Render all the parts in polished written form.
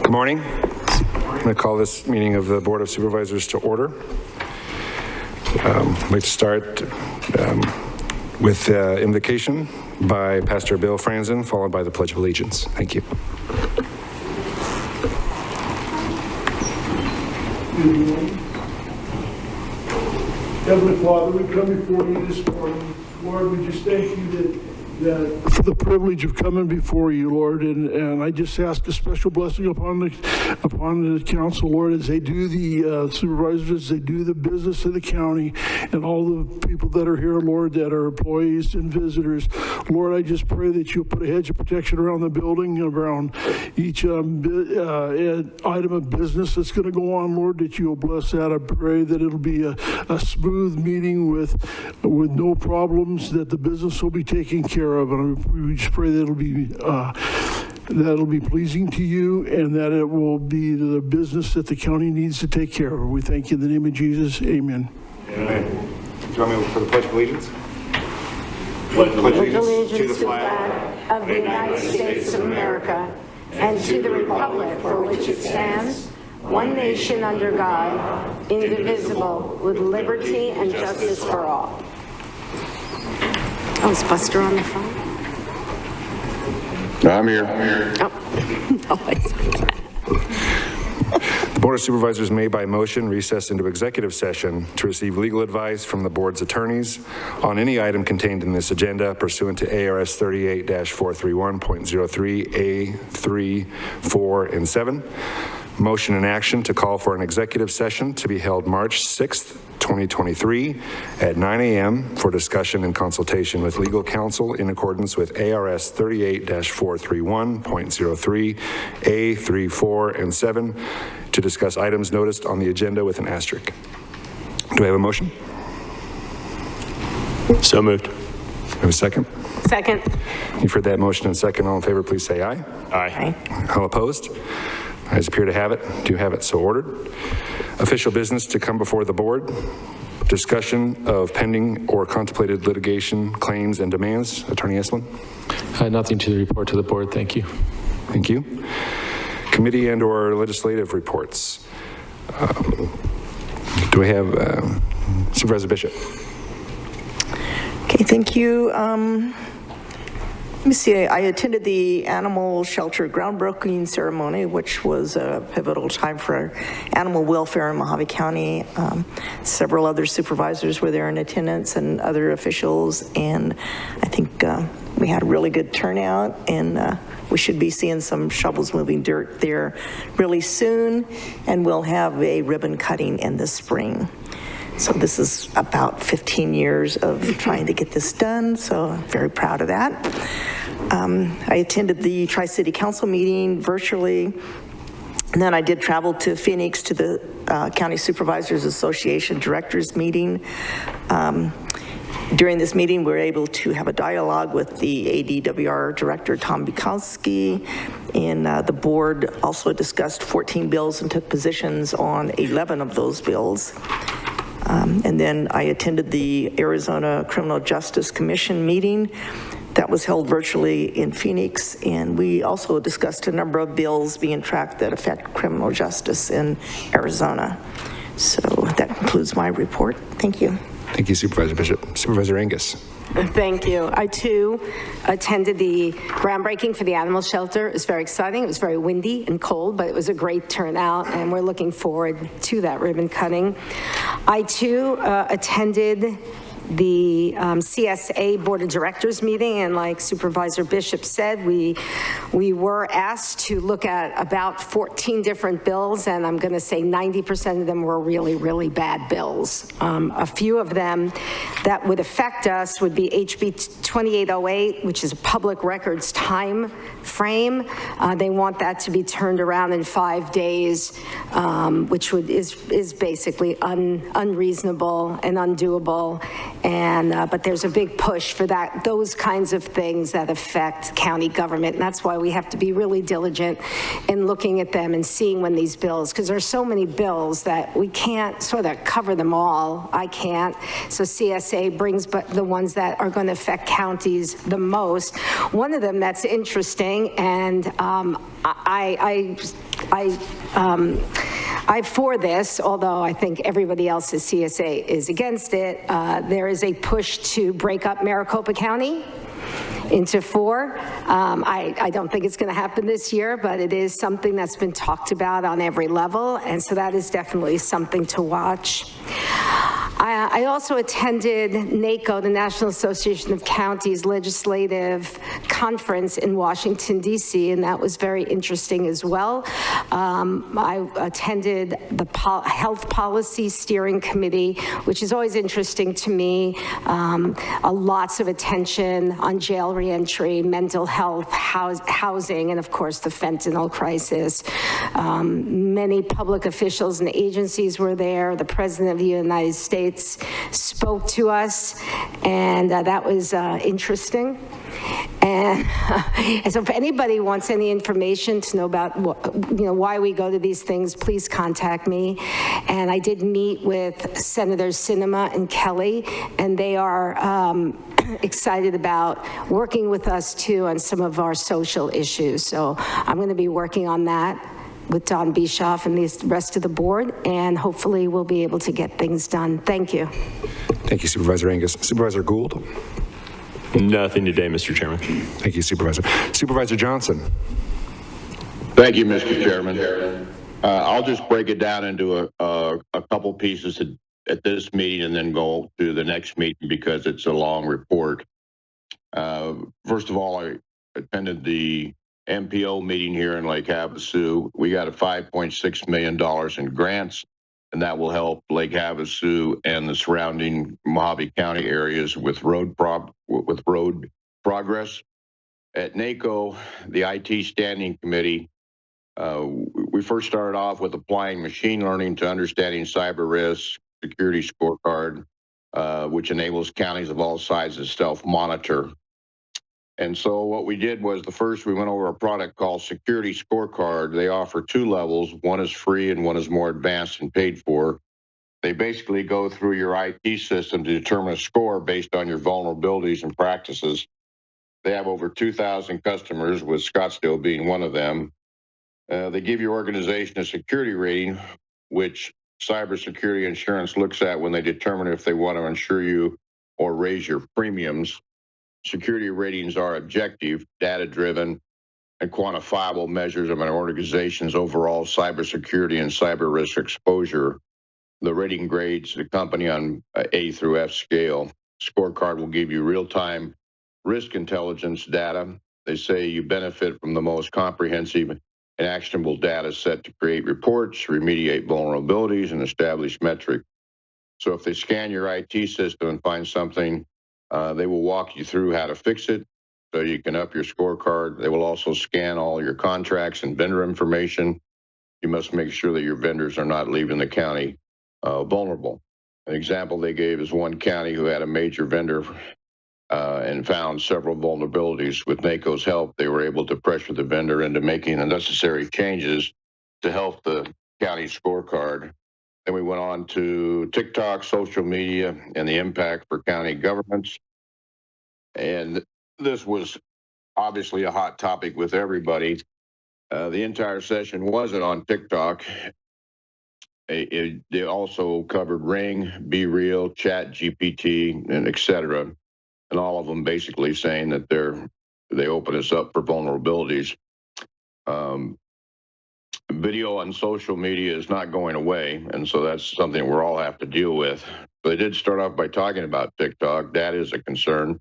Good morning. I'm going to call this meeting of the Board of Supervisors to order. I'd like to start with invocation by Pastor Bill Franzen, followed by the Pledge of Allegiance. Thank you. Heavenly Father, we come before you this morning. Lord, we just thank you that for the privilege of coming before you, Lord, and I just ask a special blessing upon the council, Lord, as they do the supervisors, as they do the business of the county, and all the people that are here, Lord, that are employees and visitors. Lord, I just pray that you'll put a hedge of protection around the building, around each item of business that's going to go on, Lord, that you'll bless that. I pray that it'll be a smooth meeting with no problems, that the business will be taken care of, and we just pray that it'll be pleasing to you, and that it will be the business that the county needs to take care of. We thank you in the name of Jesus. Amen. Amen. Join me for the Pledge of Allegiance. Pledge allegiance to the flag of the United States of America and to the republic for which it stands, one nation under God, indivisible, with liberty and justice for all. Oh, is Buster on the phone? I'm here. Oh, The Board of Supervisors may by motion recess into executive session to receive legal advice from the board's attorneys on any item contained in this agenda pursuant to ARS 38-431.03 A3, 4, and 7. Motion and action to call for an executive session to be held March 6th, 2023 at 9 a.m. for discussion and consultation with legal counsel in accordance with ARS 38-431.03 A3, 4, and 7 to discuss items noticed on the agenda with an asterisk. Do I have a motion? So moved. Have a second? Second. You've heard that motion and second. All in favor, please say aye. Aye. All opposed? Ayes appear to have it. Do have it so ordered. Official business to come before the board. Discussion of pending or contemplated litigation, claims, and demands. Attorney Esplin. Nothing to report to the board. Thank you. Thank you. Committee and or legislative reports. Do we have Supervisor Bishop? Okay, thank you. Let me see, I attended the animal shelter groundbreaking ceremony, which was a pivotal time for animal welfare in Mojave County. Several other supervisors were there in attendance and other officials, and I think we had a really good turnout, and we should be seeing some shovels moving dirt there really soon, and we'll have a ribbon cutting in the spring. So this is about 15 years of trying to get this done, so I'm very proud of that. I attended the Tri-City Council meeting virtually, and then I did travel to Phoenix to the County Supervisors Association Directors meeting. During this meeting, we were able to have a dialogue with the ADWR Director, Tom Bukowski, and the board also discussed 14 bills and took positions on 11 of those bills. And then I attended the Arizona Criminal Justice Commission meeting that was held virtually in Phoenix, and we also discussed a number of bills being tracked that affect criminal justice in Arizona. So that concludes my report. Thank you. Thank you, Supervisor Bishop. Supervisor Angus. Thank you. I too attended the groundbreaking for the animal shelter. It was very exciting. It was very windy and cold, but it was a great turnout, and we're looking forward to that ribbon cutting. I too attended the CSA Board of Directors meeting, and like Supervisor Bishop said, we were asked to look at about 14 different bills, and I'm going to say 90% of them were really, really bad bills. A few of them that would affect us would be HB 2808, which is a public records time frame. They want that to be turned around in 5 days, which is basically unreasonable and undoable. And, but there's a big push for that, those kinds of things that affect county government. And that's why we have to be really diligent in looking at them and seeing when these bills, because there's so many bills that we can't sort of cover them all. I can't. So CSA brings but the ones that are going to affect counties the most. One of them that's interesting, and I for this, although I think everybody else at CSA is against it. There is a push to break up Maricopa County into 4. I don't think it's going to happen this year, but it is something that's been talked about on every level, and so that is definitely something to watch. I also attended NACO, the National Association of Counties Legislative Conference in Washington, D.C., and that was very interesting as well. I attended the Health Policy Steering Committee, which is always interesting to me. Lots of attention on jail reentry, mental health, housing, and of course the fentanyl crisis. Many public officials and agencies were there. The President of the United States spoke to us, and that was interesting. And so if anybody wants any information to know about why we go to these things, please contact me. And I did meet with Senators Sinema and Kelly, and they are excited about working with us too on some of our social issues. So I'm going to be working on that with Don Bischoff and the rest of the board, and hopefully we'll be able to get things done. Thank you. Thank you, Supervisor Angus. Supervisor Gould? Nothing today, Mr. Chairman. Thank you, Supervisor. Supervisor Johnson? Thank you, Mr. Chairman. I'll just break it down into a couple pieces at this meeting and then go to the next meeting because it's a long report. First of all, I attended the MPO meeting here in Lake Havasu. We got a $5.6 million in grants, and that will help Lake Havasu and the surrounding Mojave County areas with road progress. At NACO, the IT Standing Committee, we first started off with applying machine learning to understanding cyber risk, security scorecard, which enables counties of all sizes to self-monitor. And so what we did was we went over a product called Security Scorecard. They offer 2 levels. One is free and one is more advanced and paid for. They basically go through your IT system to determine a score based on your vulnerabilities and practices. They have over 2,000 customers, with Scottsdale being one of them. They give your organization a security rating, which cybersecurity insurance looks at when they determine if they want to insure you or raise your premiums. Security ratings are objective, data-driven, and quantifiable measures of an organization's overall cybersecurity and cyber risk exposure. The rating grades the company on A through F scale. Scorecard will give you real-time risk intelligence data. They say you benefit from the most comprehensive and actionable data set to create reports, remediate vulnerabilities, and establish metrics. So if they scan your IT system and find something, they will walk you through how to fix it so you can up your scorecard. They will also scan all your contracts and vendor information. You must make sure that your vendors are not leaving the county vulnerable. An example they gave is one county who had a major vendor and found several vulnerabilities. With NACO's help, they were able to pressure the vendor into making the necessary changes to help the county scorecard. Then we went on to TikTok, social media, and the impact for county governments. And this was obviously a hot topic with everybody. The entire session wasn't on TikTok. They also covered Ring, Be Real, Chat GPT, and et cetera. And all of them basically saying that they open us up for vulnerabilities. Video on social media is not going away, and so that's something we'll all have to deal with. But they did start off by talking about TikTok. That is a concern.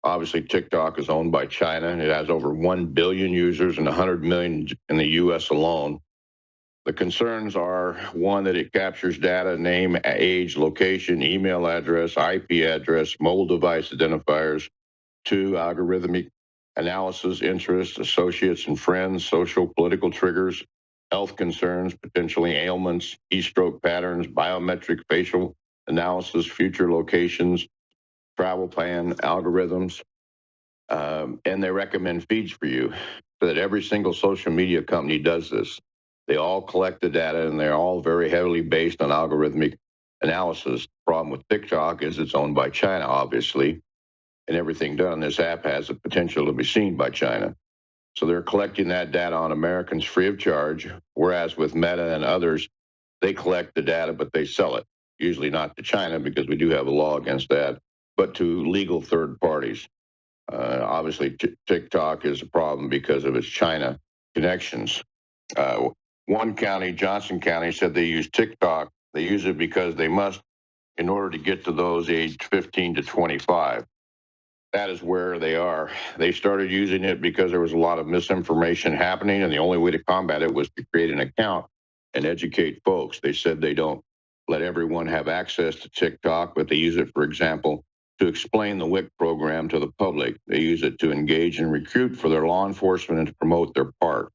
Obviously, TikTok is owned by China. It has over 1 billion users and 100 million in the U.S. alone. The concerns are, one, that it captures data, name, age, location, email address, IP address, mobile device identifiers. 2, algorithmic analysis, interests, associates and friends, social, political triggers, health concerns, potentially ailments, keystroke patterns, biometric facial analysis, future locations, travel plan algorithms, and they recommend feeds for you. So that every single social media company does this. They all collect the data, and they're all very heavily based on algorithmic analysis. The problem with TikTok is it's owned by China, obviously, and everything done on this app has the potential to be seen by China. So they're collecting that data on Americans free of charge, whereas with Meta and others, they collect the data, but they sell it, usually not to China because we do have a law against that, but to legal third parties. Obviously, TikTok is a problem because of its China connections. One county, Johnson County, said they use TikTok. They use it because they must in order to get to those aged 15 to 25. That is where they are. They started using it because there was a lot of misinformation happening, and the only way to combat it was to create an account and educate folks. They said they don't let everyone have access to TikTok, but they use it, for example, to explain the WIC program to the public. They use it to engage and recruit for their law enforcement and to promote their part.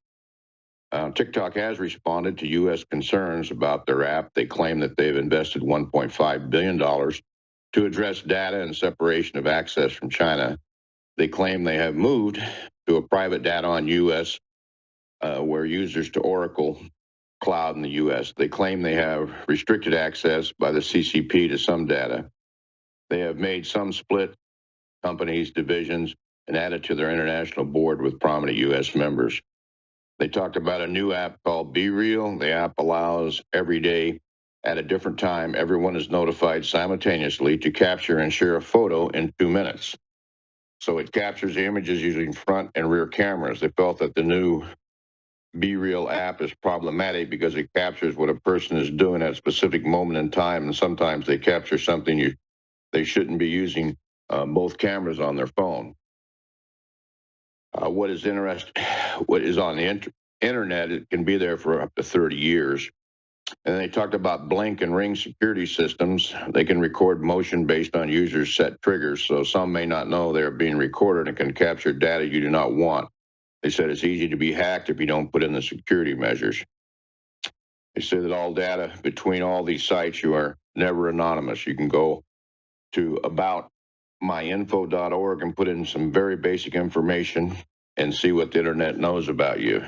TikTok has responded to U.S. concerns about their app. They claim that they've invested $1.5 billion to address data and separation of access from China. They claim they have moved to a private data on U.S. Where users to Oracle Cloud in the U.S. They claim they have restricted access by the CCP to some data. They have made some split companies, divisions, and added to their international board with prominent U.S. members. They talked about a new app called Be Real. The app allows every day at a different time, everyone is notified simultaneously to capture and share a photo in 2 minutes. So it captures the images using front and rear cameras. They felt that the new Be Real app is problematic because it captures what a person is doing at a specific moment in time, and sometimes they capture something they shouldn't be using both cameras on their phone. What is on the internet, it can be there for up to 30 years. And they talked about Blink and Ring security systems. They can record motion based on users' set triggers, so some may not know they're being recorded and can capture data you do not want. They said it's easy to be hacked if you don't put in the security measures. They say that all data between all these sites, you are never anonymous. You can go to aboutmyinfo.org and put in some very basic information and see what the internet knows about you.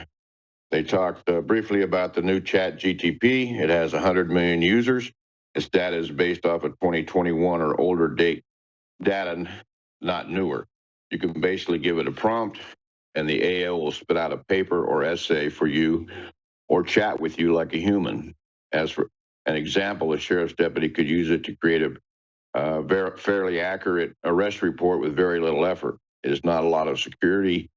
They talked briefly about the new Chat GTP. It has 100 million users. Its data is based off of 2021 or older data, not newer. You can basically give it a prompt, and the AI will spit out a paper or essay for you or chat with you like a human. As for an example, a sheriff's deputy could use it to create a fairly accurate arrest report with very little effort. It is not a lot of security.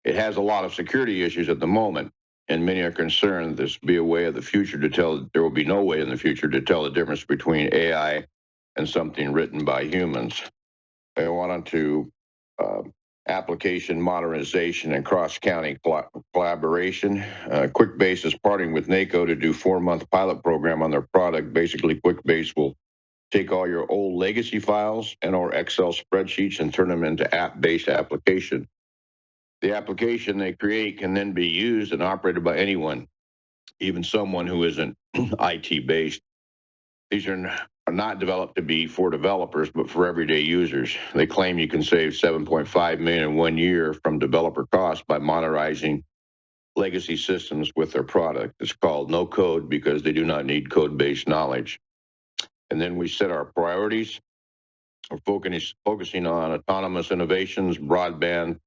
It has a lot of security issues at the moment, and many are concerned this will be a way of the future to tell, there will be no way in the future to tell the difference between AI and something written by humans. They wanted to application modernization and cross-county collaboration. QuickBase is partnering with NACO to do 4-month pilot program on their product. Basically, QuickBase will take all your old legacy files and or Excel spreadsheets and turn them into app-based application. The application they create can then be used and operated by anyone, even someone who isn't IT-based. These are not developed to be for developers, but for everyday users. They claim you can save $7.5 million in 1 year from developer costs by modernizing legacy systems with their product. It's called no code because they do not need code-based knowledge. And then we set our priorities. We're focusing on autonomous innovations, broadband,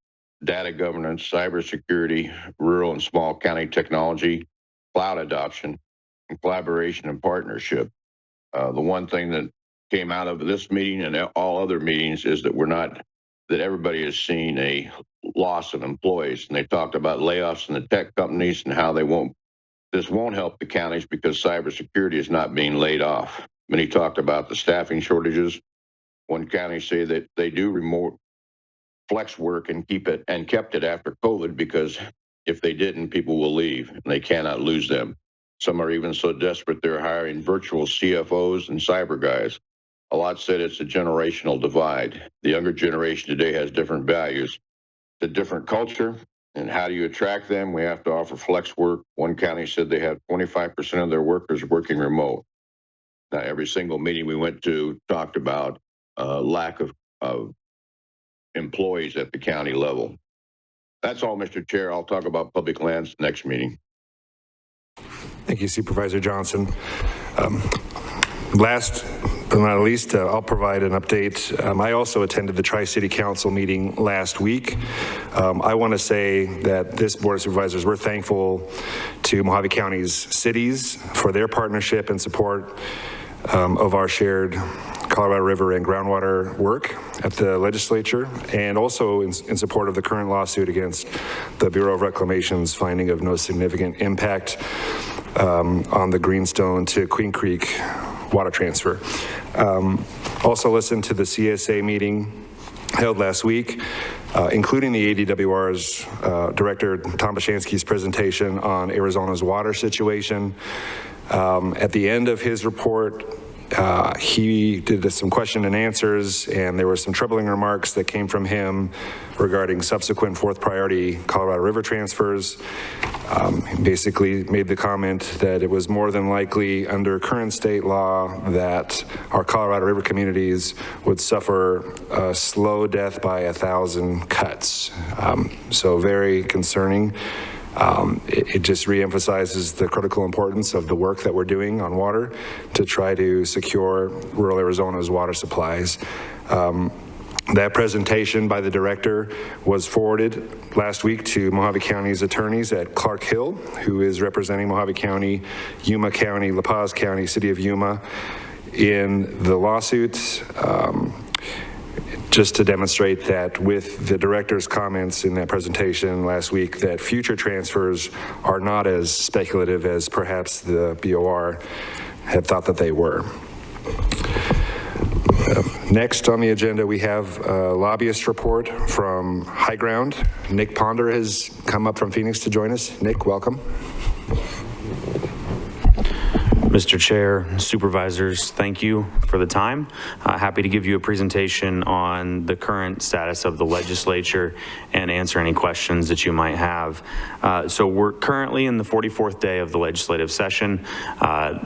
data governance, cybersecurity, rural and small county technology, cloud adoption, and collaboration and partnership. The one thing that came out of this meeting and all other meetings is that that everybody has seen a loss of employees. And they talked about layoffs in the tech companies and how this won't help the counties because cybersecurity is not being laid off. Many talked about the staffing shortages. One county say that they do remote flex work and kept it after COVID because if they didn't, people will leave and they cannot lose them. Some are even so desperate they're hiring virtual CFOs and cyber guys. A lot said it's a generational divide. The younger generation today has different values, the different culture, and how do you attract them? We have to offer flex work. One county said they have 25% of their workers working remote. Now, every single meeting we went to talked about lack of employees at the county level. That's all, Mr. Chair. I'll talk about public lands next meeting. Thank you, Supervisor Johnson. Last but not least, I'll provide an update. I also attended the Tri-City Council meeting last week. I want to say that this Board of Supervisors, we're thankful to Mojave County's cities for their partnership and support of our shared Colorado River and groundwater work at the legislature, and also in support of the current lawsuit against the Bureau of Reclamation's finding of no significant impact on the Greenstone to Queen Creek water transfer. Also listened to the CSA meeting held last week, including the ADWR's Director Tom Bashansky's presentation on Arizona's water situation. At the end of his report, he did some question and answers, and there were some troubling remarks that came from him regarding subsequent fourth priority Colorado River transfers. He basically made the comment that it was more than likely under current state law that our Colorado River communities would suffer a slow death by 1,000 cuts. So very concerning. It just reemphasizes the critical importance of the work that we're doing on water to try to secure rural Arizona's water supplies. That presentation by the director was forwarded last week to Mojave County's attorneys at Clark Hill, who is representing Mojave County, Yuma County, La Paz County, City of Yuma in the lawsuits. Just to demonstrate that with the director's comments in that presentation last week, that future transfers are not as speculative as perhaps the BOR had thought that they were. Next on the agenda, we have a lobbyist report from High Ground. Nick Ponder has come up from Phoenix to join us. Nick, welcome. Mr. Chair, Supervisors, thank you for the time. Happy to give you a presentation on the current status of the legislature and answer any questions that you might have. So we're currently in the 44th day of the legislative session.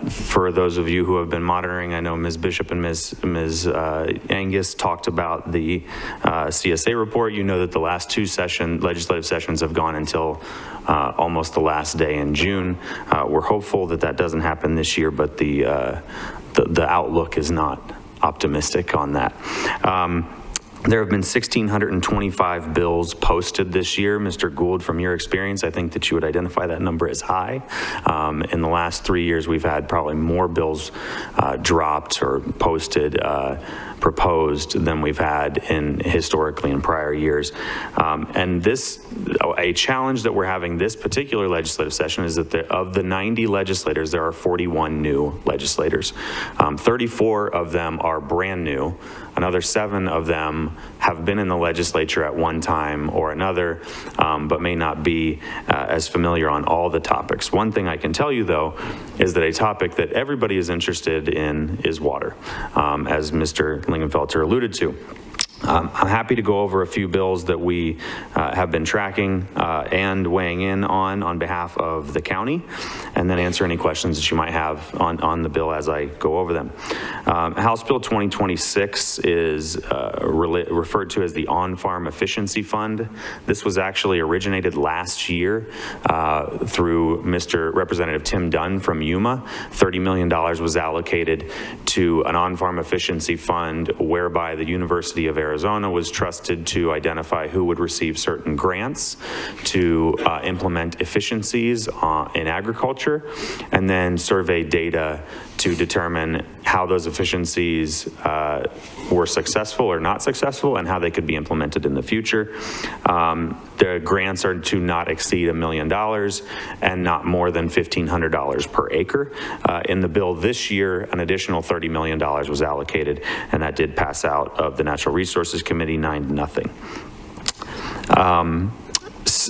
For those of you who have been monitoring, I know Ms. Bishop and Ms. Angus talked about the CSA report. You know that the last two legislative sessions have gone until almost the last day in June. We're hopeful that that doesn't happen this year, but the outlook is not optimistic on that. There have been 1,625 bills posted this year. Mr. Gould, from your experience, I think that you would identify that number as high. In the last 3 years, we've had probably more bills dropped or posted, proposed than we've had historically in prior years. And a challenge that we're having this particular legislative session is that of the 90 legislators, there are 41 new legislators. 34 of them are brand new. Another 7 of them have been in the legislature at one time or another, but may not be as familiar on all the topics. One thing I can tell you, though, is that a topic that everybody is interested in is water, as Mr. Lingenfelter alluded to. I'm happy to go over a few bills that we have been tracking and weighing in on behalf of the county, and then answer any questions that you might have on the bill as I go over them. House Bill 2026 is referred to as the On-Farm Efficiency Fund. This was actually originated last year through Representative Tim Dunn from Yuma. $30 million was allocated to an on-farm efficiency fund whereby the University of Arizona was trusted to identify who would receive certain grants to implement efficiencies in agriculture, and then survey data to determine how those efficiencies were successful or not successful and how they could be implemented in the future. The grants are to not exceed $1 million and not more than $1,500 per acre. In the bill this year, an additional $30 million was allocated, and that did pass out of the Natural Resources Committee 9-0.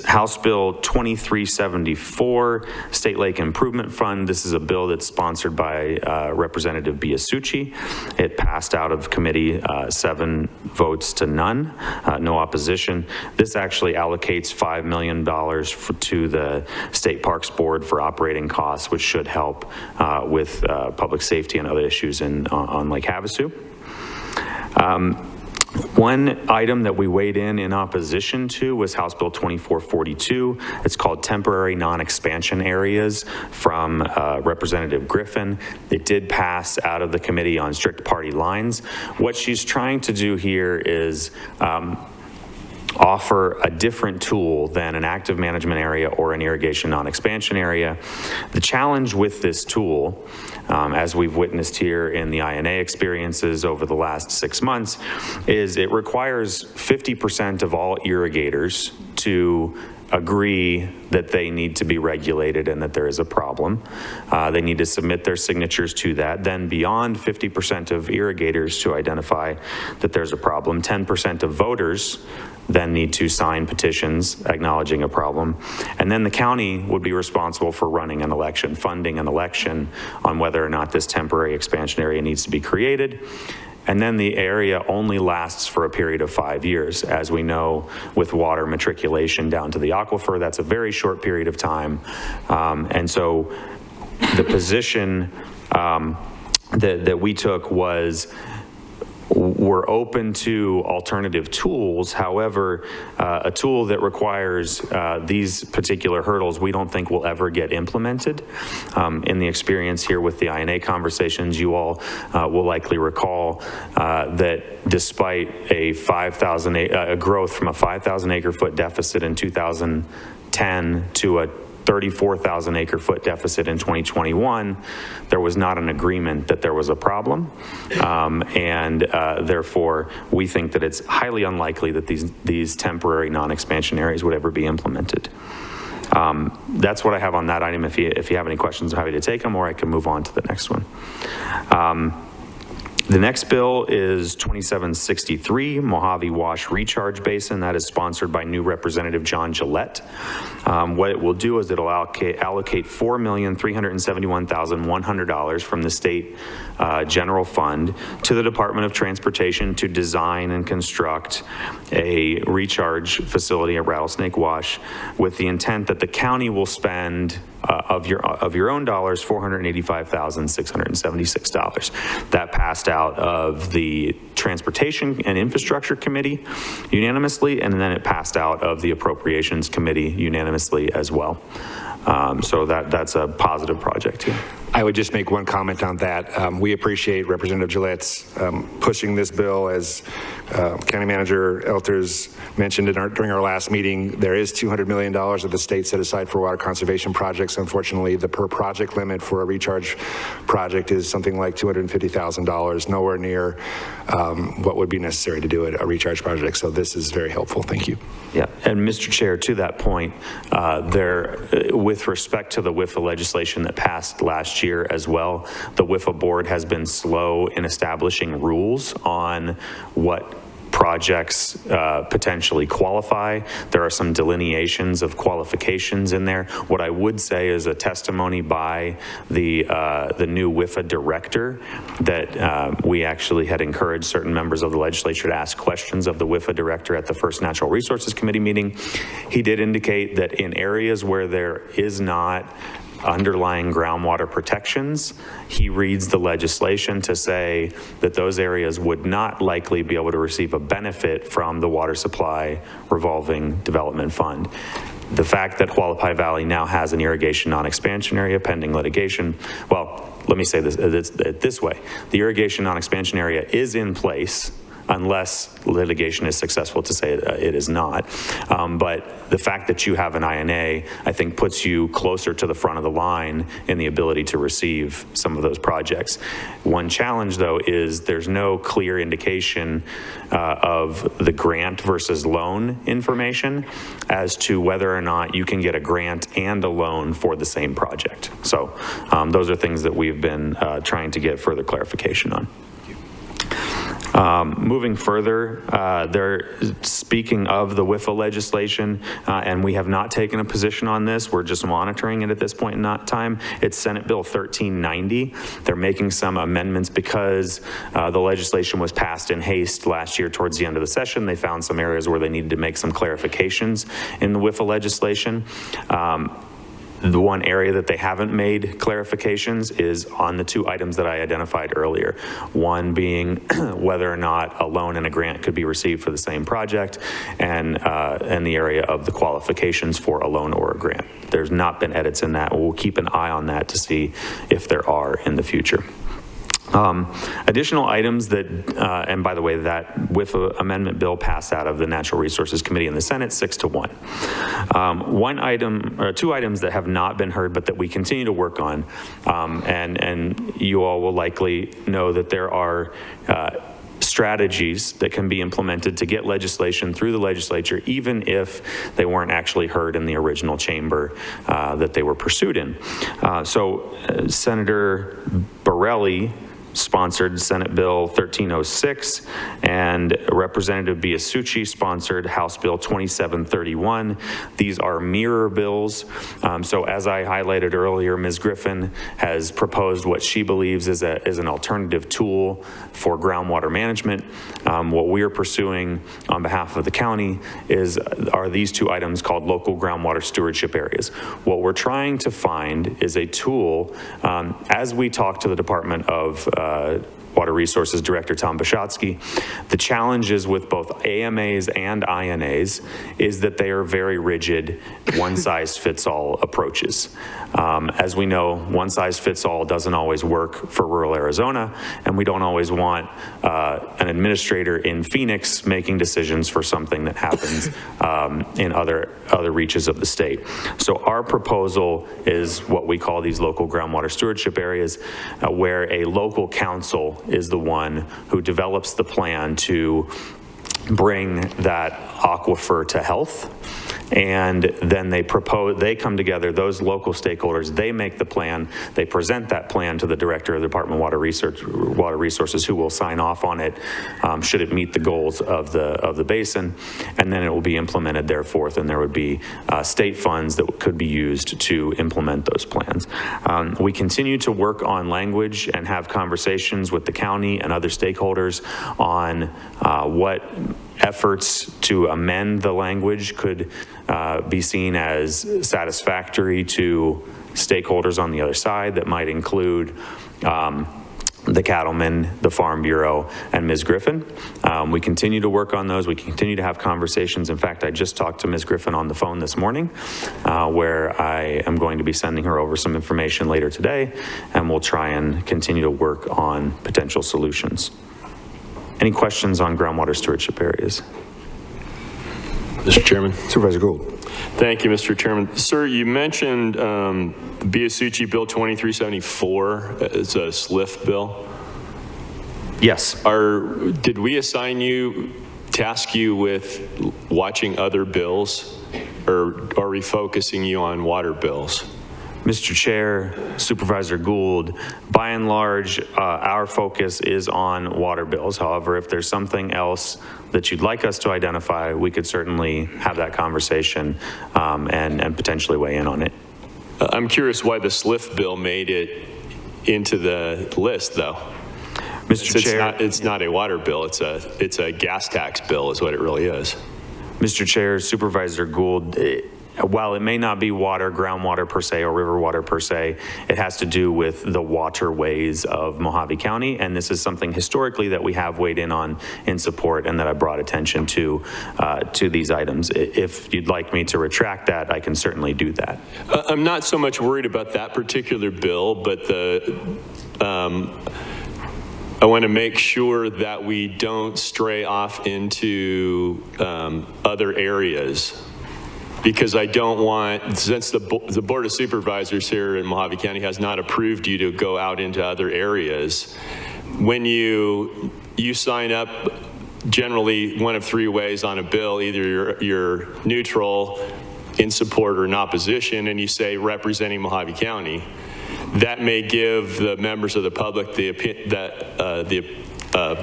House Bill 2374, State Lake Improvement Fund. This is a bill that's sponsored by Representative Biasucci. It passed out of committee 7 votes to none, no opposition. This actually allocates $5 million to the State Parks Board for operating costs, which should help with public safety and other issues on Lake Havasu. One item that we weighed in opposition to was House Bill 2442. It's called Temporary Non-Expansion Areas from Representative Griffin. It did pass out of the Committee on Strict Party Lines. What she's trying to do here is offer a different tool than an active management area or an irrigation non-expansion area. The challenge with this tool, as we've witnessed here in the INA experiences over the last 6 months, is it requires 50% of all irrigators to agree that they need to be regulated and that there is a problem. They need to submit their signatures to that. Then beyond 50% of irrigators to identify that there's a problem, 10% of voters then need to sign petitions acknowledging a problem. And then the county would be responsible for running an election, funding an election on whether or not this temporary expansion area needs to be created. And then the area only lasts for a period of 5 years. As we know, with water matriculation down to the aquifer, that's a very short period of time. And so the position that we took was, we're open to alternative tools. However, a tool that requires these particular hurdles, we don't think will ever get implemented. In the experience here with the INA conversations, you all will likely recall that despite a growth from a 5,000 acre foot deficit in 2010 to a 34,000 acre foot deficit in 2021, there was not an agreement that there was a problem. Therefore, we think that it's highly unlikely that these temporary non-expansion areas would ever be implemented. That's what I have on that item. If you have any questions, I'm happy to take them, or I can move on to the next one. The next bill is 2763, Mojave Wash Recharge Basin. That is sponsored by new Representative John Gillette. What it will do is it'll allocate $4,371,100 from the state general fund to the Department of Transportation to design and construct a recharge facility at Rattlesnake Wash, with the intent that the county will spend of your own dollars, $485,676. That passed out of the Transportation and Infrastructure Committee unanimously, and then it passed out of the Appropriations Committee unanimously as well. So that's a positive project here. I would just make one comment on that. We appreciate Representative Gillette's pushing this bill. As County Manager Elters mentioned during our last meeting, there is $200 million that the state set aside for water conservation projects. Unfortunately, the per project limit for a recharge project is something like $250,000, nowhere near what would be necessary to do a recharge project. So this is very helpful. Thank you. Yeah, and Mr. Chair, to that point, with respect to the WIFA legislation that passed last year as well, the WIFA board has been slow in establishing rules on what projects potentially qualify. There are some delineations of qualifications in there. What I would say is a testimony by the new WIFA director that we actually had encouraged certain members of the legislature to ask questions of the WIFA director at the first Natural Resources Committee meeting. He did indicate that in areas where there is not underlying groundwater protections, he reads the legislation to say that those areas would not likely be able to receive a benefit from the water supply revolving development fund. The fact that Hualapai Valley now has an irrigation non-expansion area pending litigation, well, let me say this way. The irrigation non-expansion area is in place unless litigation is successful to say it is not. But the fact that you have an INA, I think, puts you closer to the front of the line in the ability to receive some of those projects. One challenge, though, is there's no clear indication of the grant versus loan information as to whether or not you can get a grant and a loan for the same project. So those are things that we've been trying to get further clarification on. Moving further, speaking of the WIFA legislation, and we have not taken a position on this, we're just monitoring it at this point in time. It's Senate Bill 1390. They're making some amendments because the legislation was passed in haste last year towards the end of the session. They found some areas where they needed to make some clarifications in the WIFA legislation. The one area that they haven't made clarifications is on the two items that I identified earlier. One being whether or not a loan and a grant could be received for the same project, and the area of the qualifications for a loan or a grant. There's not been edits in that. We'll keep an eye on that to see if there are in the future. Additional items that, and by the way, that with amendment bill passed out of the Natural Resources Committee in the Senate 6-1. One item, or two items that have not been heard, but that we continue to work on, and you all will likely know that there are strategies that can be implemented to get legislation through the legislature, even if they weren't actually heard in the original chamber that they were pursued in. So Senator Borelli sponsored Senate Bill 1306, and Representative Biasucci sponsored House Bill 2731. These are mirror bills. So as I highlighted earlier, Ms. Griffin has proposed what she believes is an alternative tool for groundwater management. What we are pursuing on behalf of the county are these two items called local groundwater stewardship areas. What we're trying to find is a tool, as we talk to the Department of Water Resources Director Tom Bishotsky, the challenges with both AMAs and INAs is that they are very rigid, one-size-fits-all approaches. As we know, one-size-fits-all doesn't always work for rural Arizona, and we don't always want an administrator in Phoenix making decisions for something that happens in other reaches of the state. So our proposal is what we call these local groundwater stewardship areas, where a local council is the one who develops the plan to bring that aquifer to health. And then they come together, those local stakeholders, they make the plan, they present that plan to the director of the Department of Water Resources, who will sign off on it should it meet the goals of the basin, and then it will be implemented thereforth, and there would be state funds that could be used to implement those plans. We continue to work on language and have conversations with the county and other stakeholders on what efforts to amend the language could be seen as satisfactory to stakeholders on the other side. That might include the cattlemen, the Farm Bureau, and Ms. Griffin. We continue to work on those. We continue to have conversations. In fact, I just talked to Ms. Griffin on the phone this morning, where I am going to be sending her over some information later today, and we'll try and continue to work on potential solutions. Any questions on groundwater stewardship areas? Mr. Chairman. Supervisor Gould. Thank you, Mr. Chairman. Sir, you mentioned Biasucci Bill 2374 as a SLIF bill. Yes. Did we assign you, task you with watching other bills, or are we focusing you on water bills? Mr. Chair, Supervisor Gould, by and large, our focus is on water bills. However, if there's something else that you'd like us to identify, we could certainly have that conversation and potentially weigh in on it. I'm curious why the SLIF bill made it into the list, though. Mr. Chair, it's not a water bill. It's a gas tax bill is what it really is. Mr. Chair, Supervisor Gould, while it may not be water, groundwater per se, or river water per se, it has to do with the waterways of Mojave County, and this is something historically that we have weighed in on in support and that I brought attention to these items. If you'd like me to retract that, I can certainly do that. I'm not so much worried about that particular bill, but I want to make sure that we don't stray off into other areas. Because I don't want, since the Board of Supervisors here in Mojave County has not approved you to go out into other areas, when you sign up generally one of three ways on a bill, either you're neutral, in support, or in opposition, and you say representing Mojave County, that may give the members of the public the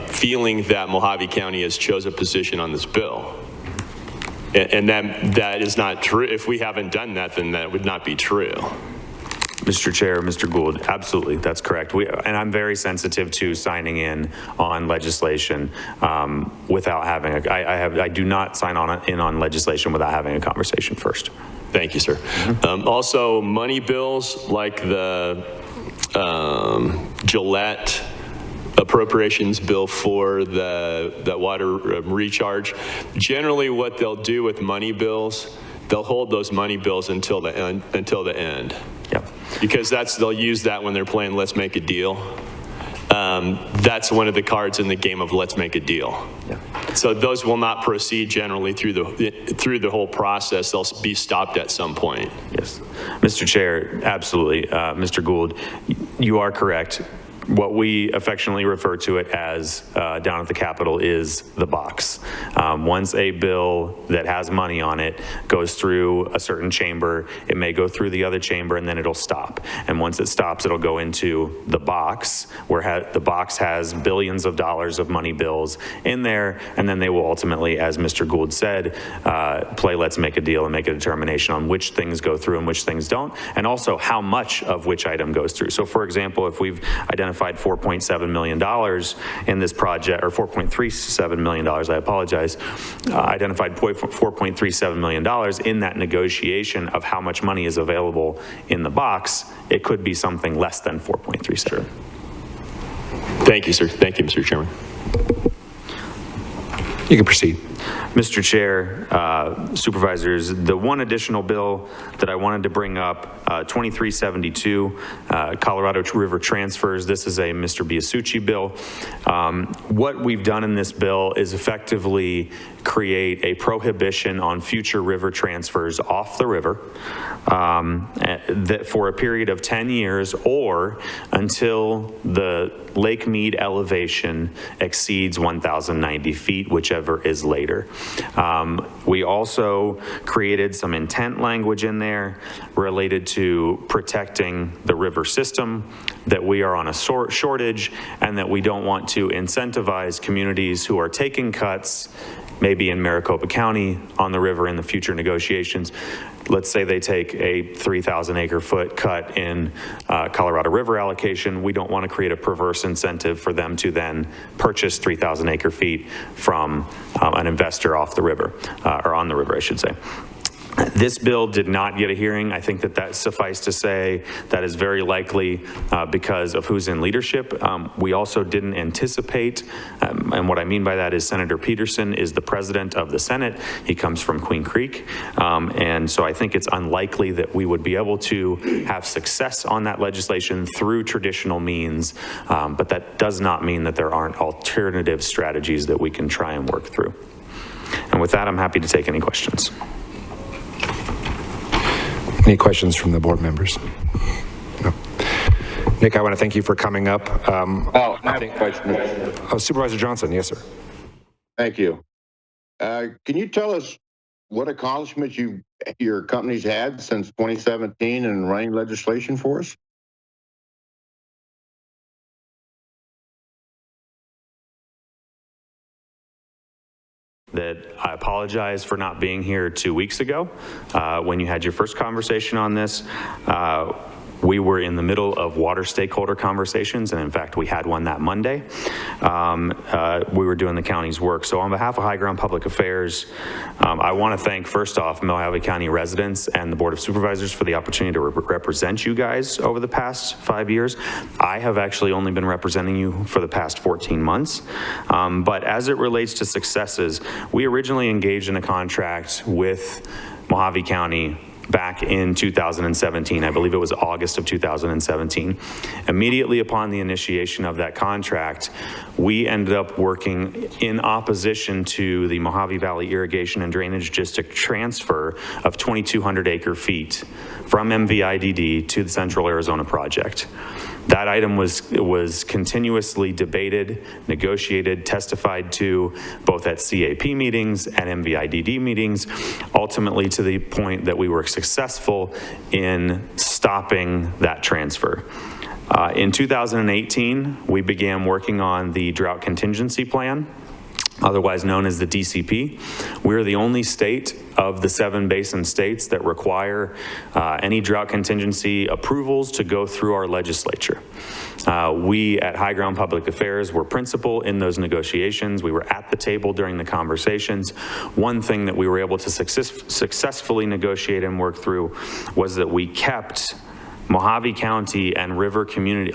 feeling that Mojave County has chosen a position on this bill. And that is not true. If we haven't done that, then that would not be true. Mr. Chair, Mr. Gould, absolutely, that's correct. And I'm very sensitive to signing in on legislation without having I do not sign in on legislation without having a conversation first. Thank you, sir. Also, money bills like the Gillette appropriations bill for the water recharge. Generally, what they'll do with money bills, they'll hold those money bills until the end. Yep. Because they'll use that when they're playing Let's Make a Deal. That's one of the cards in the game of Let's Make a Deal. Yeah. So those will not proceed generally through the whole process. They'll be stopped at some point. Yes. Mr. Chair, absolutely. Mr. Gould, you are correct. What we affectionately refer to it as down at the Capitol is the box. Once a bill that has money on it goes through a certain chamber, it may go through the other chamber and then it'll stop. And once it stops, it'll go into the box, where the box has billions of dollars of money bills in there, and then they will ultimately, as Mr. Gould said, play Let's Make a Deal and make a determination on which things go through and which things don't, and also how much of which item goes through. So for example, if we've identified $4.7 million in this project, or $4.37 million, I apologize, identified $4.37 million in that negotiation of how much money is available in the box, it could be something less than 4.37. Thank you, sir. Thank you, Mr. Chairman. You can proceed. Mr. Chair, Supervisors, the one additional bill that I wanted to bring up, 2372, Colorado River transfers. This is a Mr. Biasucci bill. What we've done in this bill is effectively create a prohibition on future river transfers off the river that for a period of 10 years or until the Lake Mead elevation exceeds 1,090 feet, whichever is later. We also created some intent language in there related to protecting the river system, that we are on a shortage, and that we don't want to incentivize communities who are taking cuts, maybe in Maricopa County on the river in the future negotiations. Let's say they take a 3,000 acre foot cut in Colorado River allocation. We don't want to create a perverse incentive for them to then purchase 3,000 acre feet from an investor off the river, or on the river, I should say. This bill did not get a hearing. I think that suffice to say that is very likely because of who's in leadership. We also didn't anticipate, and what I mean by that is Senator Peterson is the president of the Senate. He comes from Queen Creek, and so I think it's unlikely that we would be able to have success on that legislation through traditional means, but that does not mean that there aren't alternative strategies that we can try and work through. And with that, I'm happy to take any questions. Any questions from the board members? No. Nick, I want to thank you for coming up. I have a question. Supervisor Johnson, yes, sir. Thank you. Can you tell us what accomplishments your company's had since 2017 in running legislation for us? That I apologize for not being here 2 weeks ago when you had your first conversation on this. We were in the middle of water stakeholder conversations, and in fact, we had one that Monday. We were doing the county's work. So on behalf of High Ground Public Affairs, I want to thank, first off, Mojave County residents and the Board of Supervisors for the opportunity to represent you guys over the past 5 years. I have actually only been representing you for the past 14 months. But as it relates to successes, we originally engaged in a contract with Mojave County back in 2017. I believe it was August of 2017. Immediately upon the initiation of that contract, we ended up working in opposition to the Mojave Valley Irrigation and Drainage District transfer of 2,200 acre feet from MVIDD to the Central Arizona Project. That item was continuously debated, negotiated, testified to both at CAP meetings and MVIDD meetings, ultimately to the point that we were successful in stopping that transfer. In 2018, we began working on the drought contingency plan. otherwise known as the DCP. We're the only state of the 7 basin states that require any drought contingency approvals to go through our legislature. We at High Ground Public Affairs were principal in those negotiations. We were at the table during the conversations. One thing that we were able to successfully negotiate and work through was that we kept Mojave County and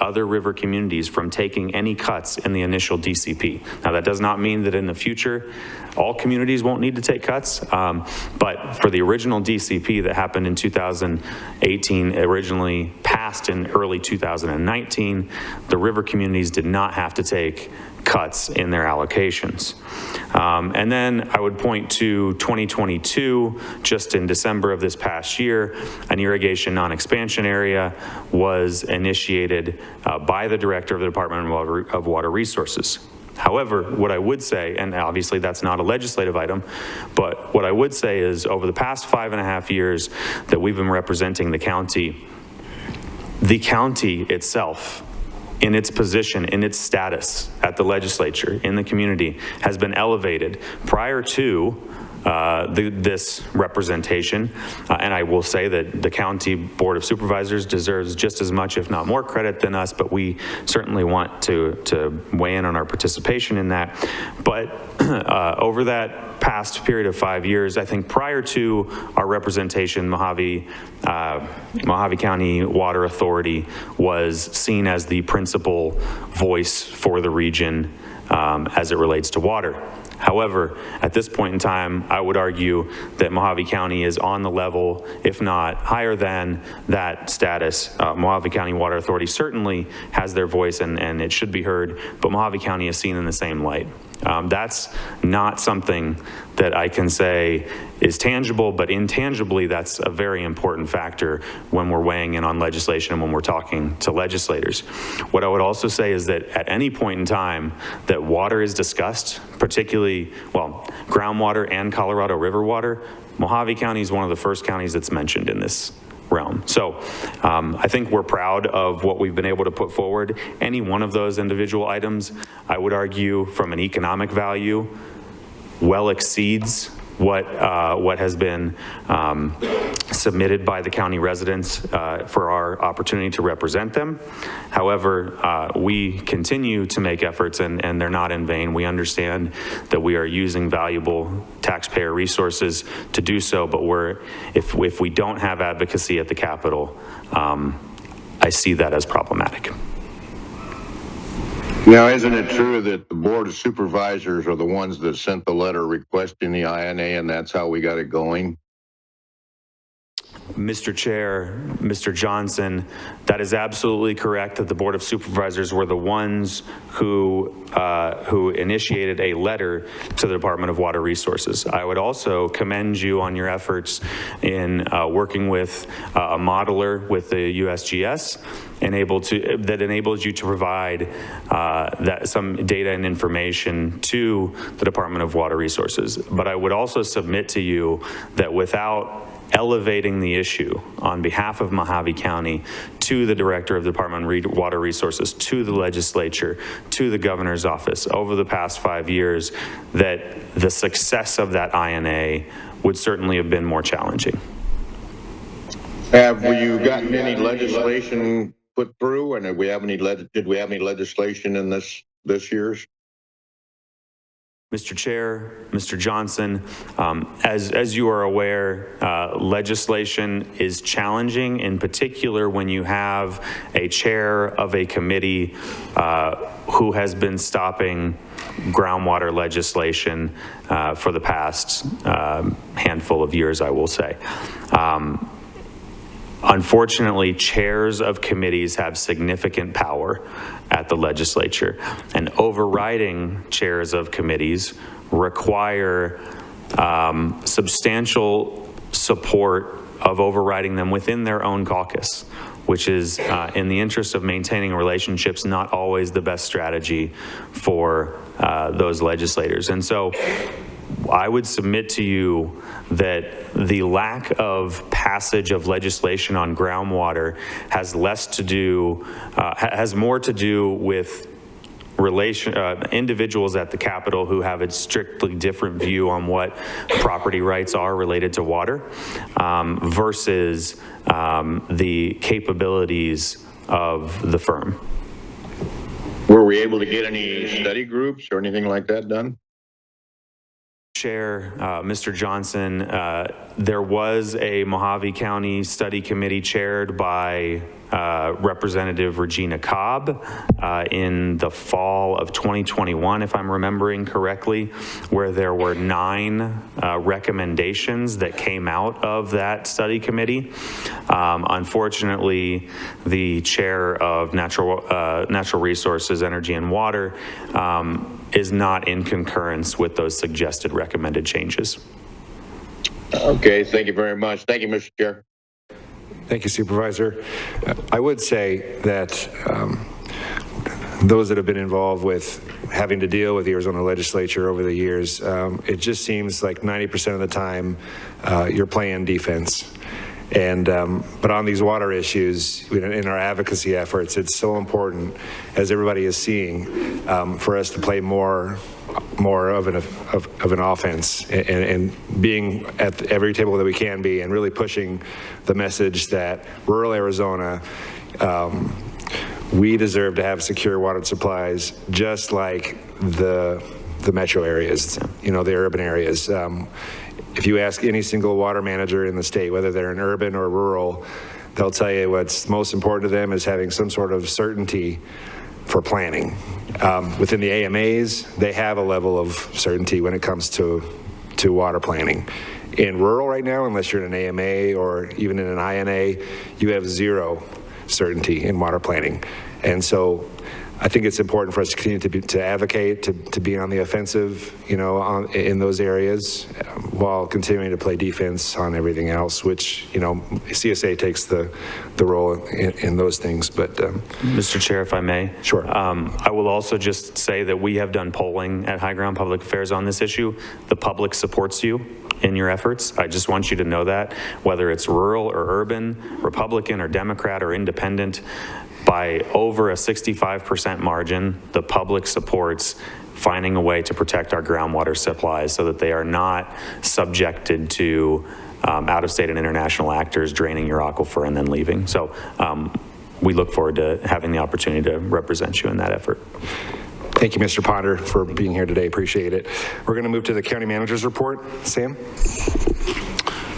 other river communities from taking any cuts in the initial DCP. Now, that does not mean that in the future, all communities won't need to take cuts, but for the original DCP that happened in 2018, originally passed in early 2019, the river communities did not have to take cuts in their allocations. And then I would point to 2022, just in December of this past year, an irrigation non-expansion area was initiated by the director of the Department of Water Resources. However, what I would say, and obviously that's not a legislative item, but what I would say is over the past 5.5 years that we've been representing the county itself, in its position, in its status at the legislature, in the community, has been elevated prior to this representation. And I will say that the County Board of Supervisors deserves just as much, if not more, credit than us, but we certainly want to weigh in on our participation in that. But over that past period of 5 years, I think prior to our representation, Mojave County Water Authority was seen as the principal voice for the region as it relates to water. However, at this point in time, I would argue that Mojave County is on the level, if not higher than, that status. Mojave County Water Authority certainly has their voice and it should be heard, but Mojave County is seen in the same light. That's not something that I can say is tangible, but intangibly, that's a very important factor when we're weighing in on legislation and when we're talking to legislators. What I would also say is that at any point in time that water is discussed, particularly, well, groundwater and Colorado River water, Mojave County is one of the first counties that's mentioned in this realm. So I think we're proud of what we've been able to put forward. Any one of those individual items, I would argue from an economic value, well exceeds what has been submitted by the county residents for our opportunity to represent them. However, we continue to make efforts and they're not in vain. We understand that we are using valuable taxpayer resources to do so, but if we don't have advocacy at the Capitol, I see that as problematic. Now, isn't it true that the Board of Supervisors are the ones that sent the letter requesting the INA, and that's how we got it going? Mr. Chair, Mr. Johnson, that is absolutely correct that the Board of Supervisors were the ones who initiated a letter to the Department of Water Resources. I would also commend you on your efforts in working with a modeler with the USGS that enables you to provide some data and information to the Department of Water Resources. But I would also submit to you that without elevating the issue on behalf of Mojave County to the Director of the Department of Water Resources, to the legislature, to the governor's office over the past 5 years, that the success of that INA would certainly have been more challenging. Have you gotten any legislation put through, and did we have any legislation in this year's? Mr. Chair, Mr. Johnson, as you are aware, legislation is challenging, in particular when you have a chair of a committee who has been stopping groundwater legislation for the past handful of years, I will say. Unfortunately, chairs of committees have significant power at the legislature, and overriding chairs of committees require substantial support of overriding them within their own caucus, which is in the interest of maintaining relationships, not always the best strategy for those legislators. And so I would submit to you that the lack of passage of legislation on groundwater has more to do with individuals at the Capitol who have a strictly different view on what property rights are related to water versus the capabilities of the firm. Were we able to get any study groups or anything like that done? Chair, Mr. Johnson, there was a Mojave County Study Committee chaired by Representative Regina Cobb in the fall of 2021, if I'm remembering correctly, where there were 9 recommendations that came out of that study committee. Unfortunately, the chair of Natural Resources, Energy and Water is not in concurrence with those suggested recommended changes. Okay, thank you very much. Thank you, Mr. Chair. Thank you, Supervisor. I would say that those that have been involved with having to deal with the Arizona legislature over the years, it just seems like 90% of the time you're playing defense. And but on these water issues, in our advocacy efforts, it's so important, as everybody is seeing, for us to play more of an offense and being at every table that we can be, and really pushing the message that rural Arizona, we deserve to have secure water supplies, just like the metro areas, the urban areas. If you ask any single water manager in the state, whether they're in urban or rural, they'll tell you what's most important to them is having some sort of certainty for planning. Within the AMAs, they have a level of certainty when it comes to water planning. In rural right now, unless you're in an AMA or even in an INA, you have zero certainty in water planning. And so I think it's important for us to continue to advocate, to be on the offensive, in those areas, while continuing to play defense on everything else, which, CSA takes the role in those things. But Mr. Chair, if I may. Sure. I will also just say that we have done polling at High Ground Public Affairs on this issue. The public supports you in your efforts. I just want you to know that, whether it's rural or urban, Republican or Democrat or independent, by over a 65% margin, the public supports finding a way to protect our groundwater supplies so that they are not subjected to out-of-state and international actors draining your aquifer and then leaving. So we look forward to having the opportunity to represent you in that effort. thank you, Mr. Ponder, for being here today. Appreciate it. We're going to move to the county manager's report. Sam?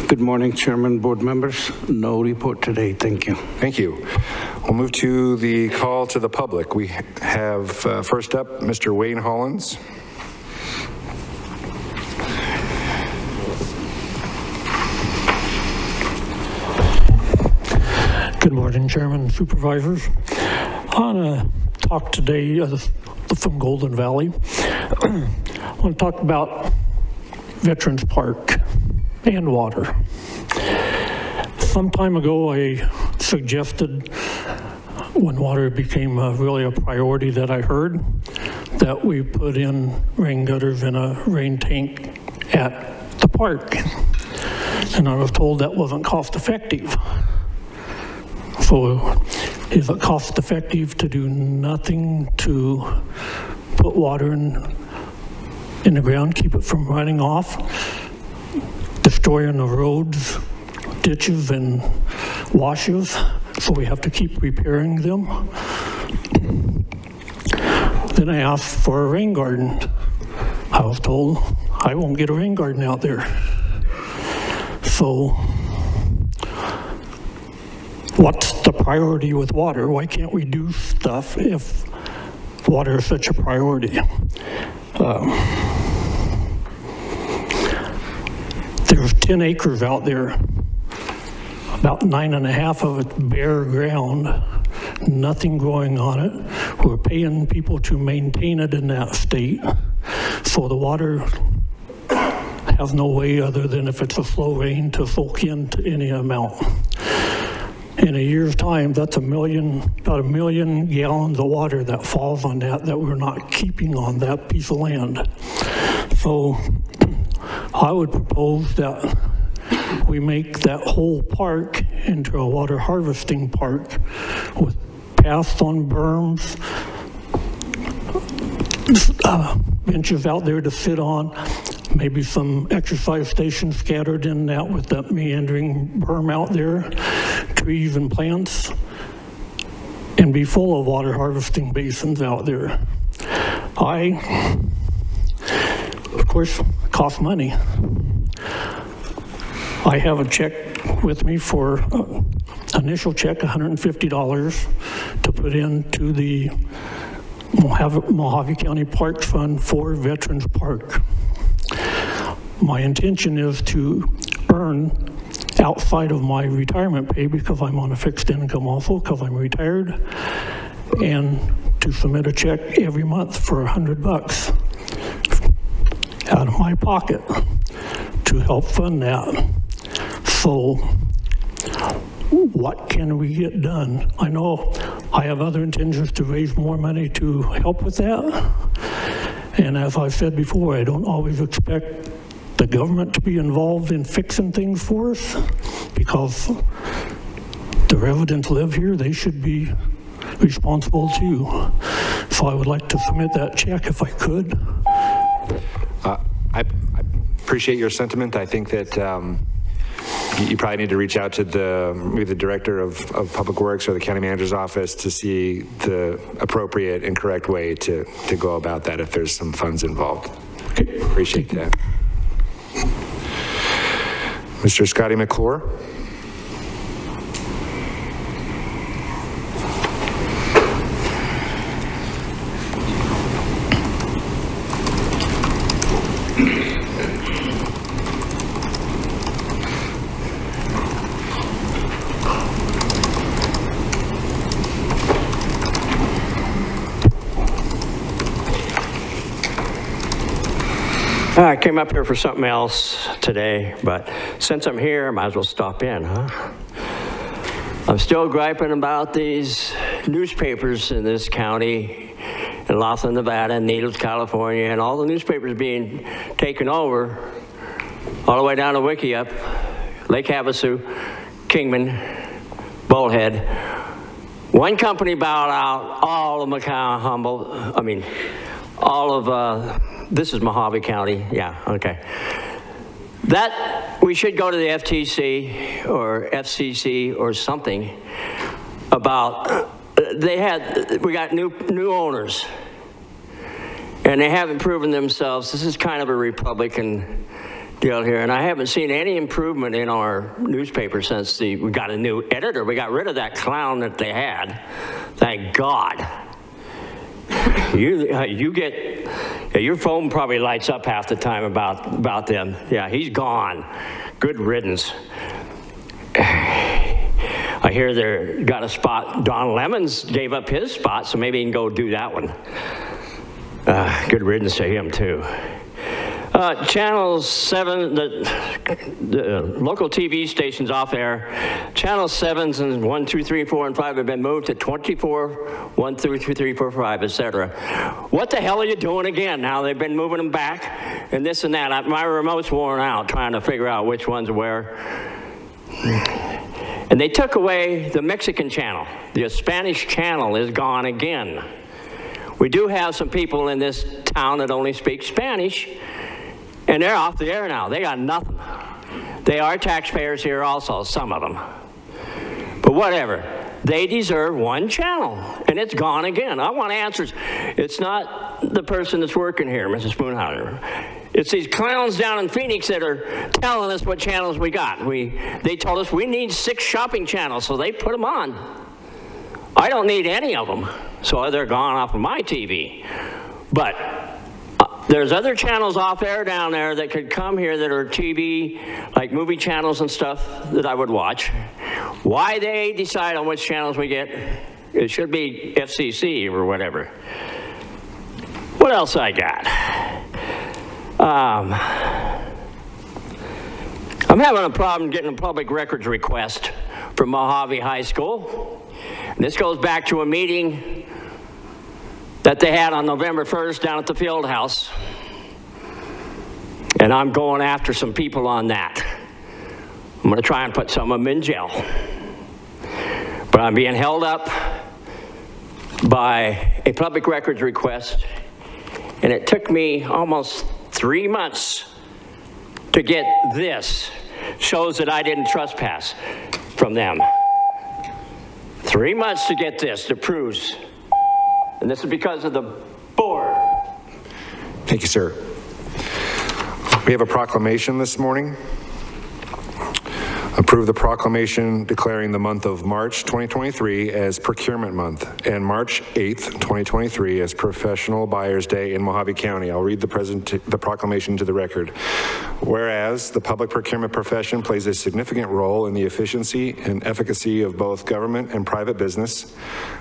Good morning, Chairman, board members. No report today. Thank you. Thank you. We'll move to the call to the public. We have first up, Mr. Wayne Hollins. Good morning, Chairman, Supervisors. I want to talk today from Golden Valley. I want to talk about Veterans Park and water. Some time ago, I suggested, when water became really a priority that I heard, that we put in rain gutters in a rain tank at the park. And I was told that wasn't cost effective. So is it cost effective to do nothing to put water in the ground, keep it from running off, destroying the roads, ditches and washes, so we have to keep repairing them? Then I asked for a rain garden. I was told I won't get a rain garden out there. So what's the priority with water? Why can't we do stuff if water is such a priority? There's 10 acres out there, about 9.5 of it bare ground, nothing growing on it. We're paying people to maintain it in that state, so the water has no way other than if it's a slow rain to soak into any amount. In a year's time, that's about 1 million gallons of water that falls on that we're not keeping on that piece of land. So I would propose that we make that whole park into a water harvesting park with paths on berms, benches out there to sit on, maybe some exercise stations scattered in and out with that meandering berm out there, trees and plants, and be full of water harvesting basins out there. Of course, cost money. I have a check with me for initial check, $150 to put into the Mojave County Parks Fund for Veterans Park. My intention is to earn outside of my retirement pay, because I'm on a fixed income also, because I'm retired, and to submit a check every month for $100 out of my pocket to help fund that. So what can we get done? I know I have other intentions to raise more money to help with that. And as I've said before, I don't always expect the government to be involved in fixing things for us, because the residents live here, they should be responsible too. So I would like to submit that check if I could. I appreciate your sentiment. I think that you probably need to reach out to maybe the director of Public Works or the county manager's office to see the appropriate and correct way to go about that if there's some funds involved. Okay. Appreciate that. Mr. Scotty McClure. I came up here for something else today, but since I'm here, I might as well stop in, huh? I'm still griping about these newspapers in this county, in Laughlin, Nevada, and Needles, California, and all the newspapers being taken over all the way down to Wickiup, Lake Havasu, Kingman, Bullhead. One company bowed out all of this is Mojave County, yeah, okay. That, we should go to the FTC or FCC or something about, we got new owners, and they haven't proven themselves. This is kind of a Republican deal here, and I haven't seen any improvement in our newspaper since we got a new editor. We got rid of that clown that they had, thank God. Your phone probably lights up half the time about them. Yeah, he's gone. Good riddance. I hear they got a spot. Don Lemons gave up his spot, so maybe he can go do that one. Good riddance to him, too. Channel 7, the local TV stations off air, Channel 7s and 1, 2, 3, 4, and 5 have been moved to 24, 1, 2, 3, 4, 5, etc. What the hell are you doing again? Now they've been moving them back and this and that. My remote's worn out trying to figure out which one's where. And they took away the Mexican channel. The Spanish channel is gone again. We do have some people in this town that only speak Spanish, and they're off the air now. They got nothing. They are taxpayers here also, some of them. But whatever. They deserve one channel, and it's gone again. I want answers. It's not the person that's working here, Mrs. Spoonhauser. It's these clowns down in Phoenix that are telling us what channels we got. They told us we need 6 shopping channels, so they put them on. I don't need any of them, so they're gone off of my TV. But there's other channels off air down there that could come here that are TV, like movie channels and stuff that I would watch. Why they decide on which channels we get, it should be FCC or whatever. What else I got? I'm having a problem getting a public records request from Mojave High School. And this goes back to a meeting that they had on November 1st down at the field house. And I'm going after some people on that. I'm gonna try and put some of them in jail. But I'm being held up by a public records request And it took me almost 3 months to get this. Shows that I didn't trespass from them. 3 months to get this that proves. And this is because of the board. Thank you, sir. We have a proclamation this morning. Approve the proclamation declaring the month of March 2023 as Procurement Month and March 8th, 2023 as Professional Buyers Day in Mojave County. I'll read the proclamation to the record. Whereas the public procurement profession plays a significant role in the efficiency and efficacy of both government and private business.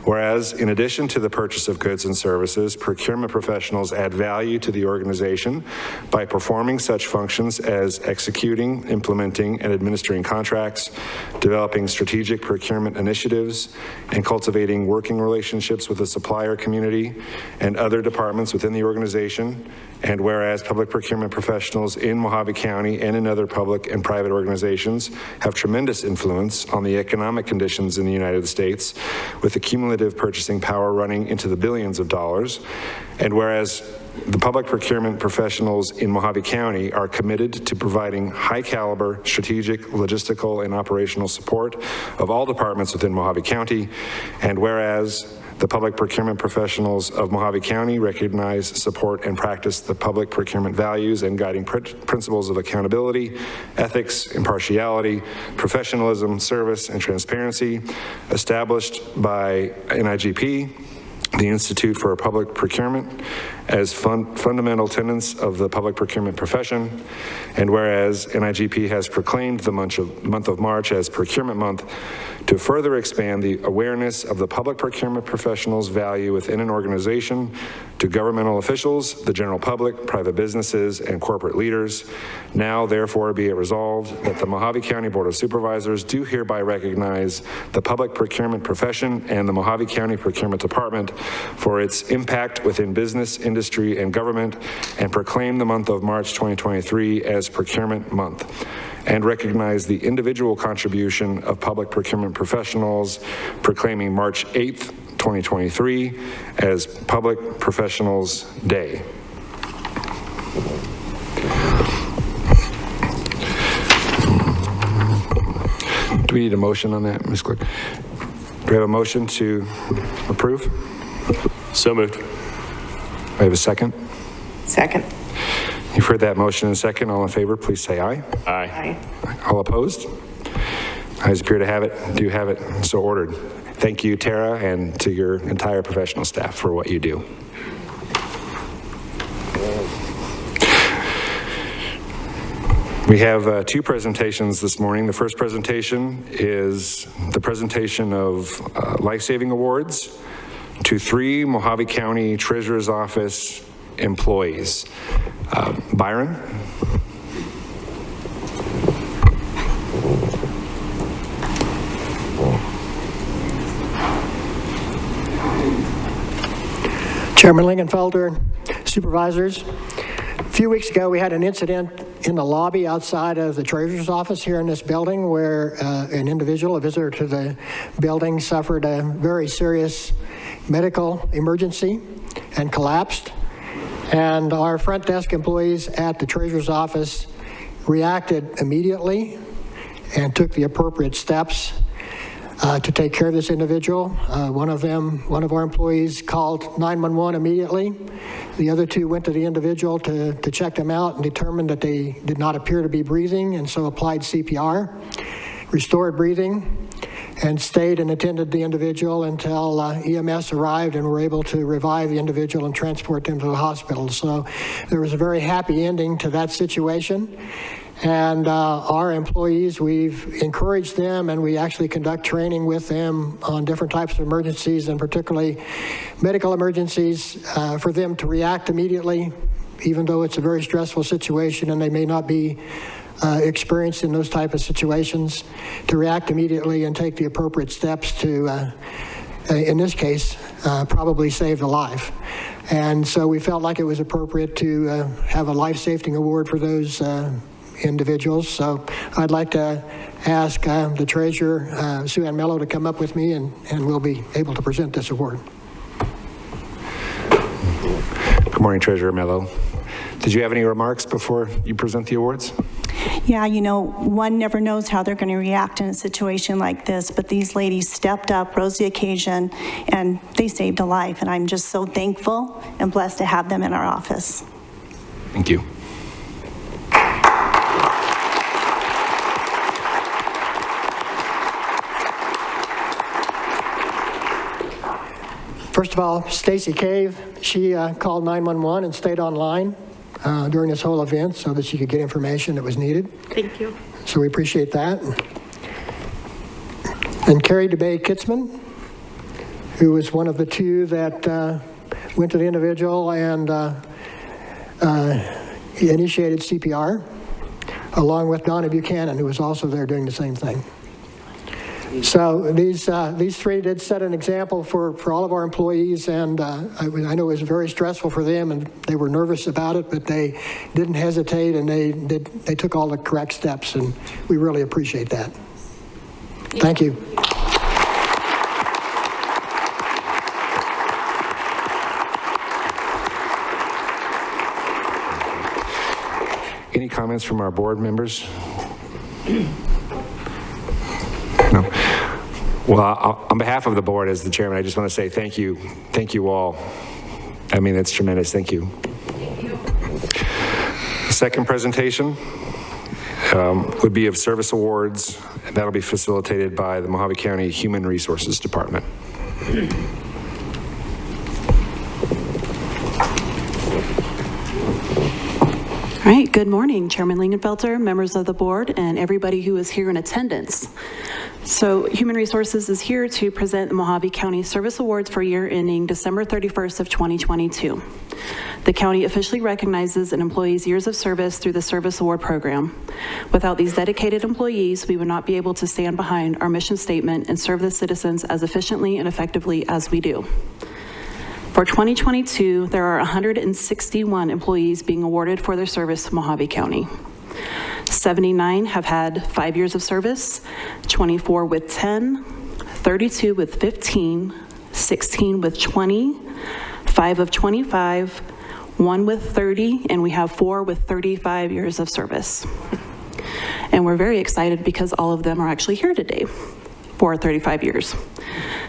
Whereas in addition to the purchase of goods and services, procurement professionals add value to the organization by performing such functions as executing, implementing, and administering contracts, developing strategic procurement initiatives, and cultivating working relationships with the supplier community and other departments within the organization. And whereas public procurement professionals in Mojave County and in other public and private organizations have tremendous influence on the economic conditions in the United States, with the cumulative purchasing power running into the billions of dollars. And whereas the public procurement professionals in Mojave County are committed to providing high caliber, strategic, logistical, and operational support of all departments within Mojave County. And whereas the public procurement professionals of Mojave County recognize, support, and practice the public procurement values and guiding principles of accountability, ethics, impartiality, professionalism, service, and transparency established by NIGP, the Institute for Public Procurement, as fundamental tenets of the public procurement profession. And whereas NIGP has proclaimed the month of March as Procurement Month to further expand the awareness of the public procurement professionals' value within an organization to governmental officials, the general public, private businesses, and corporate leaders. Now, therefore, be it resolved that the Mojave County Board of Supervisors do hereby recognize the public procurement profession and the Mojave County Procurement Department for its impact within business, industry, and government, and proclaim the month of March 2023 as Procurement Month, and recognize the individual contribution of public procurement professionals, proclaiming March 8th, 2023 as Public Professionals Day. Do we need a motion on that, Ms. Clerk? Do we have a motion to approve? So moved. Do I have a second? Second. You've heard that motion and second. All in favor, please say aye. Aye. All opposed? Ayes appear to have it, do have it, so ordered. Thank you, Tara, and to your entire professional staff for what you do. We have two presentations this morning. The first presentation is the presentation of life-saving awards to 3 Mojave County Treasurer's Office employees. Byron? Chairman Lingenfelter, Supervisors. A few weeks ago, we had an incident in the lobby outside of the Treasurer's office here in this building where an individual, a visitor to the building, suffered a very serious medical emergency and collapsed. And our front desk employees at the Treasurer's office reacted immediately and took the appropriate steps to take care of this individual. One of our employees called 911 immediately. The other 2 went to the individual to check them out and determined that they did not appear to be breathing, and so applied CPR, restored breathing, and stayed and attended the individual until EMS arrived and were able to revive the individual and transport them to the hospital. So there was a very happy ending to that situation. And our employees, we've encouraged them, and we actually conduct training with them on different types of emergencies, and particularly medical emergencies, for them to react immediately, even though it's a very stressful situation and they may not be experienced in those type of situations, to react immediately and take the appropriate steps to, in this case, probably save the life. And so we felt like it was appropriate to have a life-saving award for those individuals. So I'd like to ask the Treasurer, Sue Ann Mello, to come up with me, and we'll be able to present this award. Good morning, Treasurer Mello. Did you have any remarks before you present the awards? Yeah, you know, one never knows how they're going to react in a situation like this, but these ladies stepped up, rose the occasion, and they saved a life, and I'm just so thankful and blessed to have them in our office. Thank you. First of all, Stacy Cave, she called 911 and stayed online during this whole event so that she could get information that was needed. Thank you. So we appreciate that. And Carrie DeBay Kitzman, who was one of the two that went to the individual and initiated CPR, along with Donna Buchanan, who was also there doing the same thing. So these three did set an example for all of our employees, and I know it was very stressful for them, and they were nervous about it, but they didn't hesitate, and they took all the correct steps, and we really appreciate that. Thank you. Any comments from our board members? No. Well, on behalf of the board, as the chairman, I just want to say thank you. Thank you all. I mean, it's tremendous. Thank you. Thank you. The second presentation would be of service awards, and that'll be facilitated by the Mojave County Human Resources Department. All right, good morning, Chairman Lingenfelter, members of the board, and everybody who is here in attendance. So Human Resources is here to present the Mojave County Service Awards for year ending December 31st of 2022. The county officially recognizes an employee's years of service through the Service Award Program. Without these dedicated employees, we would not be able to stand behind our mission statement and serve the citizens as efficiently and effectively as we do. For 2022, there are 161 employees being awarded for their service to Mojave County. 79 have had 5 years of service, 24 with 10, 32 with 15, 16 with 20, 5 of 25, 1 with 30, and we have 4 with 35 years of service. And we're very excited because all of them are actually here today for 35 years.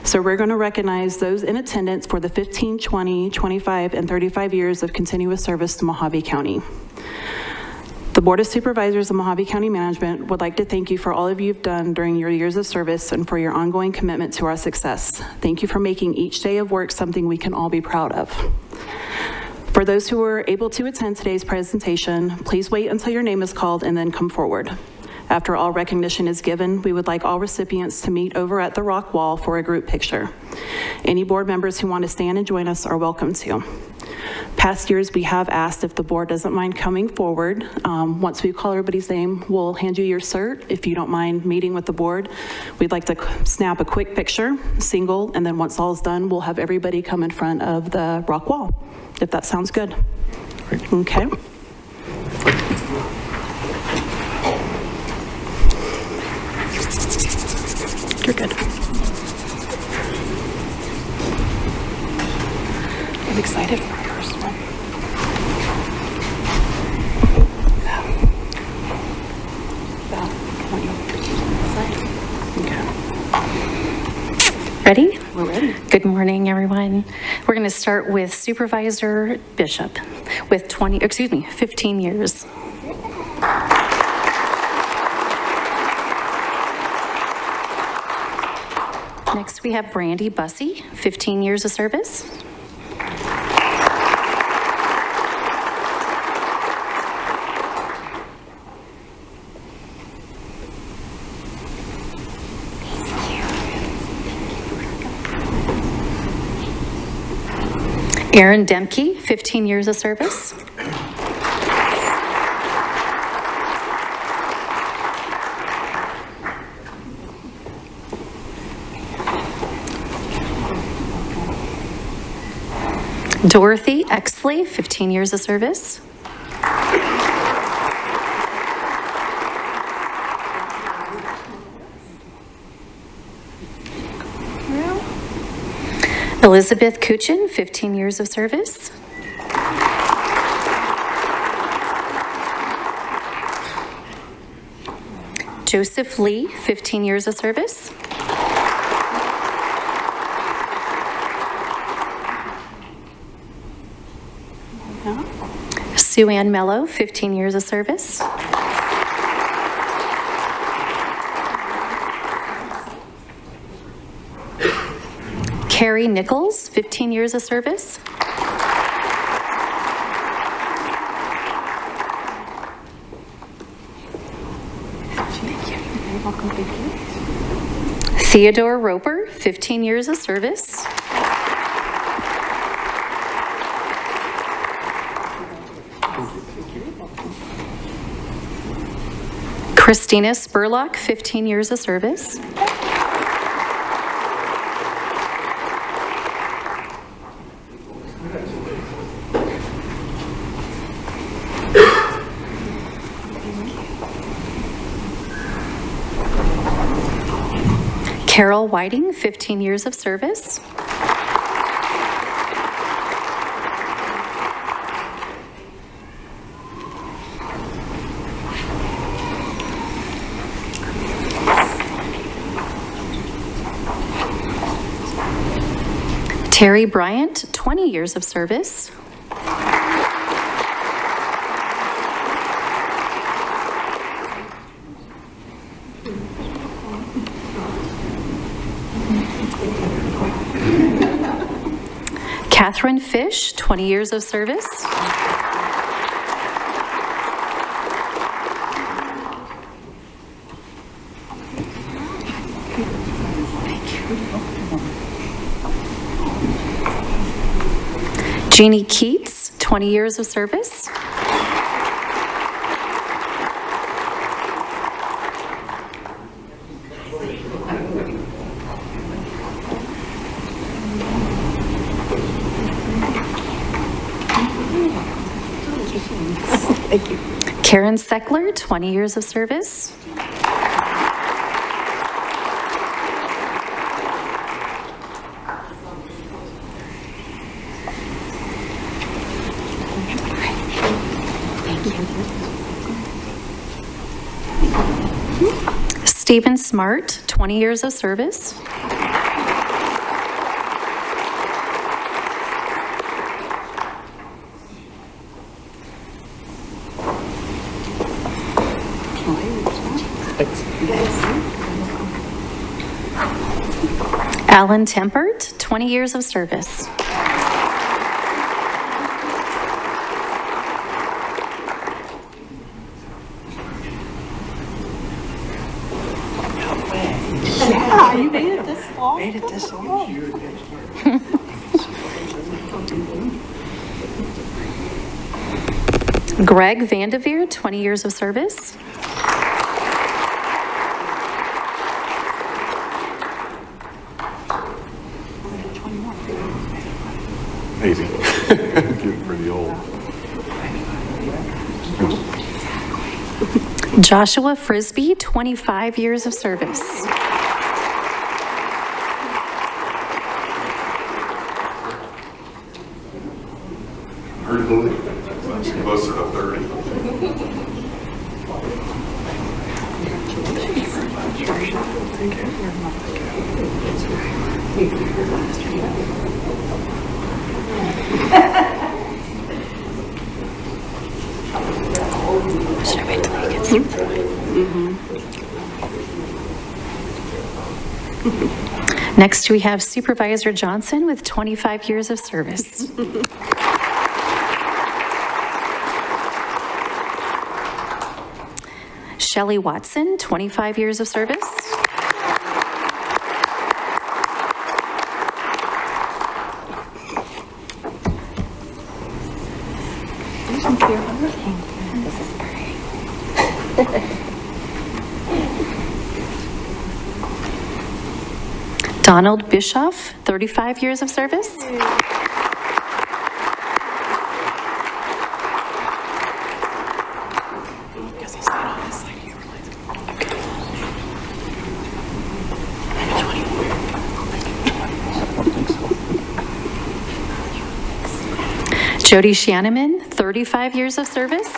So we're going to recognize those in attendance for the 15, 20, 25, and 35 years of continuous service to Mojave County. The Board of Supervisors of Mojave County Management would like to thank you for all of you've done during your years of service and for your ongoing commitment to our success. Thank you for making each day of work something we can all be proud of. For those who were able to attend today's presentation, please wait until your name is called and then come forward. After all recognition is given, we would like all recipients to meet over at the rock wall for a group picture. Any board members who want to stand and join us are welcome to. Past years, we have asked if the board doesn't mind coming forward. Once we call everybody's name, we'll hand you your cert. If you don't mind meeting with the board, we'd like to snap a quick picture, single, and then once all is done, we'll have everybody come in front of the rock wall, if that sounds good. Okay. You're good. I'm excited for our first one. Val, come on, you side. Okay. Ready? We're ready. Good morning, everyone. We're going to start with Supervisor Bishop with 15 years. Next, we have Brandy Bussey, 15 years of service. Aaron Demke, 15 years of service. Dorothy Exley, 15 years of service. Elizabeth Kuchin, 15 years of service. Joseph Lee, 15 years of service. Sue Ann Mello, 15 years of service. Carrie Nichols, 15 years of service. Theodore Roper, 15 years of service. Christina Spurlock, 15 years of service. Carol Whiting, 15 years of service. Terry Bryant, 20 years of service. Catherine Fish, 20 years of service. Jeannie Keats, 20 years of service. Thank you. Karen Seckler, 20 years of service. Stephen Smart, 20 years of service. Alan Tempert, 20 years of service. Yeah, you made it this long. Made it this long. Greg Vandeveer, 20 years of service. Maybe. Getting pretty old. Joshua Frisbee, 25 years of service. Heard Lily. Closer to 30. Should I wait till he gets through the line? Next, we have Supervisor Johnson with 25 years of service. Shelley Watson, 25 years of service. Donald Bischoff, 35 years of service. Jody Shanneman, 35 years of service.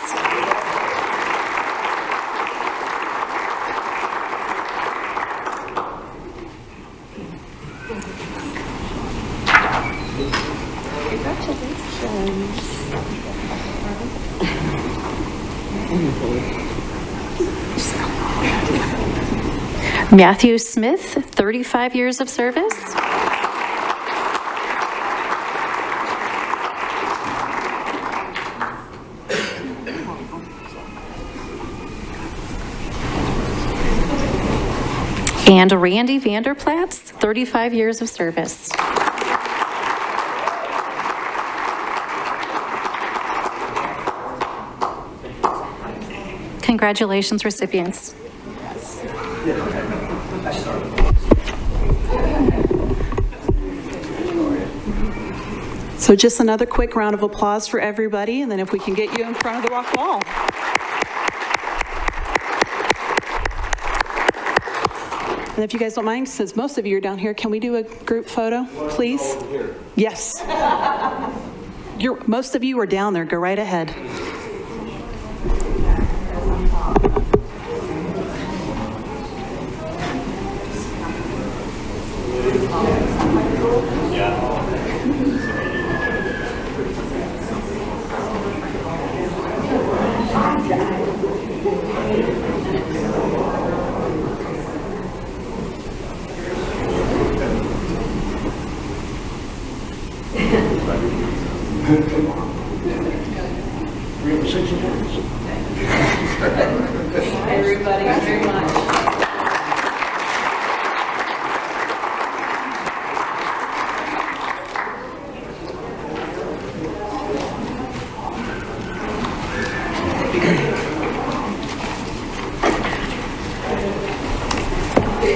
Matthew Smith, 35 years of service. And Randy Vanderplatz, 35 years of service. Congratulations, recipients. So just another quick round of applause for everybody, and then if we can get you in front of the rock wall. And if you guys don't mind, since most of you are down here, can we do a group photo, please? Yes. Most of you are down there. Go right ahead. Everybody, very much.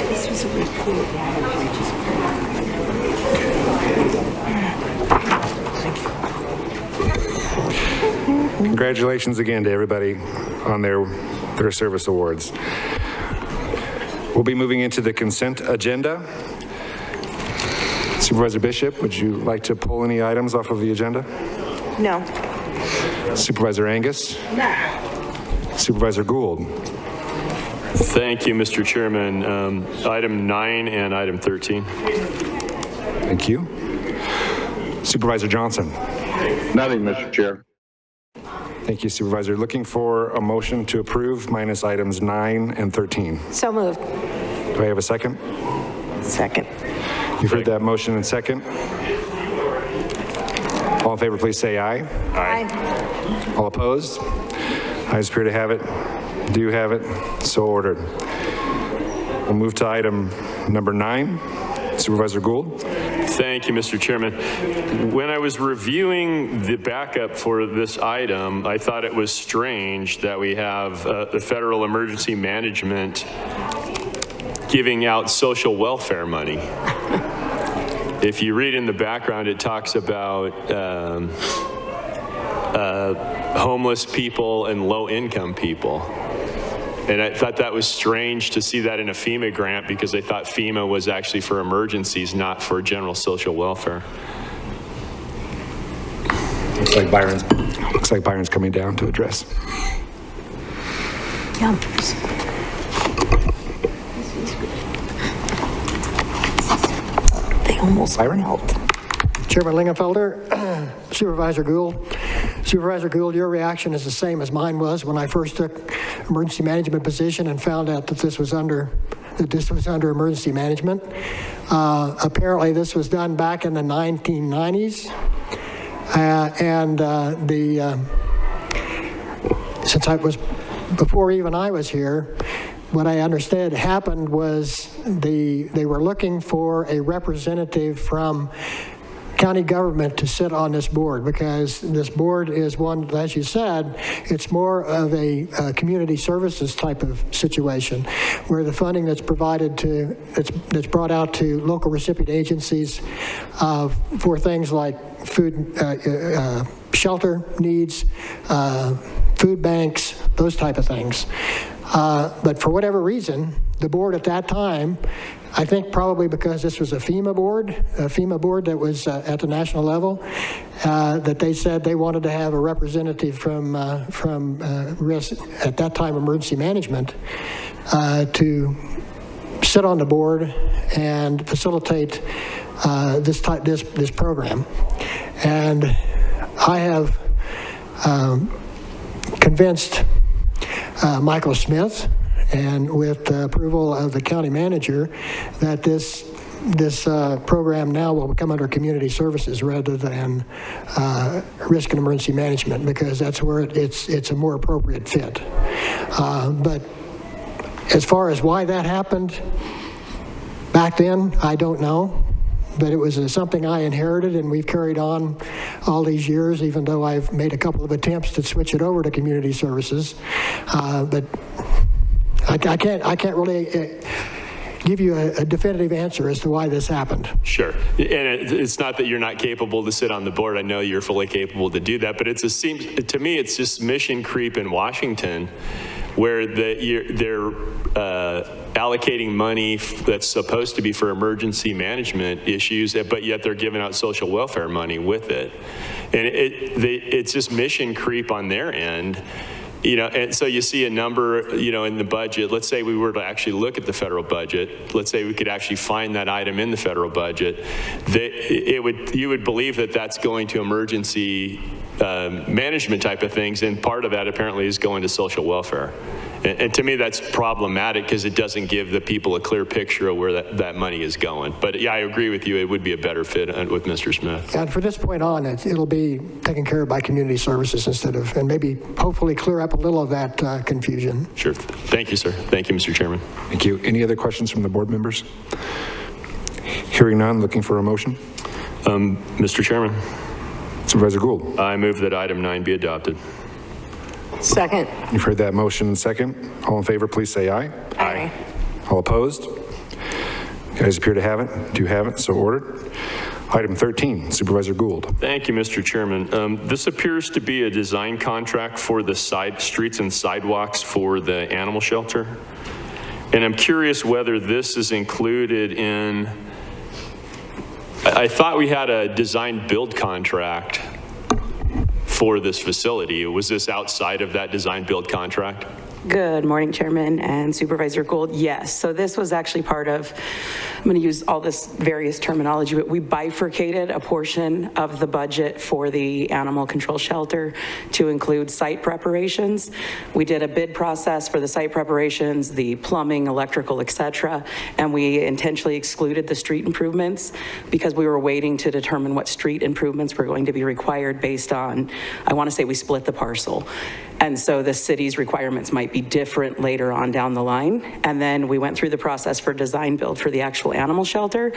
This was a report. Congratulations again to everybody on their service awards. We'll be moving into the consent agenda. Supervisor Bishop, would you like to pull any items off of the agenda? No. Supervisor Angus? No. Supervisor Gould? Thank you, Mr. Chairman. Item 9 and item 13. Thank you. Supervisor Johnson? Nothing, Mr. Chair. Thank you, Supervisor. Looking for a motion to approve minus items 9 and 13. So moved. Do I have a second? Second. You've heard that motion and second. All in favor, please say aye. Aye. All opposed? Ayes appear to have it. Do have it. So ordered. We'll move to item number 9. Supervisor Gould? Thank you, Mr. Chairman. When I was reviewing the backup for this item, I thought it was strange that we have the Federal Emergency Management giving out social welfare money. If you read in the background, it talks about homeless people and low-income people. And I thought that was strange to see that in a FEMA grant because I thought FEMA was actually for emergencies, not for general social welfare. Looks like Byron's coming down to address. Yeah. They almost melt. Chairman Lingenfelter, Supervisor Gould. Supervisor Gould, your reaction is the same as mine was when I first took emergency management position and found out that this was under emergency management. Apparently, this was done back in the 1990s, since before even I was here. What I understood happened was they were looking for a representative from county government to sit on this board, because this board is one, as you said, it's more of a community services type of situation, where the funding that's provided to, that's brought out to local recipient agencies for things like food, shelter needs, food banks, those type of things. But for whatever reason, the board at that time, I think probably because this was a FEMA board that was at the national level, that they said they wanted to have a representative from risk, at that time emergency management, to sit on the board and facilitate this program. And I have convinced Michael Smith and with the approval of the county manager, that this program now will come under community services rather than risk and emergency management, because that's where it's a more appropriate fit. But as far as why that happened back then, I don't know. But it was something I inherited, and we've carried on all these years, even though I've made a couple of attempts to switch it over to community services. But I can't really give you a definitive answer as to why this happened. Sure. And it's not that you're not capable to sit on the board. I know you're fully capable to do that, but to me, it's just mission creep in Washington, where they're allocating money that's supposed to be for emergency management issues, but yet they're giving out social welfare money with it. And it's just mission creep on their end. And so you see a number, in the budget. Let's say we were to actually look at the federal budget. Let's say we could actually find that item in the federal budget. You would believe that that's going to emergency management type of things, and part of that apparently is going to social welfare. And to me, that's problematic because it doesn't give the people a clear picture of where that money is going. But yeah, I agree with you. It would be a better fit with Mr. Smith. And for this point on, it'll be taken care of by community services and maybe hopefully clear up a little of that confusion. Sure. Thank you, sir. Thank you, Mr. Chairman. Thank you. Any other questions from the board members? Hearing none, looking for a motion. Mr. Chairman. Supervisor Gould. I move that item 9 be adopted. Second. You've heard that motion and second. All in favor, please say aye. Aye. All opposed? You guys appear to have it. Do you have it? So ordered. Item 13, Supervisor Gould. Thank you, Mr. Chairman. This appears to be a design contract for the side streets and sidewalks for the animal shelter. And I'm curious whether this is included in, I thought we had a design build contract for this facility. Was this outside of that design build contract? Good morning, Chairman and Supervisor Gould. Yes, so this was actually part of, I'm going to use all this various terminology, but we bifurcated a portion of the budget for the animal control shelter to include site preparations. We did a bid process for the site preparations, the plumbing, electrical, et cetera, and we intentionally excluded the street improvements because we were waiting to determine what street improvements were going to be required based on, I want to say we split the parcel. And so the city's requirements might be different later on down the line. And then we went through the process for design build for the actual animal shelter.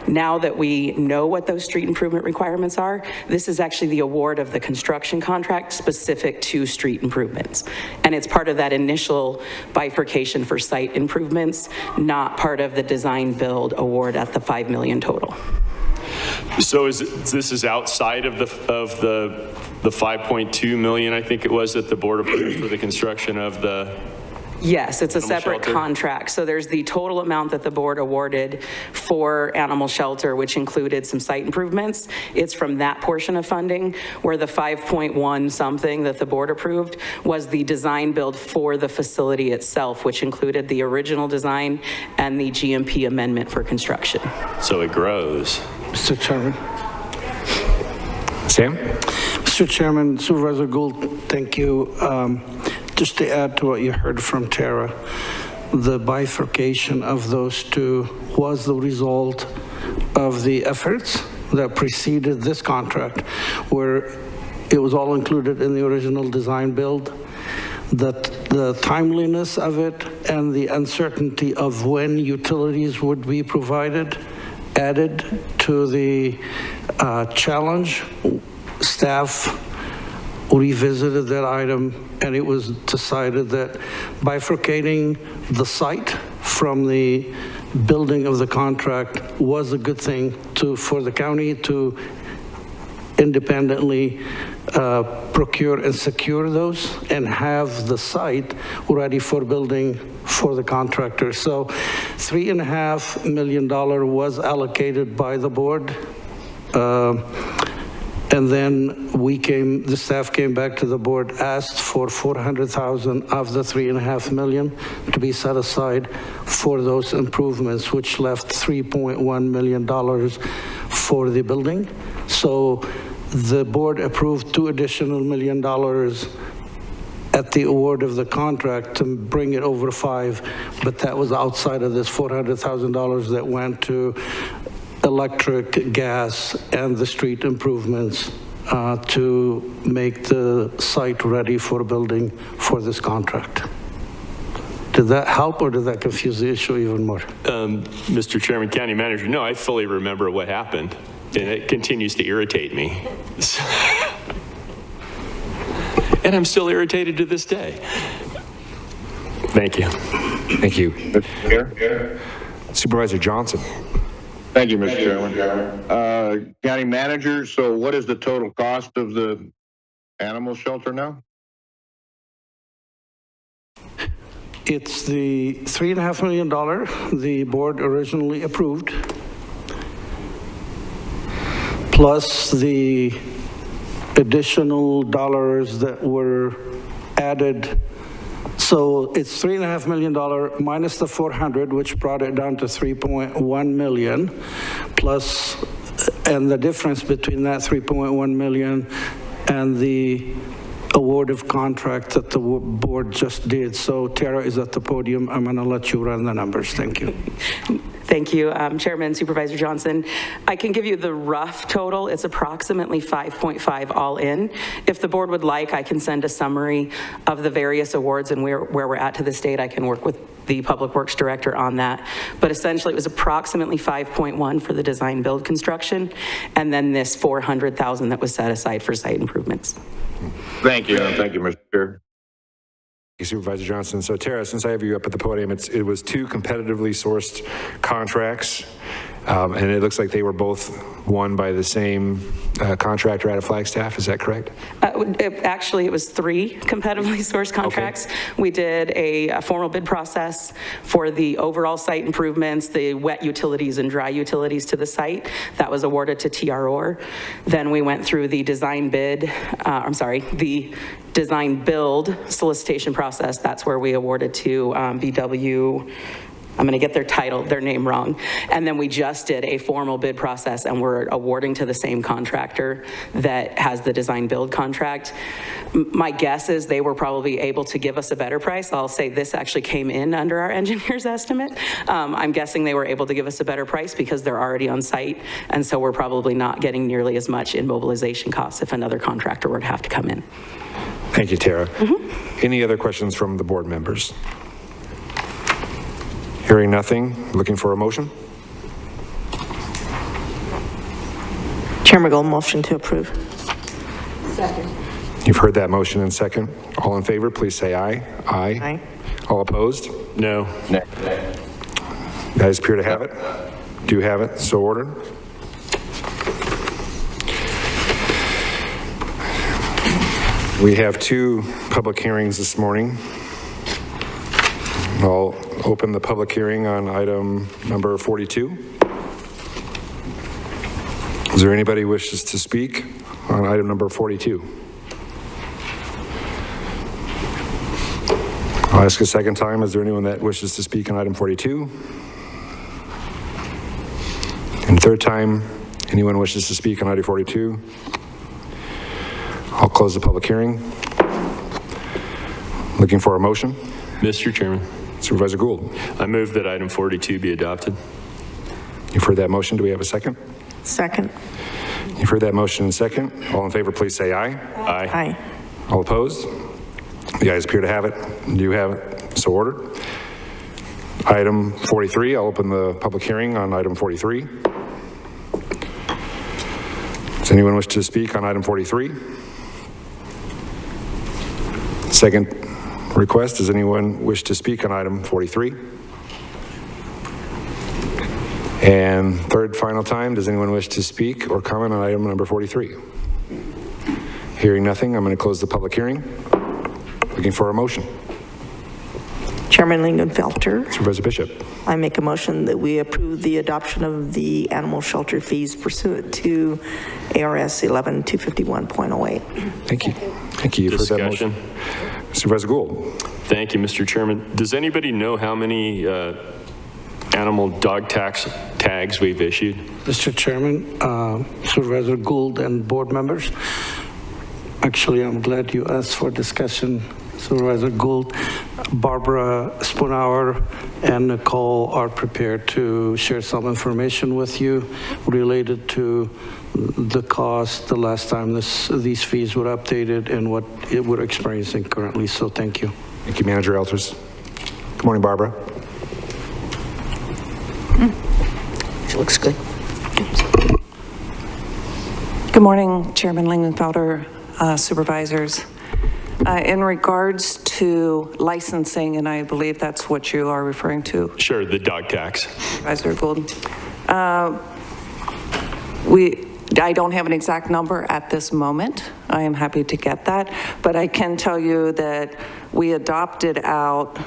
Now that we know what those street improvement requirements are, this is actually the award of the construction contract specific to street improvements. And it's part of that initial bifurcation for site improvements, not part of the design build award at the $5 million total. So this is outside of the 5.2 million, I think it was, that the board approved for the construction of the. Yes, it's a separate shelter contract. So there's the total amount that the board awarded for animal shelter, which included some site improvements. It's from that portion of funding, where the 5.1 something that the board approved was the design build for the facility itself, which included the original design and the GMP amendment for construction. So it grows. Mr. Chairman. Sam? Mr. Chairman, Supervisor Gould, thank you. Just to add to what you heard from Tara, the bifurcation of those two was the result of the efforts that preceded this contract, where it was all included in the original design build. The timeliness of it and the uncertainty of when utilities would be provided added to the challenge. Staff revisited that item, and it was decided that bifurcating the site from the building of the contract was a good thing for the county to independently procure and secure those and have the site ready for building for the contractor. So $3.5 million was allocated by the board. And then the staff came back to the board, asked for $400,000 of the $3.5 million to be set aside for those improvements, which left $3.1 million for the building. So the board approved $2 additional million at the award of the contract to bring it over 5, but that was outside of this $400,000 that went to electric, gas, and the street improvements to make the site ready for building for this contract. Did that help, or did that confuse the issue even more? Mr. Chairman, County Manager, no, I fully remember what happened, and it continues to irritate me. And I'm still irritated to this day. Thank you. Thank you. Mr. Chair? Supervisor Johnson. Thank you, Mr. Chairman. County Manager, so what is the total cost of the animal shelter now? It's the $3.5 million the board originally approved, plus the additional dollars that were added. So it's $3.5 million minus the 400, which brought it down to 3.1 million, plus, and the difference between that 3.1 million and the award of contract that the board just did. So Tara is at the podium. I'm going to let you run the numbers. Thank you. Thank you, Chairman, Supervisor Johnson. I can give you the rough total. It's approximately 5.5 all in. If the board would like, I can send a summary of the various awards and where we're at to this date. I can work with the Public Works Director on that. But essentially, it was approximately 5.1 for the design build construction, and then this 400,000 that was set aside for site improvements. Thank you. Thank you, Mr. Chair. Thank you, Supervisor Johnson. So Tara, since I have you up at the podium, it was 2 competitively sourced contracts, and it looks like they were both won by the same contractor out of Flagstaff. Is that correct? Actually, it was 3 competitively sourced contracts. Okay. We did a formal bid process for the overall site improvements, the wet utilities and dry utilities to the site. That was awarded to TROR. Then we went through the design bid, the design build solicitation process. That's where we awarded to BW. I'm going to get their name wrong. And then we just did a formal bid process, and we're awarding to the same contractor that has the design build contract. My guess is they were probably able to give us a better price. I'll say this actually came in under our engineer's estimate. I'm guessing they were able to give us a better price because they're already on site, and so we're probably not getting nearly as much in mobilization costs if another contractor were to have to come in. Thank you, Tara. Any other questions from the board members? Hearing nothing, looking for a motion? Chairman Gold, motion to approve. Second. You've heard that motion in second. All in favor, please say aye. Aye. Aye. All opposed? No. Guys appear to have it. Do have it, so ordered. We have 2 public hearings this morning. I'll open the public hearing on item number 42. Is there anybody who wishes to speak on item number 42? I'll ask a second time. Is there anyone that wishes to speak on item 42? And third time, anyone wishes to speak on item 42? I'll close the public hearing. Looking for a motion? Mr. Chairman. Supervisor Gould. I move that item 42 be adopted. You've heard that motion. Do we have a second? Second. You've heard that motion in second. All in favor, please say aye. Aye. Aye. All opposed? The ayes appear to have it. Do you have it? So ordered. Item 43, I'll open the public hearing on item 43. Does anyone wish to speak on item 43? Second request, does anyone wish to speak on item 43? And third final time, does anyone wish to speak or comment on item number 43? Hearing nothing, I'm going to close the public hearing. Looking for a motion. Chairman Lingenfelter. Supervisor Bishop. I make a motion that we approve the adoption of the animal shelter fees pursuant to ARS 11251.08. Thank you. Thank you. You've heard that motion. Supervisor Gould. Thank you, Mr. Chairman. Does anybody know how many animal dog tags we've issued? Mr. Chairman, Supervisor Gould and board members, actually, I'm glad you asked for discussion Supervisor Gould, Barbara Spoonhour, and Nicole are prepared to share some information with you related to the cost, the last time these fees were updated, and what we're experiencing currently. So thank you. Thank you, Manager Elters. Good morning, Barbara. She looks good. Good morning, Chairman Lingenfelter, Supervisors. In regards to licensing, and I believe that's what you are referring to. Sure, the dog tax. Supervisor Gould. I don't have an exact number at this moment. I am happy to get that, but I can tell you that we adopted out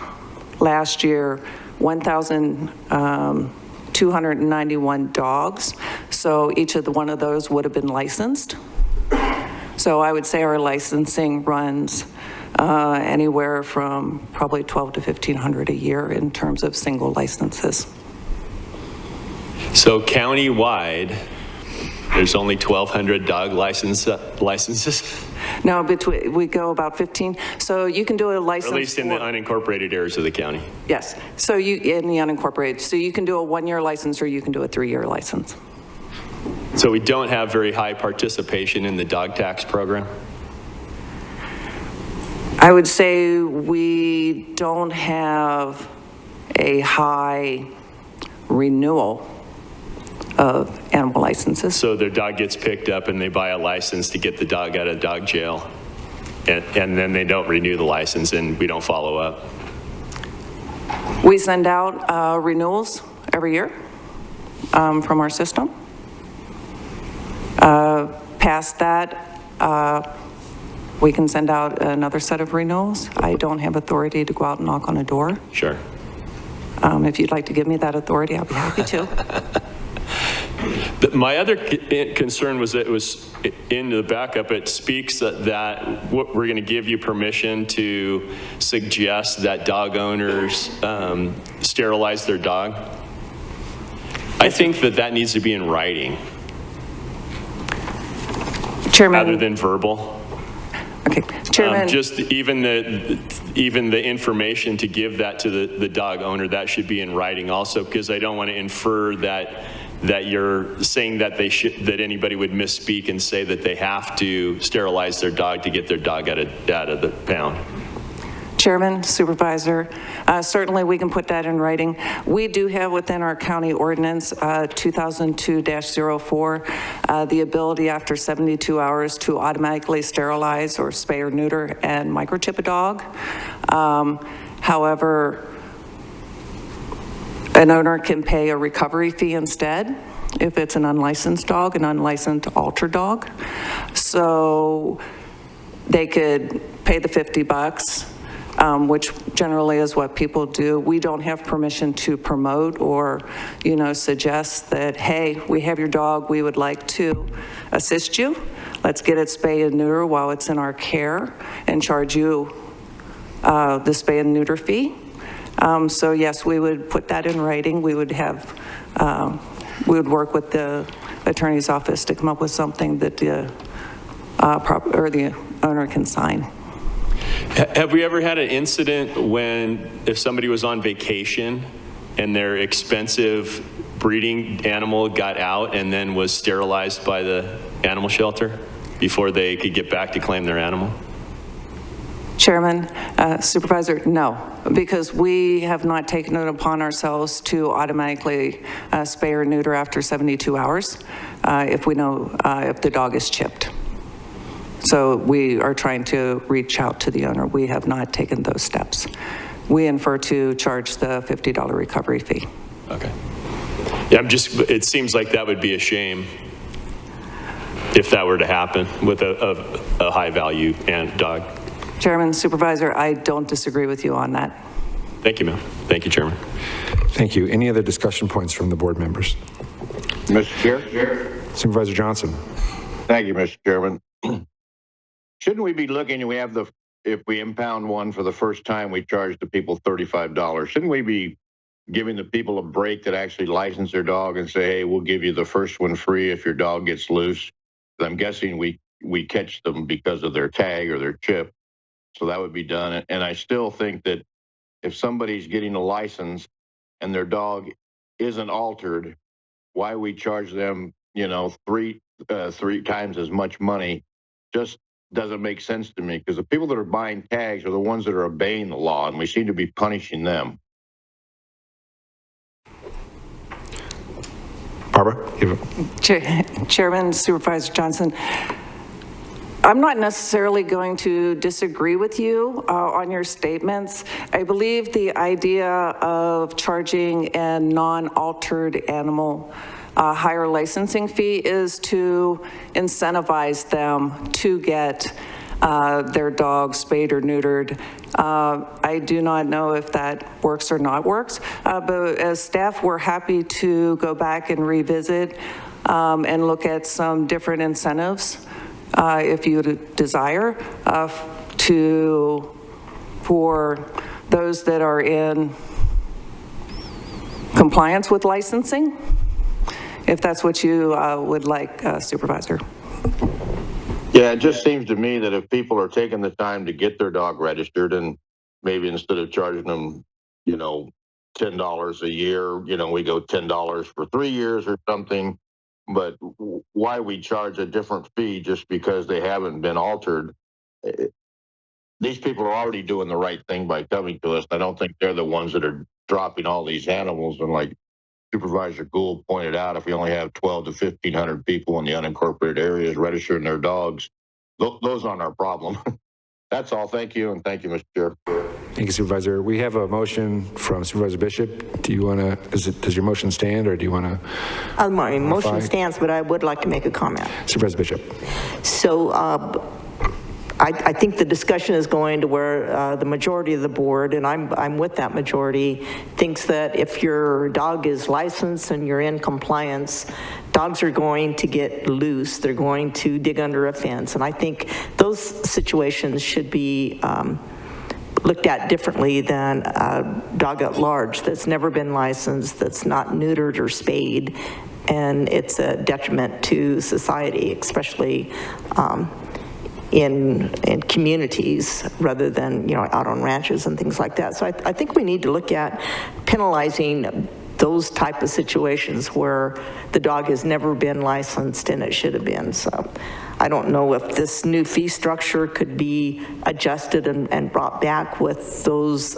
last year 1,291 dogs. So each of one of those would have been licensed. So I would say our licensing runs anywhere from probably 1,200 to 1,500 a year in terms of single licenses. So countywide, there's only 1,200 dog licenses? No, we go about 15. So you can do a license. Or at least in the unincorporated areas of the county. Yes. So in the unincorporated. So you can do a 1-year license or you can do a 3-year license. So we don't have very high participation in the dog tax program? I would say we don't have a high renewal of animal licenses. So their dog gets picked up and they buy a license to get the dog out of dog jail, and then they don't renew the license and we don't follow up? We send out renewals every year from our system. Past that, we can send out another set of renewals. I don't have authority to go out and knock on a door. Sure. If you'd like to give me that authority, I'll be happy to. My other concern was that it was in the backup, it speaks that we're going to give you permission to suggest that dog owners sterilize their dog. I think that needs to be in writing. Chairman. Rather than verbal. Okay, Chairman. Just even the information to give that to the dog owner, that should be in writing also, because I don't want to infer that you're saying that that anybody would misspeak and say that they have to sterilize their dog to get their dog out of the pound. Chairman, Supervisor, certainly we can put that in writing. We do have within our county ordinance 2002-04 the ability after 72 hours to automatically sterilize or spay or neuter and microchip a dog. However, an owner can pay a recovery fee instead if it's an unlicensed dog, an unlicensed altered dog. So they could pay the $50. Which generally is what people do. We don't have permission to promote or, suggest that, hey, we have your dog, we would like to assist you. Let's get it spay and neuter while it's in our care and charge you the spay and neuter fee. So yes, we would put that in writing. We would work with the attorney's office to come up with something that the owner can sign. Have we ever had an incident if somebody was on vacation and their expensive breeding animal got out and then was sterilized by the animal shelter before they could get back to claim their animal? Chairman, Supervisor, no, because we have not taken it upon ourselves to automatically spay or neuter after 72 hours if we know if the dog is chipped. So we are trying to reach out to the owner. We have not taken those steps. We infer to charge the $50 recovery fee. Okay. Yeah, it seems like that would be a shame if that were to happen with a high value dog. Chairman, Supervisor, I don't disagree with you on that. Thank you, ma'am. Thank you, Chairman. Thank you. Any other discussion points from the board members? Mr. Chair? Supervisor Johnson. Thank you, Mr. Chairman. Shouldn't we be looking, if we impound one for the first time, we charge the people $35. Shouldn't we be giving the people a break that actually license their dog and say, hey, we'll give you the first one free if your dog gets loose? I'm guessing we catch them because of their tag or their chip. So that would be done. And I still think that if somebody's getting a license and their dog isn't altered, why we charge them, three times as much money just doesn't make sense to me, because the people that are buying tags are the ones that are obeying the law, and we seem to be punishing them. Barbara? Chairman, Supervisor Johnson, I'm not necessarily going to disagree with you on your statements. I believe the idea of charging a non-altered animal higher licensing fee is to incentivize them to get their dog spayed or neutered. I do not know if that works or not works, but as staff, we're happy to go back and revisit and look at some different incentives if you desire for those that are in compliance with licensing, if that's what you would like, Supervisor. Yeah, it just seems to me that if people are taking the time to get their dog registered, and maybe instead of charging them, $10 a year, we go $10 for 3 years or something. But why we charge a different fee just because they haven't been altered? These people are already doing the right thing by coming to us. I don't think they're the ones that are dropping all these animals. And like Supervisor Gould pointed out, if we only have 12 to 1,500 people in the unincorporated areas registering their dogs, those aren't our problem. That's all. Thank you, and thank you, Mr. Chair. Thank you, Supervisor. We have a motion from Supervisor Bishop. Do you want to, does your motion stand, or do you want to? My motion stands, but I would like to make a comment. Supervisor Bishop. So I think the discussion is going to where the majority of the board, and I'm with that majority, thinks that if your dog is licensed and you're in compliance, dogs are going to get loose. They're going to dig under a fence. And I think those situations should be looked at differently than a dog at large that's never been licensed, that's not neutered or spayed, and it's a detriment to society, especially in communities rather than, out on ranches and things like that. So I think we need to look at penalizing those type of situations where the dog has never been licensed and it should have been. So I don't know if this new fee structure could be adjusted and brought back with those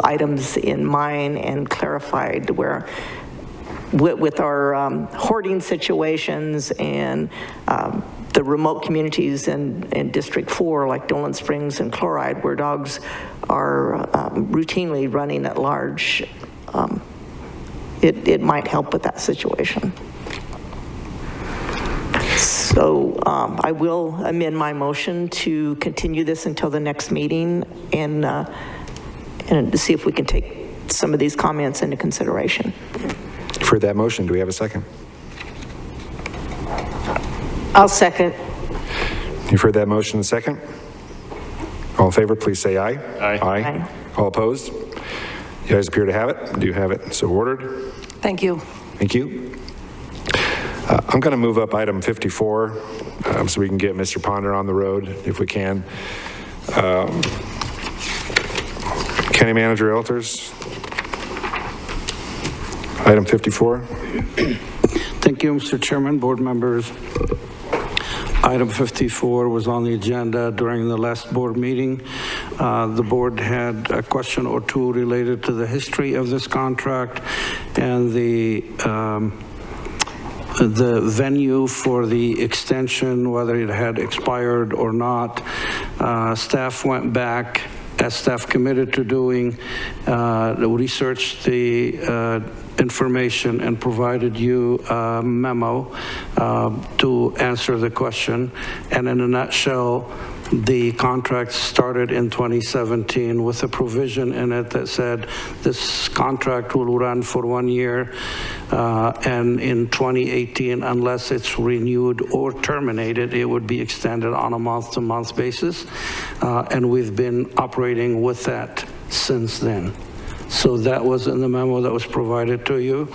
items in mind and clarified, where with our hoarding situations and the remote communities in District 4, like Dolan Springs and Chloride, where dogs are routinely running at large, it might help with that situation. So I will amend my motion to continue this until the next meeting and to see if we can take some of these comments into consideration. For that motion, do we have a second? I'll second. You've heard that motion, a second. All in favor, please say aye. Aye. Aye. All opposed? The ayes appear to have it. Do you have it so ordered? Thank you. Thank you. I'm going to move up item 54 so we can get Mr. Ponder on the road if we can. County Manager Elters, item 54. Thank you, Mr. Chairman, board members. Item 54 was on the agenda during the last board meeting. The board had a question or two related to the history of this contract and the venue for the extension, whether it had expired or not. Staff went back, as staff committed to doing, researched the information and provided you a memo to answer the question. And in a nutshell, the contract started in 2017 with a provision in it that said this contract will run for 1 year and in 2018, unless it's renewed or terminated, it would be extended on a month-to-month basis. And we've been operating with that since then. So that was in the memo that was provided to you.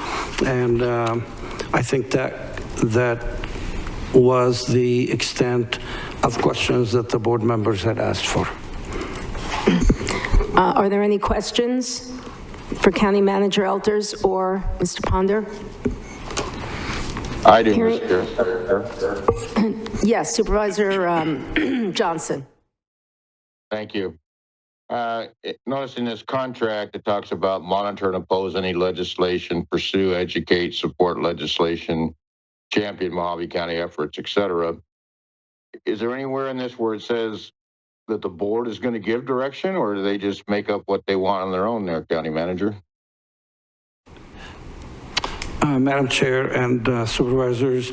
And I think that was the extent of questions that the board members had asked for. Are there any questions for County Manager Elters or Mr. Ponder? I do, Hearing- Mr. Chair. Yes, Supervisor Johnson. Thank you. Notice in this contract, it talks about monitor and oppose any legislation, pursue, educate, support legislation, champion Mojave County efforts, et cetera. Is there anywhere in this where it says that the board is going to give direction, or do they just make up what they want on their own there, County Manager? Madam Chair and Supervisors,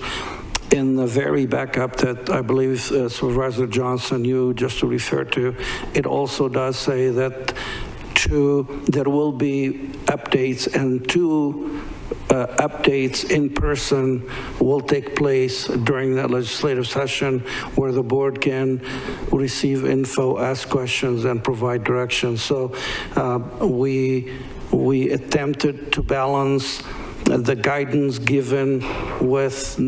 in the very backup that I believe Supervisor Johnson, you just referred to, it also does say that there will be updates, and two updates in person will take place during that legislative session where the board can receive info, ask questions, and provide direction. So we attempted to balance the guidance given with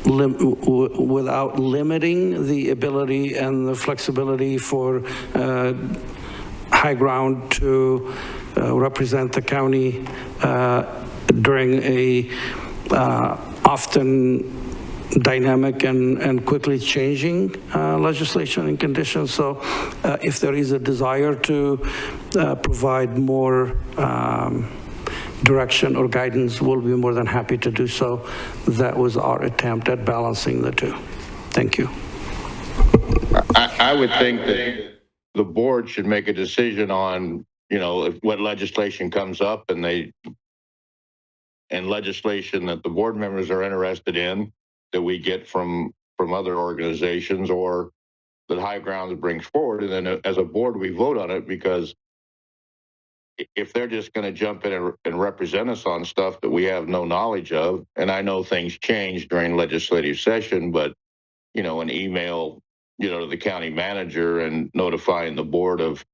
without limiting the ability and the flexibility for high ground to represent the county during a often dynamic and quickly changing legislation and conditions. So if there is a desire to provide more direction or guidance, we'll be more than happy to do so. That was our attempt at balancing the two. Thank you. I would think that the board should make a decision on, if what legislation comes up and legislation that the board members are interested in that we get from other organizations or that High Ground brings forward. And then as a board, we vote on it, because if they're just going to jump in and represent us on stuff that we have no knowledge of, and I know things change during legislative session, but, an email, to the county manager and notifying the board of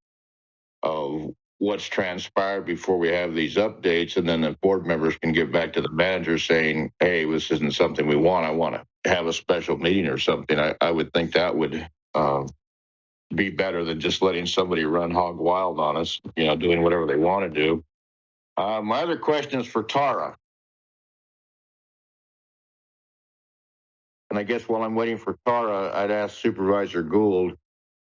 what's transpired before we have these updates, and then the board members can get back to the manager saying, hey, this isn't something we want. I want to have a special meeting or something. I would think that would be better than just letting somebody run hog wild on us, doing whatever they want to do. My other question is for Tara. And I guess while I'm waiting for Tara, I'd ask Supervisor Gould,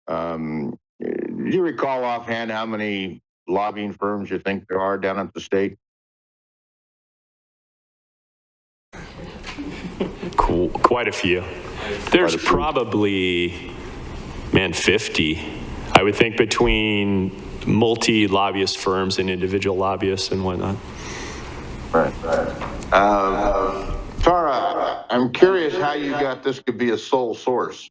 do you recall offhand how many lobbying firms you think there are down at the state? Cool. Quite a few. There's probably, 50. I would think, between multi-lobbyist firms and individual lobbyists and whatnot. Right. Tara, I'm curious how you got this could be a sole source.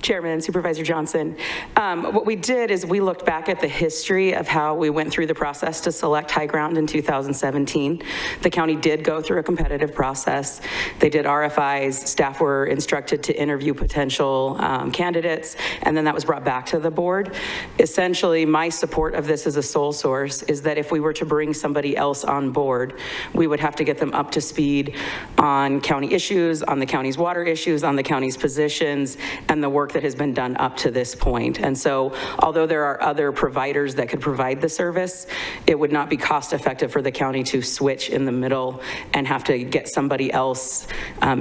Chairman and Supervisor Johnson, what we did is we looked back at the history of how we went through the process to select High Ground in 2017. The county did go through a competitive process. They did RFIs. Staff were instructed to interview potential candidates, and then that was brought back to the board. Essentially, my support of this as a sole source is that if we were to bring somebody else on board, we would have to get them up to speed on county issues, on the county's water issues, on the county's positions, and the work that has been done up to this point. And so, although there are other providers that could provide the service, it would not be cost effective for the county to switch in the middle and have to get somebody else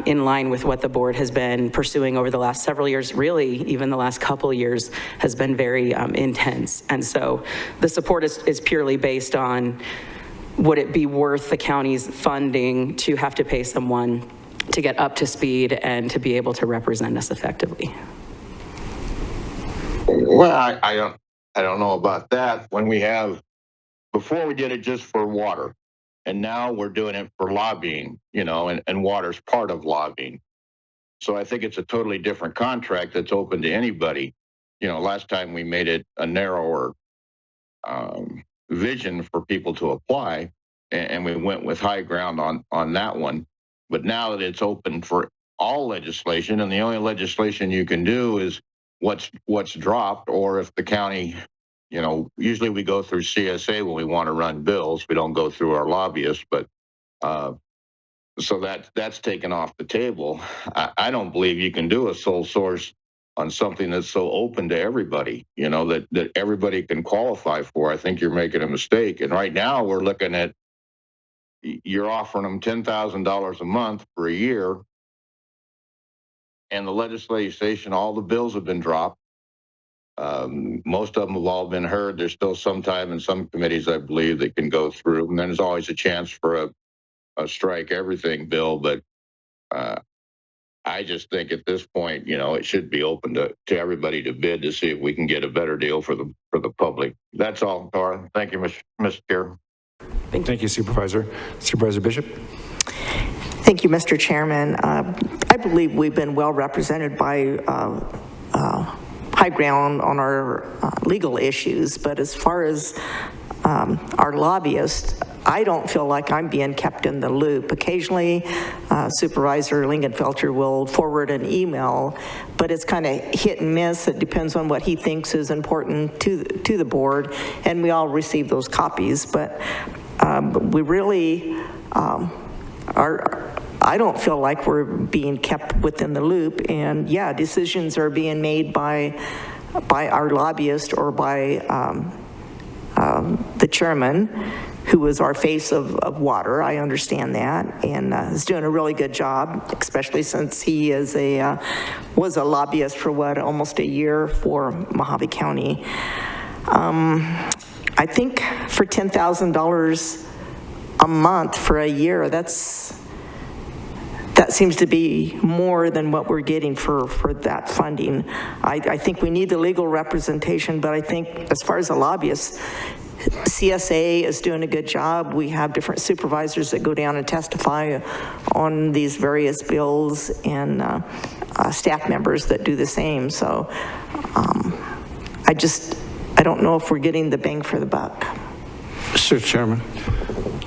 in line with what the board has been pursuing over the last several years. Really, even the last couple of years has been very intense. And so the support is purely based on, would it be worth the county's funding to have to pay someone to get up to speed and to be able to represent us effectively? Well, I don't know about that. When before we did it just for water, and now we're doing it for lobbying, and water's part of lobbying. So I think it's a totally different contract that's open to anybody. Last time we made it a narrower vision for people to apply, and we went with High Ground on that one. But now that it's open for all legislation, and the only legislation you can do is what's dropped, or if the county, usually we go through CSA when we want to run bills. We don't go through our lobbyists, but So that's taken off the table. I don't believe you can do a sole source on something that's so open to everybody, you know, that everybody can qualify for. I think you're making a mistake. And right now we're looking at, you're offering them $10,000 a month for a year. And the legislation, all the bills have been dropped. Most of them have all been heard. There's still some time in some committees, I believe, that can go through. And then there's always a chance for a strike everything bill. But I just think at this point, you know, it should be open to everybody to bid to see if we can get a better deal for the public. That's all, Tara. Thank you, Mr. Chair. Thank you, Supervisor. Supervisor Bishop? Thank you, Mr. Chairman. I believe we've been well represented by high ground on our legal issues, but as far as our lobbyists, I don't feel like I'm being kept in the loop. Occasionally, Supervisor Lingenfelter will forward an email, but it's kind of hit and miss. It depends on what he thinks is important to the board, and we all receive those copies. But we really I don't feel like we're being kept within the loop. And yeah, decisions are being made by our lobbyist or by the chairman, who is our face of water. I understand that, and is doing a really good job, especially since he is was a lobbyist for almost a year for Mojave County. I think for $10,000 a month for a year, that seems to be more than what we're getting for that funding. I think we need the legal representation, but I think as far as a lobbyist, CSA is doing a good job. We have different supervisors that go down and testify on these various bills, and staff members that do the same. So I don't know if we're getting the bang for the buck. Mr. Chairman.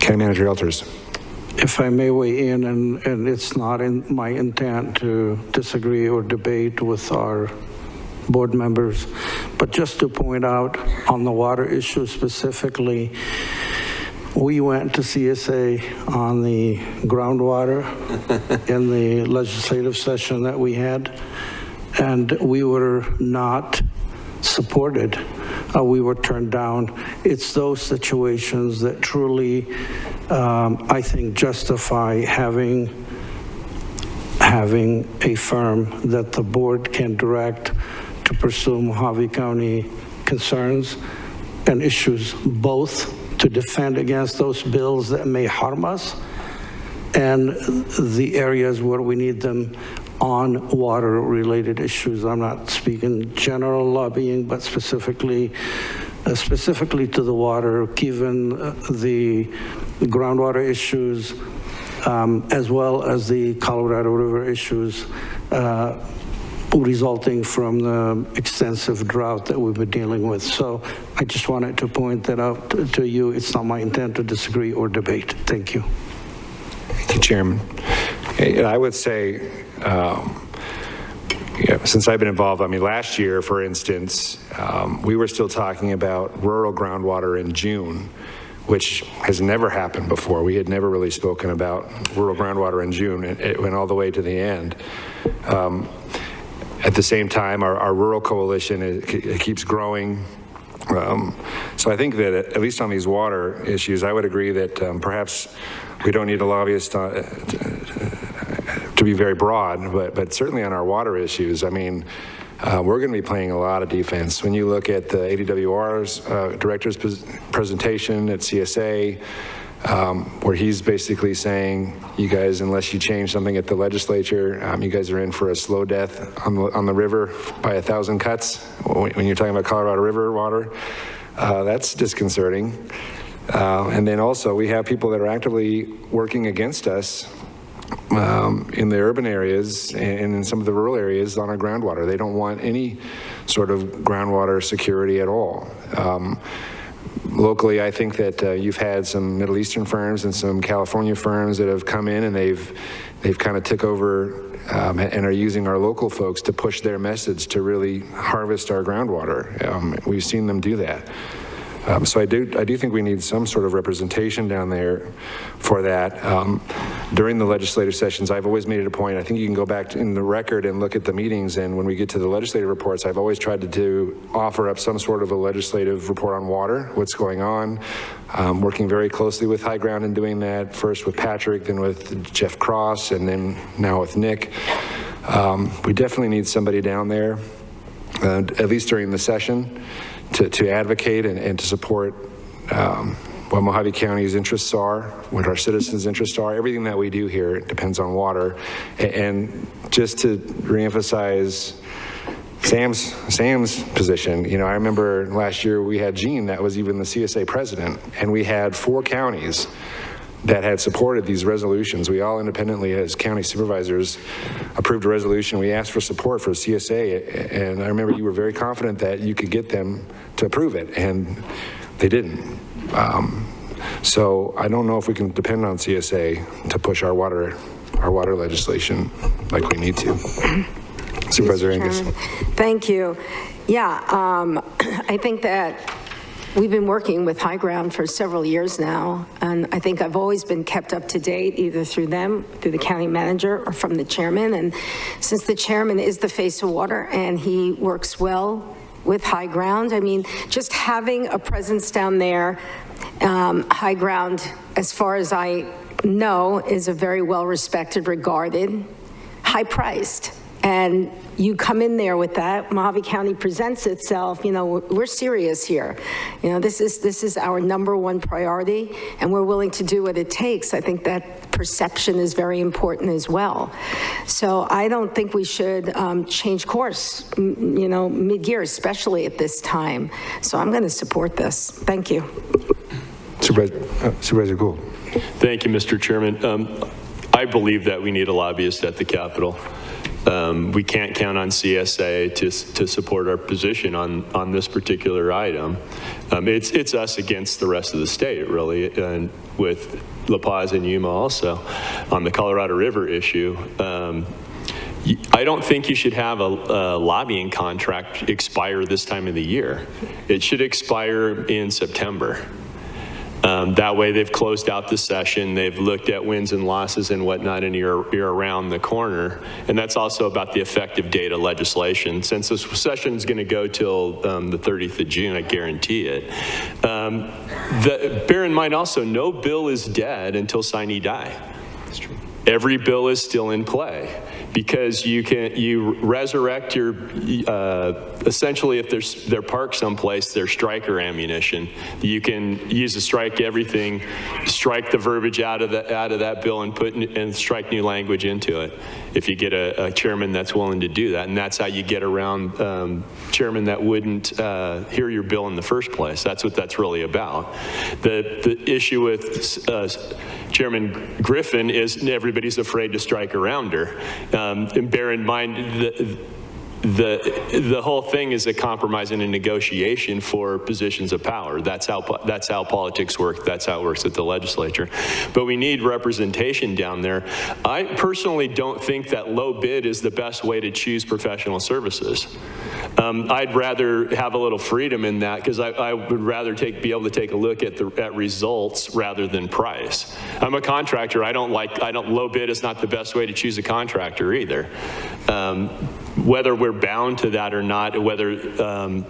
County Manager Elters. If I may weigh in, and it's not in my intent to disagree or debate with our board members, but just to point out on the water issue specifically, we went to CSA on the groundwater in the legislative session that we had, and we were not supported. We were turned down. It's those situations that truly, I think, justify having a firm that the board can direct to pursue Mojave County concerns and issues, both to defend against those bills that may harm us and the areas where we need them on water-related issues. I'm not speaking general lobbying, but specifically to the water, given the groundwater issues, as well as the Colorado River issues resulting from the extensive drought that we've been dealing with. So I just wanted to point that out to you. It's not my intent to disagree or debate. Thank you. Thank you, Chairman. I would say, since I've been involved, I mean, last year, for instance, we were still talking about rural groundwater in June, which has never happened before. We had never really spoken about rural groundwater in June. It went all the way to the end. At the same time, our rural coalition, it keeps growing. So I think that at least on these water issues, I would agree that perhaps we don't need a lobbyist to be very broad, but certainly on our water issues, I mean, we're going to be playing a lot of defense. When you look at the ADWR's director's presentation at CSA, where he's basically saying, you guys, unless you change something at the legislature, you guys are in for a slow death on the river by 1,000 cuts. When you're talking about Colorado River water, that's disconcerting. And then also we have people that are actively working against us in the urban areas and in some of the rural areas on our groundwater. They don't want any sort of groundwater security at all. Locally, I think that you've had some Middle Eastern firms and some California firms that have come in and they've kind of took over and are using our local folks to push their message to really harvest our groundwater. We've seen them do that. So I do think we need some sort of representation down there for that. during the legislative sessions, I've always made it a point, I think you can go back in the record and look at the meetings, and when we get to the legislative reports, I've always tried to offer up some sort of a legislative report on water, what's going on, working very closely with High Ground in doing that, first with Patrick, then with Jeff Cross, and then now with Nick. We definitely need somebody down there, at least during the session, to advocate and to support what Mojave County's interests are, what our citizens' interests are. Everything that we do here depends on water. And just to reemphasize Sam's position, you know, I remember last year we had Gene that was even the CSA president, and we had 4 counties that had supported these resolutions. We all independently as county supervisors approved a resolution. We asked for support for CSA, and I remember you were very confident that you could get them to approve it, and they didn't. So I don't know if we can depend on CSA to push our water legislation like we need to. Supervisor Angus. Thank you. Yeah, I think that we've been working with High Ground for several years now, and I think I've always been kept up to date either through them, through the county manager, or from the chairman. And since the chairman is the face of water and he works well with High Ground, I mean, just having a presence down there, High Ground, as far as I know, is a very well-respected, regarded, high-priced. And you come in there with that, Mojave County presents itself, you know, we're serious here. You know, this is our #1 priority, and we're willing to do what it takes. I think that perception is very important as well. So I don't think we should change course, you know, mid-year, especially at this time. So I'm going to support this. Thank you. Supervisor Gould. Thank you, Mr. Chairman. I believe that we need a lobbyist at the Capitol. We can't count on CSA to support our position on this particular item. It's us against the rest of the state, really, and with La Paz and Yuma also on the Colorado River issue. I don't think you should have a lobbying contract expire this time of the year. It should expire in September. That way they've closed out the session, they've looked at wins and losses and whatnot, and you're around the corner. And that's also about the effective date of legislation. Since this session is going to go till the 30th of June, I guarantee it. Bear in mind also, no bill is dead until sine die. That's true. Every bill is still in play, because you resurrect your, essentially if they're parked someplace, they're striker ammunition. You can use to strike everything, strike the verbiage out of that bill and strike new language into it. If you get a chairman that's willing to do that, and that's how you get around chairman that wouldn't hear your bill in the first place. That's what that's really about. The issue with Chairman Griffin is everybody's afraid to strike around her. And bear in mind the whole thing is a compromise and a negotiation for positions of power. That's how politics work. That's how it works at the legislature. But we need representation down there. I personally don't think that low bid is the best way to choose professional services. I'd rather have a little freedom in that, because I would rather be able to take a look at results rather than price. I'm a contractor. Low bid is not the best way to choose a contractor either. Whether we're bound to that or not, whether you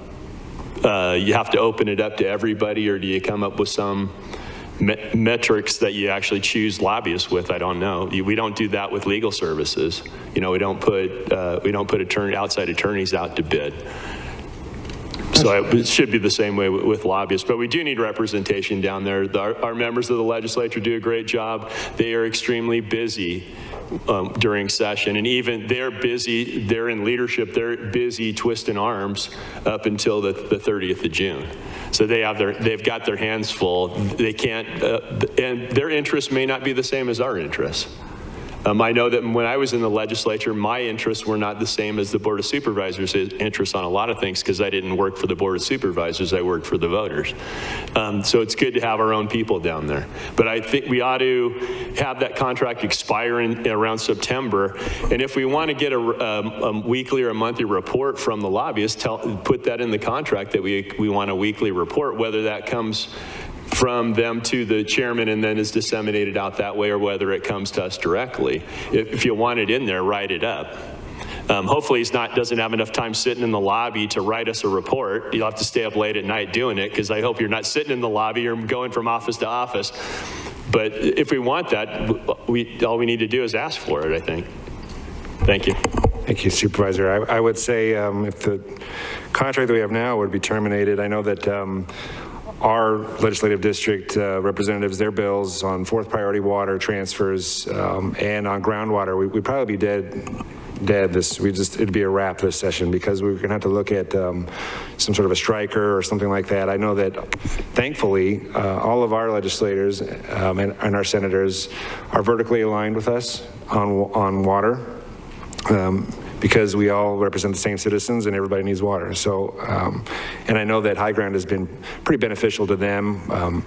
have to open it up to everybody, or do you come up with some metrics that you actually choose lobbyists with, I don't know. We don't do that with legal services. You know, we don't put outside attorneys out to bid. So it should be the same way with lobbyists, but we do need representation down there. Our members of the legislature do a great job. They are extremely busy during session, and even they're in leadership, they're busy twisting arms up until the 30th of June. So they've got their hands full. They can't, and their interests may not be the same as our interests. I know that when I was in the legislature, my interests were not the same as the Board of Supervisors' interests on a lot of things, because I didn't work for the Board of Supervisors, I worked for the voters. So it's good to have our own people down there. But I think we ought to have that contract expire around September. And if we want to get a weekly or a monthly report from the lobbyist, put that in the contract that we want a weekly report, whether that comes from them to the chairman and then is disseminated out that way, or whether it comes to us directly. If you want it in there, write it up. Hopefully he doesn't have enough time sitting in the lobby to write us a report. You'll have to stay up late at night doing it, because I hope you're not sitting in the lobby or going from office to office. But if we want that, all we need to do is ask for it, I think. Thank you. Thank you, Supervisor. I would say if the contract that we have now would be terminated, I know that our legislative district representatives, their bills on fourth priority water transfers and on groundwater, we'd probably be dead this, it'd be a wrap this session, because we're gonna have to look at some sort of a striker or something like that. I know that thankfully all of our legislators and our senators are vertically aligned with us on water, because we all represent the same citizens and everybody needs water. So, and I know that high ground has been pretty beneficial to them.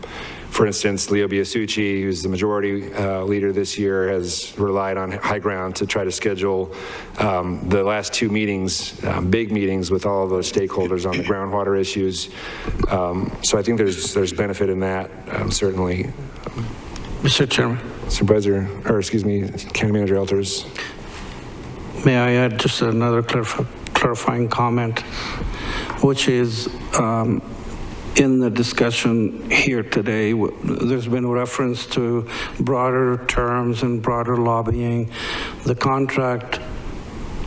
For instance, Leo Biasucci, who's the majority leader this year, has relied on high ground to try to schedule the last two meetings, big meetings with all of the stakeholders on the groundwater issues. So I think there's benefit in that, certainly. Mr. Chairman. Supervisor, or excuse me, County Manager Elters. May I add just another clarifying comment, which is in the discussion here today, there's been a reference to broader terms and broader lobbying. The contract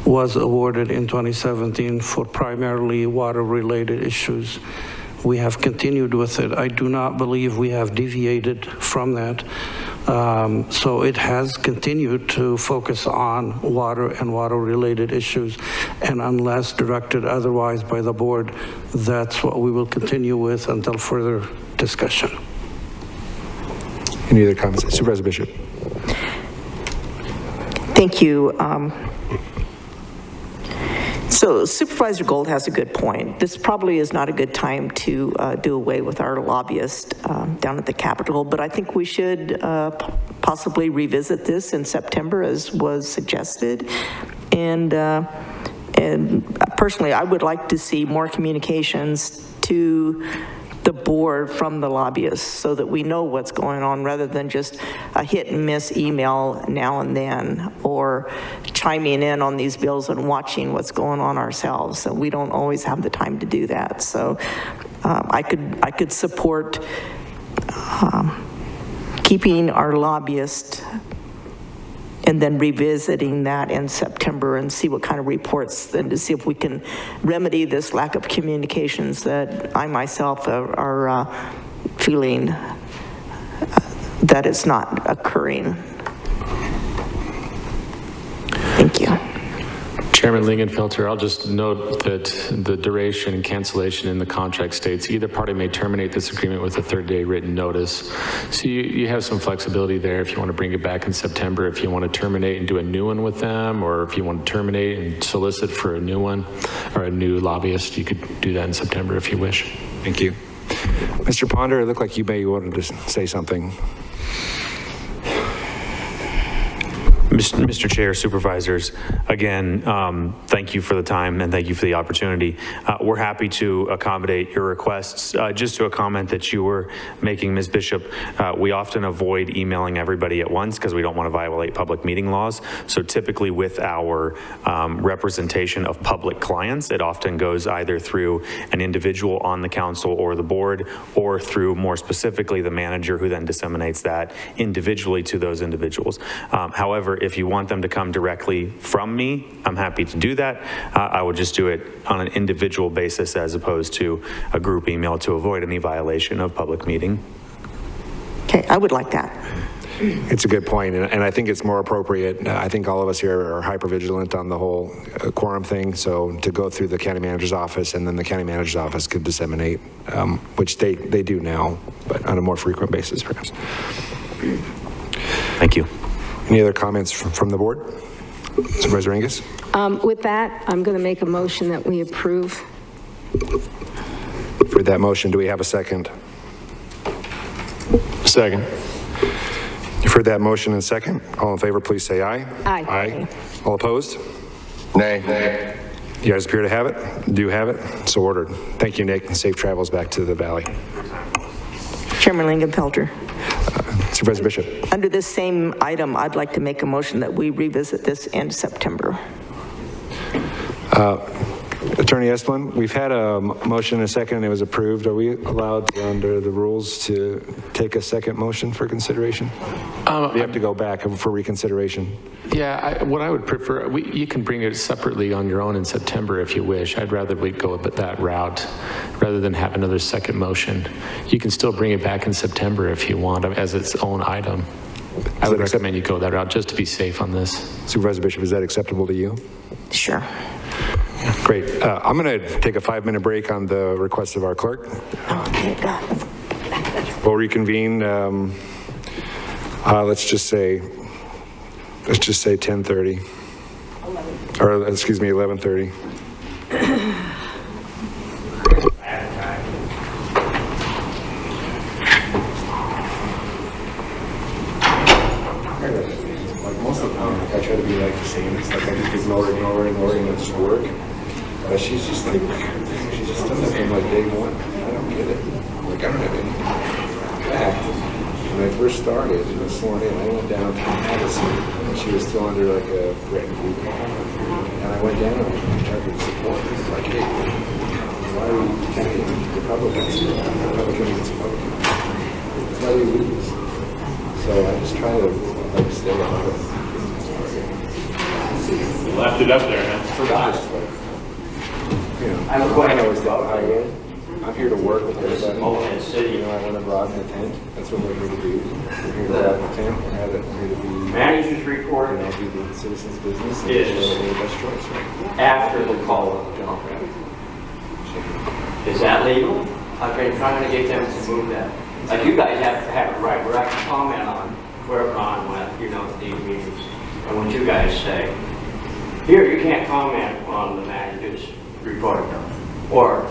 was awarded in 2017 for primarily water-related issues. We have continued with it. I do not believe we have deviated from that. So it has continued to focus on water and water-related issues, and unless directed otherwise by the board, that's what we will continue with until further discussion. Any other comments? Supervisor Bishop. Thank you. So Supervisor Gold has a good point. This probably is not a good time to do away with our lobbyist down at the Capitol, but I think we should possibly revisit this in September, as was suggested. And personally, I would like to see more communications to the board from the lobbyists so that we know what's going on, rather than just a hit and miss email now and then, or chiming in on these bills and watching what's going on ourselves. So we don't always have the time to do that. So I could support keeping our lobbyist and then revisiting that in September and see what kind of reports, and to see if we can remedy this lack of communications that I myself are feeling that it's not occurring. Thank you. Chairman Lingenfelter, I'll just note that the duration and cancellation in the contract states either party may terminate this agreement with a 30-day written notice. So you have some flexibility there if you want to bring it back in September, if you want to terminate and do a new one with them, or if you want to terminate and solicit for a new one or a new lobbyist, you could do that in September if you wish. Thank you. Mr. Ponder, it looked like you may wanted to say something. Mr. Chair, Supervisors, again, thank you for the time and thank you for the opportunity. We're happy to accommodate your requests. Just to a comment that you were making, Ms. Bishop, we often avoid emailing everybody at once because we don't want to violate public meeting laws. So typically with our representation of public clients, it often goes either through an individual on the council or the board, or through, more specifically, the manager, who then disseminates that individually to those individuals. However, if you want them to come directly from me, I'm happy to do that. I would just do it on an individual basis as opposed to a group email to avoid any violation of public meeting. Okay, I would like that. It's a good point, and I think it's more appropriate. I think all of us here are hypervigilant on the whole quorum thing, so to go through the county manager's office, and then the county manager's office could disseminate, which they do now, but on a more frequent basis, perhaps. Thank you. Any other comments from the board? Supervisor Angus? With that, I'm going to make a motion that we approve. For that motion, do we have a second? Second. You've heard that motion and second. All in favor, please say aye. Aye. Aye. All opposed? Nay. Nay. You guys appear to have it? Do have it? So ordered. Thank you, Nick, and safe travels back to the valley. Chairman Lingenfelter, Supervisor Bishop. under this same item, I'd like to make a motion that we revisit this in September. Attorney Esplin, we've had a motion and a second, and it was approved. Are we allowed, under the rules, to take a second motion for consideration? We have to go back for reconsideration. Yeah, what I would prefer, you can bring it separately on your own in September if you wish. I'd rather we go that route rather than have another second motion. You can still bring it back in September if you want as its own item. I would recommend you go that route just to be safe on this. Supervisor Bishop, is that acceptable to you? Sure. Great. I'm going to take a 5-minute break on the request of our clerk. Oh, thank God. We'll reconvene. Let's just say 10:30, or excuse me, 11:30. Like most of the time, I try to be like the same. It's like I just ignore, and it just work. But she's just done it from like day one. I don't get it. Like I don't have any fact. When I first started and was sworn in, I went down to Madison, and she was still under like a threatened group. And I went down and I tried to support her. It's like, hey, why are we attacking Republicans? Republican against Republican. That's why we lose. So I just try to like stay on it. You left it up there, man. Forgot. You know, I always thought I'm here to work with everybody. You know, I want to broaden the tent. That's what we're here to do. We're here to broaden the tent. We're here to be Manager's report, you know, do the citizens' business and is show the best choice, right? after the call of the Democrat. Is that legal? I've been trying to get them to move that. Like you guys have to have it right, where I can comment on where on what, you know, these meetings. And what you guys say. Here, you can't comment on the manager's report, or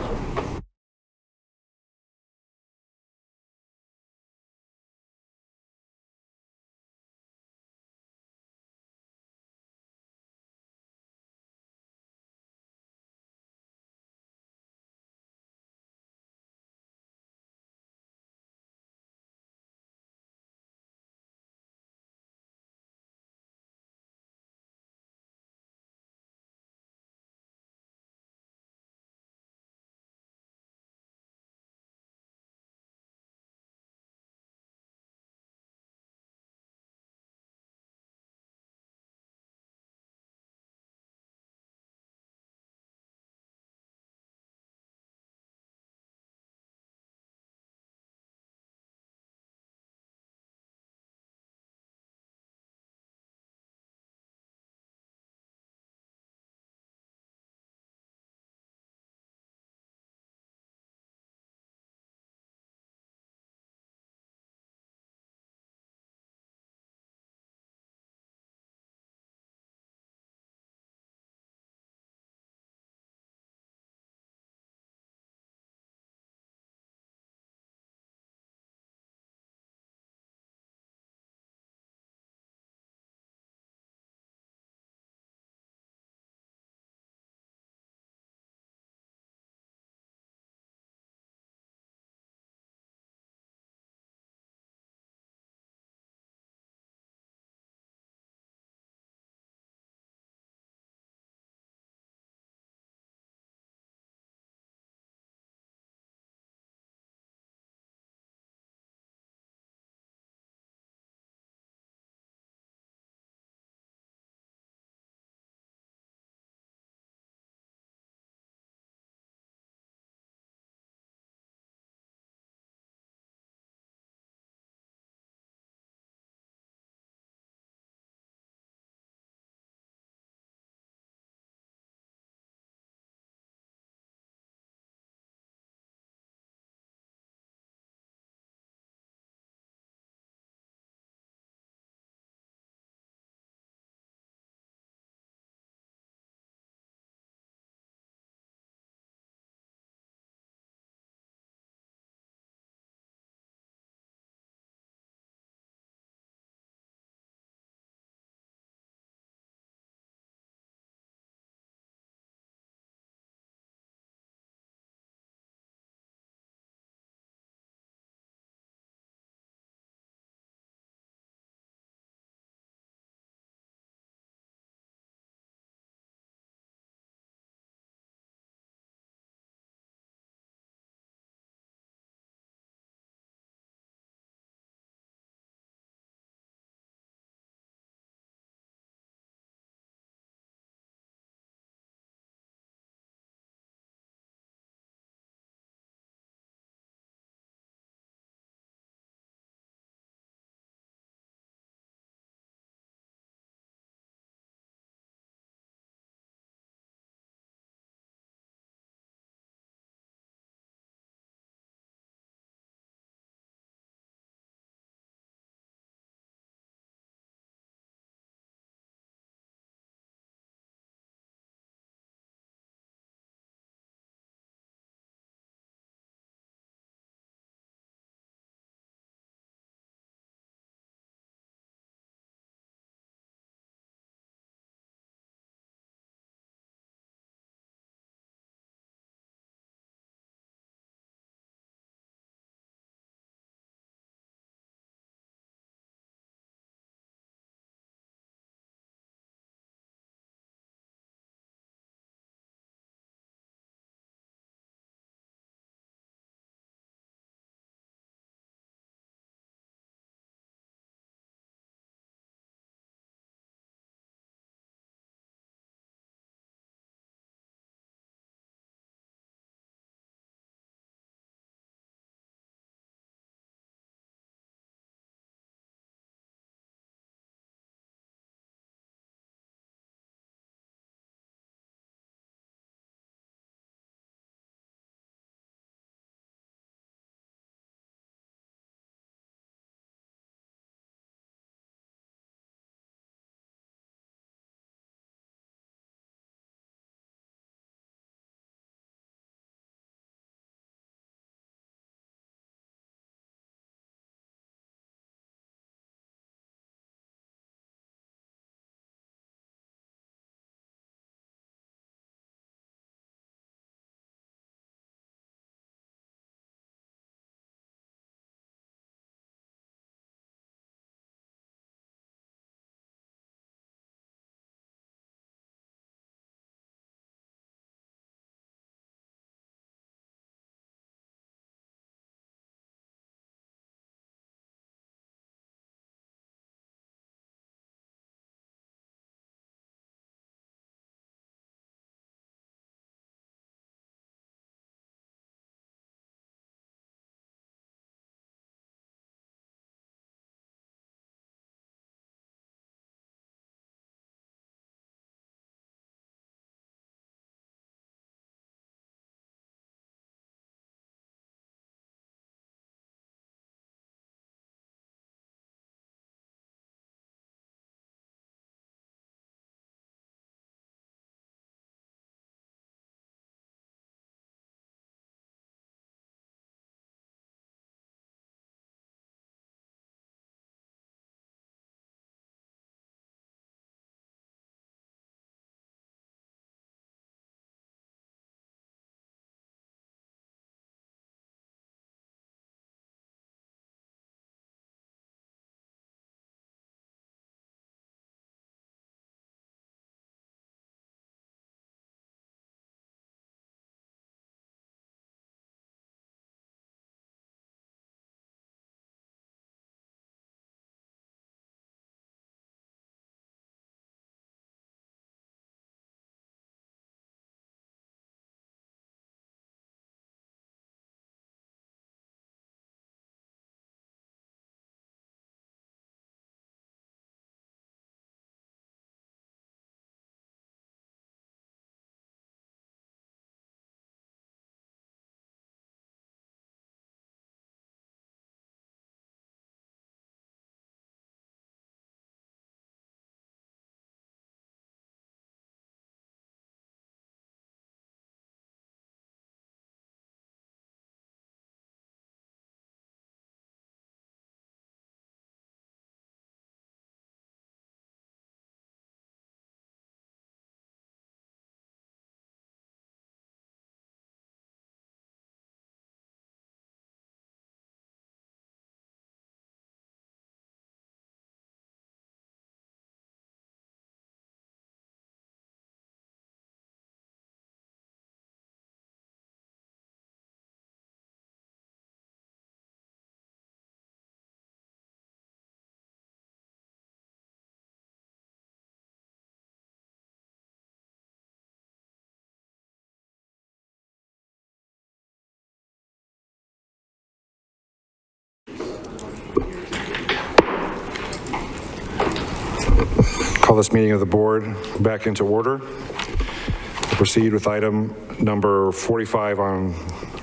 Call this meeting of the board back into order. We'll proceed with item number 45 on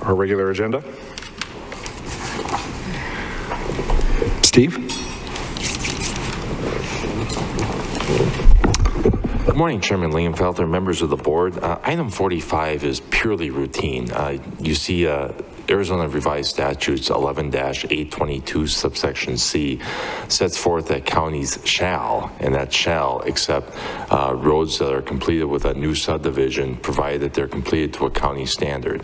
our regular agenda. Steve? Good morning, Chairman Lingenfelter, members of the board. Item 45 is purely routine. You see Arizona Revised Statutes 11-822 subsection C sets forth that counties shall, and that shall, accept roads that are completed with a new subdivision, provided that they're completed to a county standard.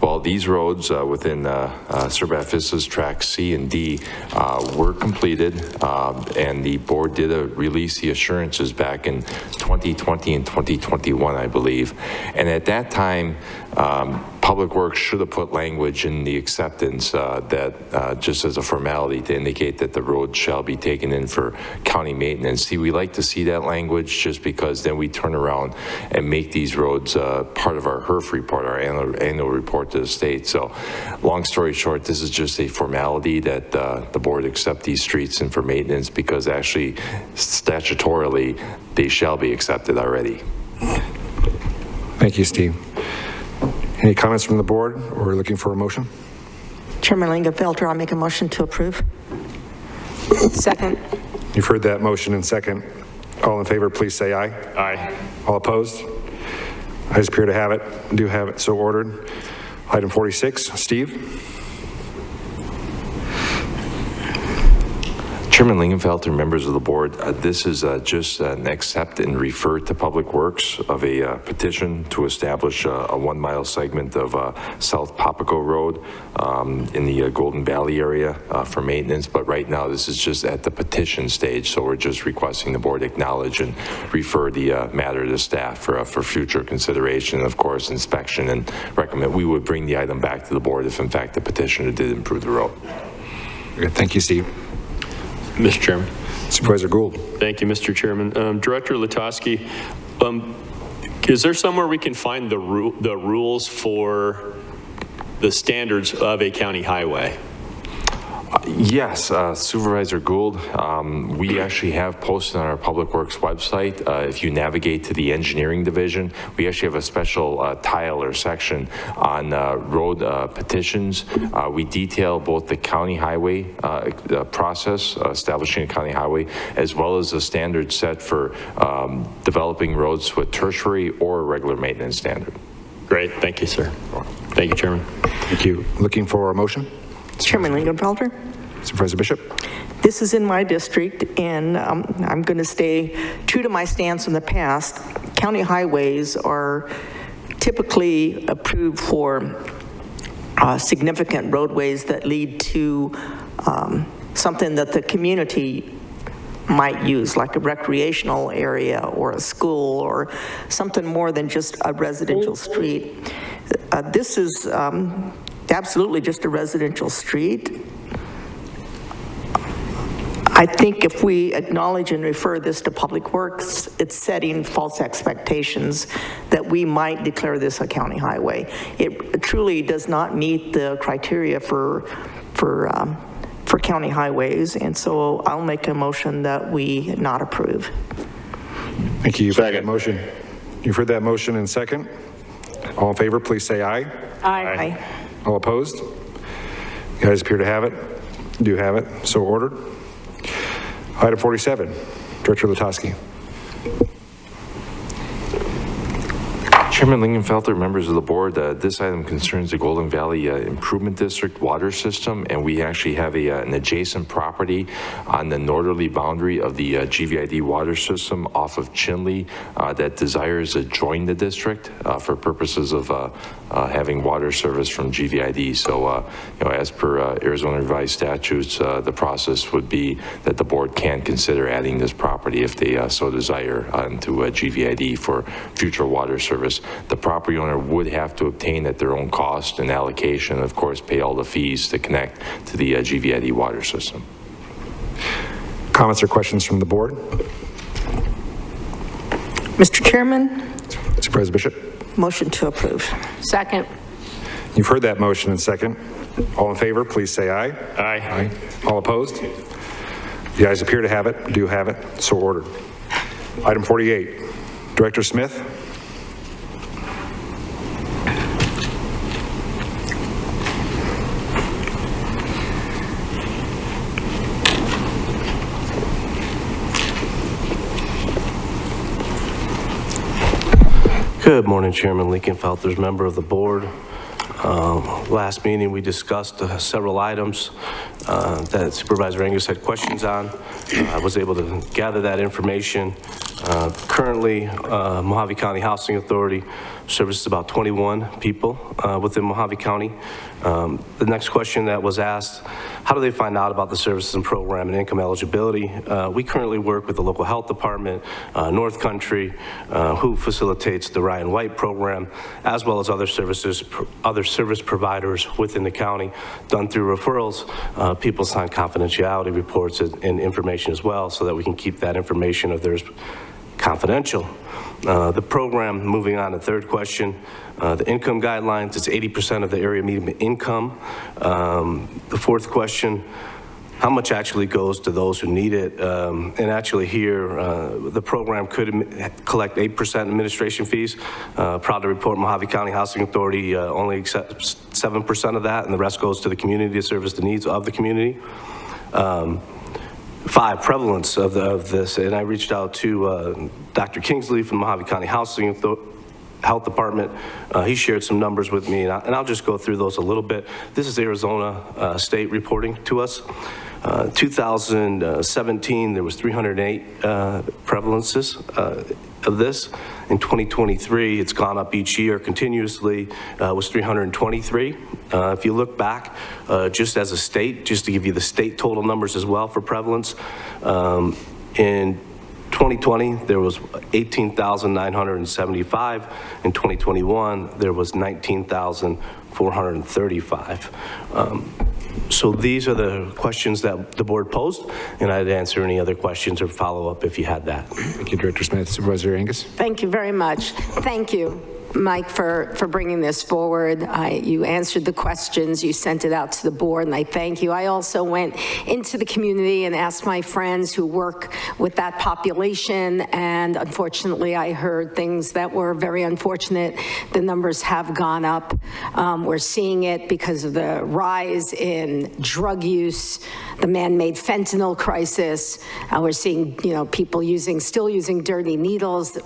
Well, these roads within Surbat Vista's Track C and D were completed, and the board did release the assurances back in 2020 and 2021, I believe. And at that time, Public Works should have put language in the acceptance that just as a formality to indicate that the road shall be taken in for county maintenance. See, we like to see that language just because then we turn around and make these roads part of our HERF report, our annual report to the state. So long story short, this is just a formality that the board accept these streets in for maintenance because actually statutorily they shall be accepted already. Thank you, Steve. Any comments from the board or looking for a motion? Chairman Lingenfelter, I'll make a motion to approve. Second. You've heard that motion in second. All in favor, please say aye. Aye. All opposed? Ayes appear to have it, do have it, so ordered. Item 46, Steve? Chairman Lingenfelter, members of the board, this is just an accept and refer to Public Works of a petition to establish a 1 mile segment of South Papago Road in the Golden Valley area for maintenance. But right now, this is just at the petition stage. So we're just requesting the board acknowledge and refer the matter to staff for future consideration, of course, inspection, and recommend we would bring the item back to the board if in fact the petitioner did improve the road. Okay, thank you, Steve. Mr. Chairman. Supervisor Gould. Thank you, Mr. Chairman. Director Latosky, is there somewhere we can find the rules for the standards of a county highway? Yes, Supervisor Gould, we actually have posted on our Public Works website, if you navigate to the engineering division, we actually have a special tile or section on road petitions. We detail both the county highway process, establishing a county highway, as well as the standards set for developing roads with tertiary or regular maintenance standard. Great, thank you, sir. Thank you, Chairman. Thank you. Looking for a motion? Chairman Lingenfelter? Supervisor Bishop? This is in my district, and I'm going to stay true to my stance in the past. County highways are typically approved for significant roadways that lead to something that the community might use, like a recreational area or a school or something more than just a residential street. This is absolutely just a residential street. I think if we acknowledge and refer this to Public Works, it's setting false expectations that we might declare this a county highway. It truly does not meet the criteria for county highways, and so I'll make a motion that we not approve. Thank you. You've heard that motion. You've heard that motion in second. All in favor, please say aye. Aye. All opposed? You guys appear to have it. Do have it. So ordered. Item 47, Director Latosky. Chairman Lingenfelter, members of the board, this item concerns the Golden Valley Improvement District water system, and we actually have an adjacent property on the northerly boundary of the GVID water system off of Chinley that desires to join the district for purposes of having water service from GVID. So, as per Arizona Revised Statutes, the process would be that the board can consider adding this property if they so desire to GVID for future water service. The property owner would have to obtain at their own cost and allocation, and of course, pay all the fees to connect to the GVID water system. Comments or questions from the board? Mr. Chairman? Supervisor Bishop? Motion to approve. Second. You've heard that motion in second. All in favor, please say aye. Aye. All opposed? The ayes appear to have it, do have it, so ordered. Item 48, Director Smith. Good morning, Chairman Lincoln Felters, member of the board. Last meeting, we discussed several items that Supervisor Angus had questions on. I was able to gather that information. Currently, Mojave County Housing Authority services about 21 people within Mojave County. The next question that was asked, how do they find out about the services and program and income eligibility? We currently work with the local health department, North Country, who facilitates the Ryan White program, as well as other services, other service providers within the county, done through referrals. People sign confidentiality reports and information as well, so that we can keep that information of theirs confidential. The program, moving on to the third question, the income guidelines, it's 80% of the area median income. The fourth question, how much actually goes to those who need it? And actually here, the program could collect 8% administration fees. Proud to report Mojave County Housing Authority only accepts 7% of that, and the rest goes to the community to service the needs of the community. 5, prevalence of this, and I reached out to Dr. Kingsley from Mojave County Housing Health Department. He shared some numbers with me, and I'll just go through those a little bit. This is Arizona State reporting to us. 2017, there was 308 prevalences of this. In 2023, it's gone up each year continuously, was 323. If you look back, just as a state, just to give you the state total numbers as well for prevalence, in 2020, there was 18,975. In 2021, there was 19,435. So these are the questions that the board posed, and I'd answer any other questions or follow up if you had that. Thank you, Director Smith. Supervisor Angus. Thank you very much. Thank you, Mike, for bringing this forward. You answered the questions, you sent it out to the board, and I thank you. I also went into the community and asked my friends who work with that population, and unfortunately I heard things that were very unfortunate. The numbers have gone up. We're seeing it because of the rise in drug use, the man-made fentanyl crisis. We're seeing, people still using dirty needles.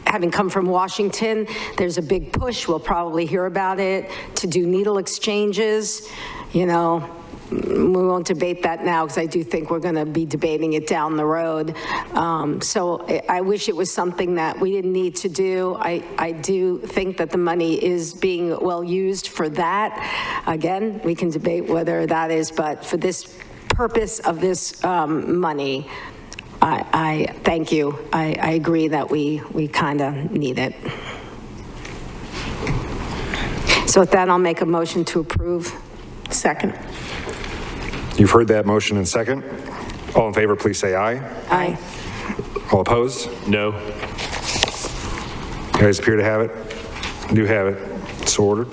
Having come from Washington, there's a big push, we'll probably hear about it, to do needle exchanges. We won't debate that now because I do think we're going to be debating it down the road. So I wish it was something that we didn't need to do. I do think that the money is being well used for that. Again, we can debate whether that is, but for this purpose of this money, I thank you. I agree that we kind of need it. So with that, I'll make a motion to approve. Second. You've heard that motion and second. All in favor, please say aye. Aye. All opposed? No. You guys appear to have it? Do have it. So ordered.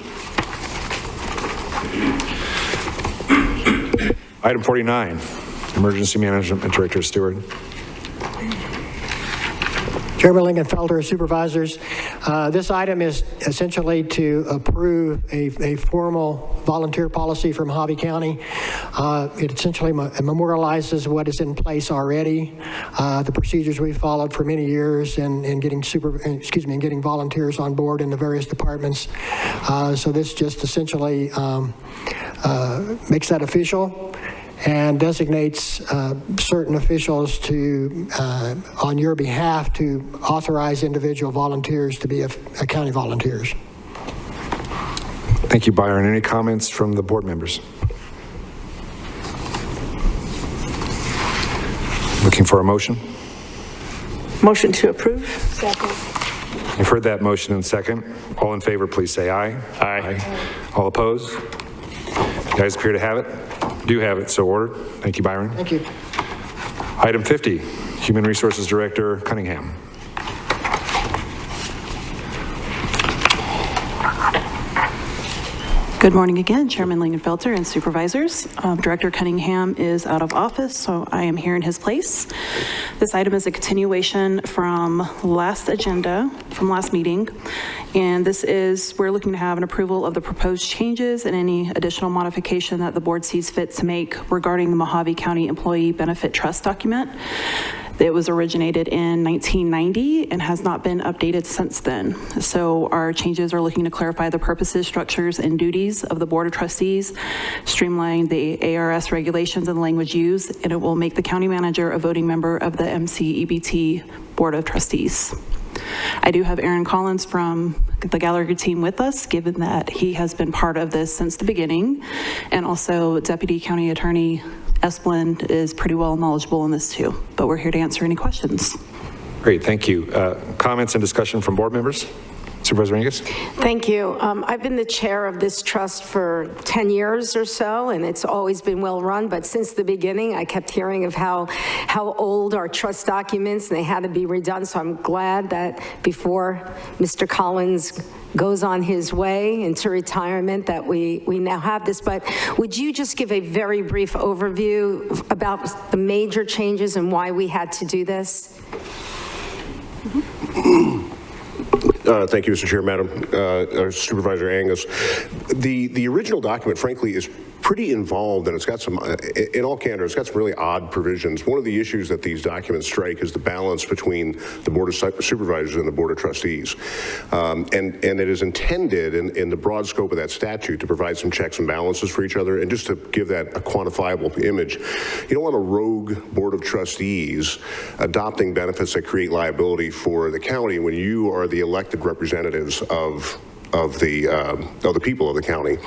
Item 49, Emergency Management Director Stewart. Chairman Lingenfelter, Supervisors, this item is essentially to approve a formal volunteer policy for Mojave County. It essentially memorializes what is in place already, the procedures we've followed for many years in getting getting volunteers on board in the various departments. So this just essentially makes that official and designates certain officials to, on your behalf, to authorize individual volunteers to be county volunteers. Thank you, Byron. Any comments from the board members? Looking for a motion? Motion to approve. Second. You've heard that motion and second. All in favor, please say aye. Aye. All opposed? You guys appear to have it? Do have it, so ordered. Thank you, Byron. Thank you. Item 50, Human Resources Director Cunningham. Good morning again, Chairman Lingenfelter and Supervisors. Director Cunningham is out of office, so I am here in his place. This item is a continuation from last meeting, and this is, we're looking to have an approval of the proposed changes and any additional modification that the board sees fit to make regarding the Mojave County Employee Benefit Trust document. It was originated in 1990 and has not been updated since then. So our changes are looking to clarify the purposes, structures, and duties of the Board of Trustees, streamline the ARS regulations and language used, and it will make the county manager a voting member of the MCEBT Board of Trustees. I do have Aaron Collins from the Gallagher team with us, given that he has been part of this since the beginning, and also Deputy County Attorney Esplin is pretty well knowledgeable in this too, but we're here to answer any questions. Great, thank you. Comments and discussion from board members? Supervisor Angus? Thank you. I've been the chair of this trust for 10 years or so, and it's always been well run, but since the beginning, I kept hearing of how old our trust documents, and they had to be redone, so I'm glad that before Mr. Collins goes on his way into retirement that we now have this. But would you just give a very brief overview about the major changes and why we had to do this? Thank you, Mr. Chair, Madam Supervisor Angus. The original document, frankly, is pretty involved, and it's got some, in all candor, it's got some really odd provisions. One of the issues that these documents strike is the balance between the Board of Supervisors and the Board of Trustees. And it is intended in the broad scope of that statute to provide some checks and balances for each other. And just to give that a quantifiable image, you don't want a rogue Board of Trustees adopting benefits that create liability for the county when you are the elected representatives of the people of the county.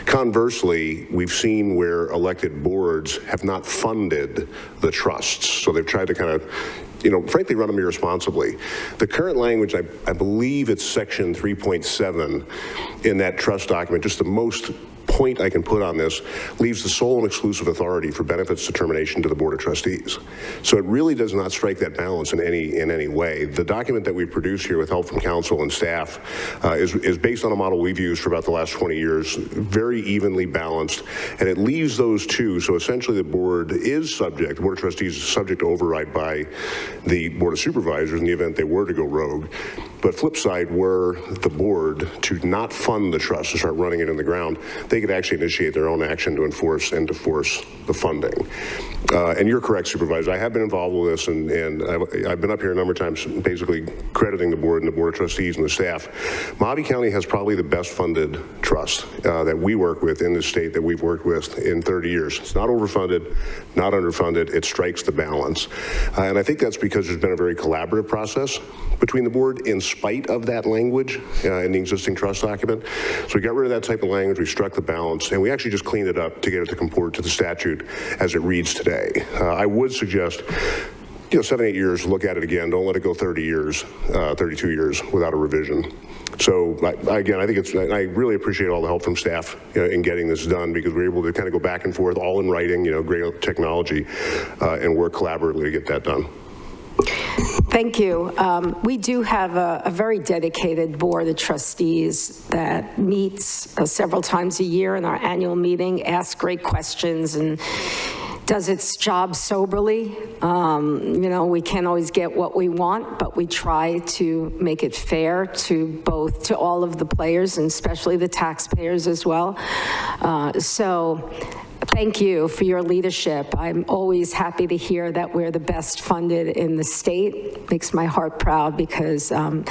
Conversely, we've seen where elected boards have not funded the trusts, so they've tried to kind of, frankly, run them irresponsibly. The current language, I believe it's section 3.7 in that trust document, just the most point I can put on this, leaves the sole and exclusive authority for benefits determination to the Board of Trustees. So it really does not strike that balance in any way. The document that we produce here with help from council and staff is based on a model we've used for about the last 20 years, very evenly balanced, and it leaves those two. So essentially the board of trustees is subject to override by the Board of Supervisors in the event they were to go rogue. But flip side, were the board to not fund the trust, to start running it in the ground, they could actually initiate their own action to enforce the funding. And you're correct, Supervisor. I have been involved with this, and I've been up here a number of times basically crediting the board and the Board of Trustees and the staff. Mojave County has probably the best funded trust that we work with in the state that we've worked with in 30 years. It's not overfunded, not underfunded. It strikes the balance. And I think that's because there's been a very collaborative process between the board in spite of that language in the existing trust document. So we got rid of that type of language, we struck the balance, and we actually just cleaned it up to get it to comport to the statute as it reads today. I would suggest 7, 8 years, look at it again. Don't let it go 30 years, 32 years without a revision. So again, I think I really appreciate all the help from staff in getting this done, because we're able to kind of go back and forth, all in writing, great technology, and work collaboratively to get that done. Thank you. We do have a very dedicated Board of Trustees that meets several times a year in our annual meeting, asks great questions, and does its job soberly. We can't always get what we want, but we try to make it fair to all of the players, and especially the taxpayers as well. So thank you for your leadership. I'm always happy to hear that we're the best funded in the state. Makes my heart proud, because, and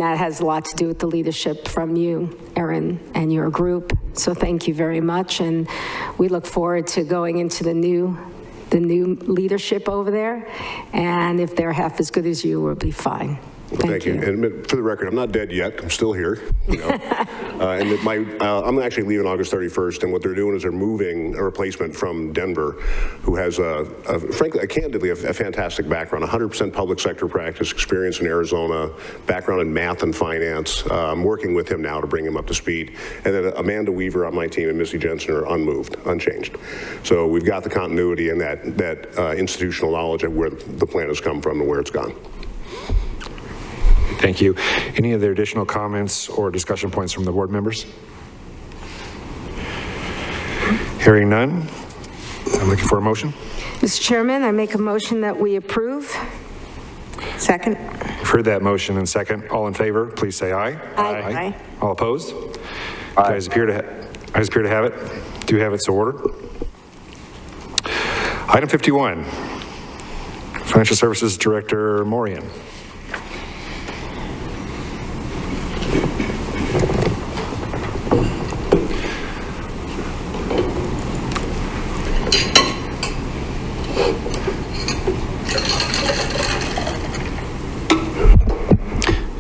that has a lot to do with the leadership from you, Erin, and your group. So thank you very much. And we look forward to going into the new leadership over there. And if they're half as good as you, we'll be fine. Thank you. And for the record, I'm not dead yet. I'm still here. And I'm actually leaving August 31st. And what they're doing is they're moving a replacement from Denver, who has frankly, candidly, a fantastic background, 100% public sector practice, experience in Arizona, background in math and finance. I'm working with him now to bring him up to speed. And then Amanda Weaver on my team and Missy Jensen are unmoved, unchanged. So we've got the continuity and that institutional knowledge of where the plan has come from and where it's gone. Thank you. Any other additional comments or discussion points from the board members? Hearing none, I'm looking for a motion. Mr. Chairman, I make a motion that we approve. Second? You've heard that motion and second. All in favor, please say aye. Aye. All opposed? Ayes appear to have it. Do have it so ordered. Item 51, Financial Services Director Morian.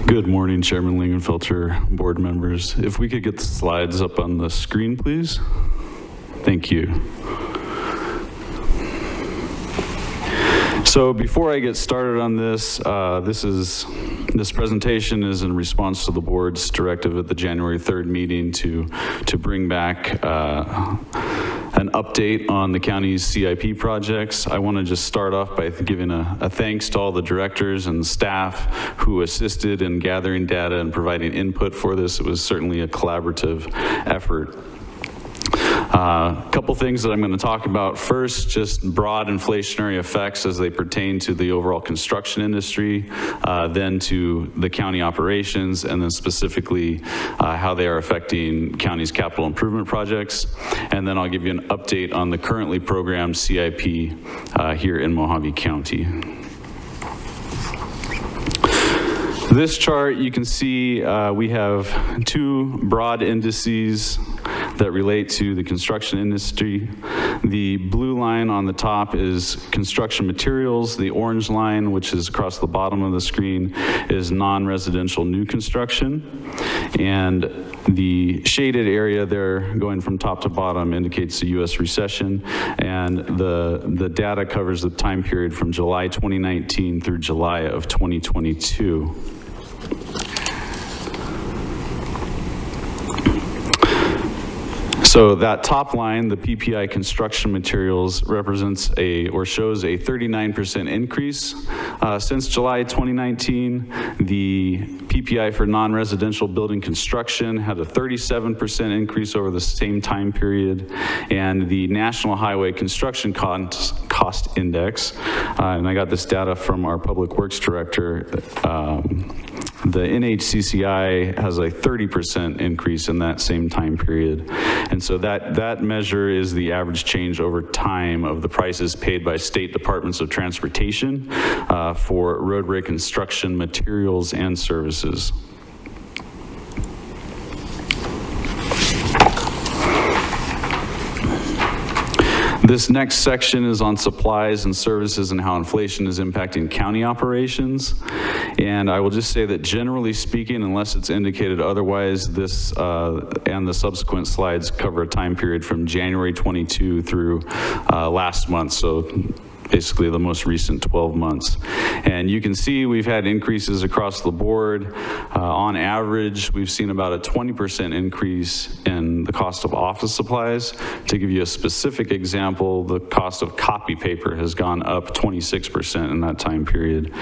Good morning, Chairman Lingenfelter, board members. If we could get the slides up on the screen, please. Thank you. So before I get started on this, this presentation is in response to the board's directive at the January 3rd meeting to bring back an update on the county's CIP projects. I want to just start off by giving a thanks to all the directors and staff who assisted in gathering data and providing input for this. It was certainly a collaborative effort. A couple things that I'm going to talk about. First, just broad inflationary effects as they pertain to the overall construction industry, then to the county operations, and then specifically how they are affecting county's capital improvement projects. And then I'll give you an update on the currently programmed CIP here in Mojave County. This chart, you can see we have two broad indices that relate to the construction industry. The blue line on the top is construction materials. The orange line, which is across the bottom of the screen, is non-residential new construction. And the shaded area there going from top to bottom indicates the U.S. recession. And the data covers the time period from July 2019 through July of 2022. So that top line, the PPI construction materials, represents or shows a 39% increase since July 2019. The PPI for non-residential building construction had a 37% increase over the same time period. And the National Highway Construction Cost Index, and I got this data from our Public Works Director, the NHCCI has a 30% increase in that same time period. And so that measure is the average change over time of the prices paid by state departments of transportation for roadway construction materials and services. This next section is on supplies and services and how inflation is impacting county operations. And I will just say that generally speaking, unless it's indicated otherwise, this and the subsequent slides cover a time period from January 22 through last month. So basically the most recent 12 months. And you can see we've had increases across the board. On average, we've seen about a 20% increase in the cost of office supplies. To give you a specific example, the cost of copy paper has gone up 26% in that time period.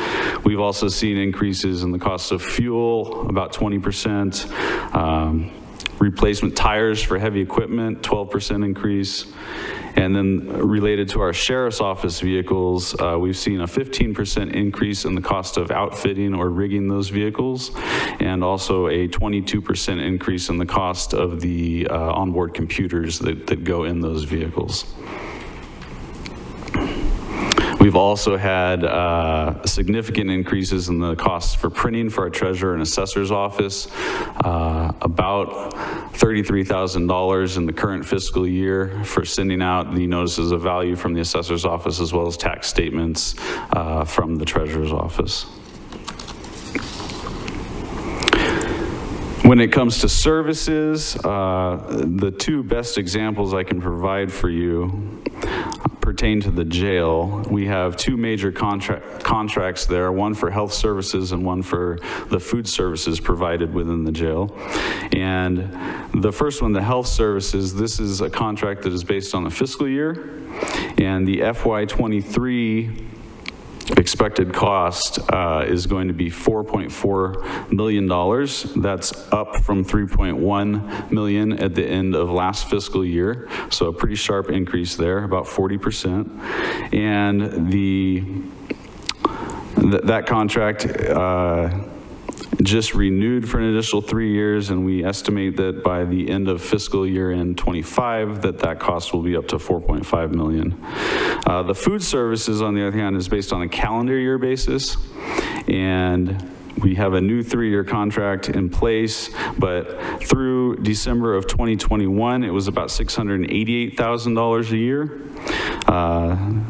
We've also seen increases in the cost of fuel, about 20%. Replacement tires for heavy equipment, 12% increase. And then related to our sheriff's office vehicles, we've seen a 15% increase in the cost of outfitting or rigging those vehicles, and also a 22% increase in the cost of the onboard computers that go in those vehicles. We've also had significant increases in the costs for printing for our treasurer and assessor's office, about $33,000 in the current fiscal year for sending out the notices of value from the assessor's office as well as tax statements from the treasurer's office. When it comes to services, the two best examples I can provide for you pertain to the jail. We have two major contracts there, one for health services and one for the food services provided within the jail. And the first one, the health services, this is a contract that is based on the fiscal year, and the FY23 expected cost is going to be $4.4 million. That's up from $3.1 million at the end of last fiscal year. So a pretty sharp increase there, about 40%. And that contract just renewed for an additional 3 years, and we estimate that by the end of fiscal year in '25, that cost will be up to $4.5 million. The food services, on the other hand, is based on a calendar year basis, and we have a new 3-year contract in place, but through December of 2021, it was about $688,000 a year.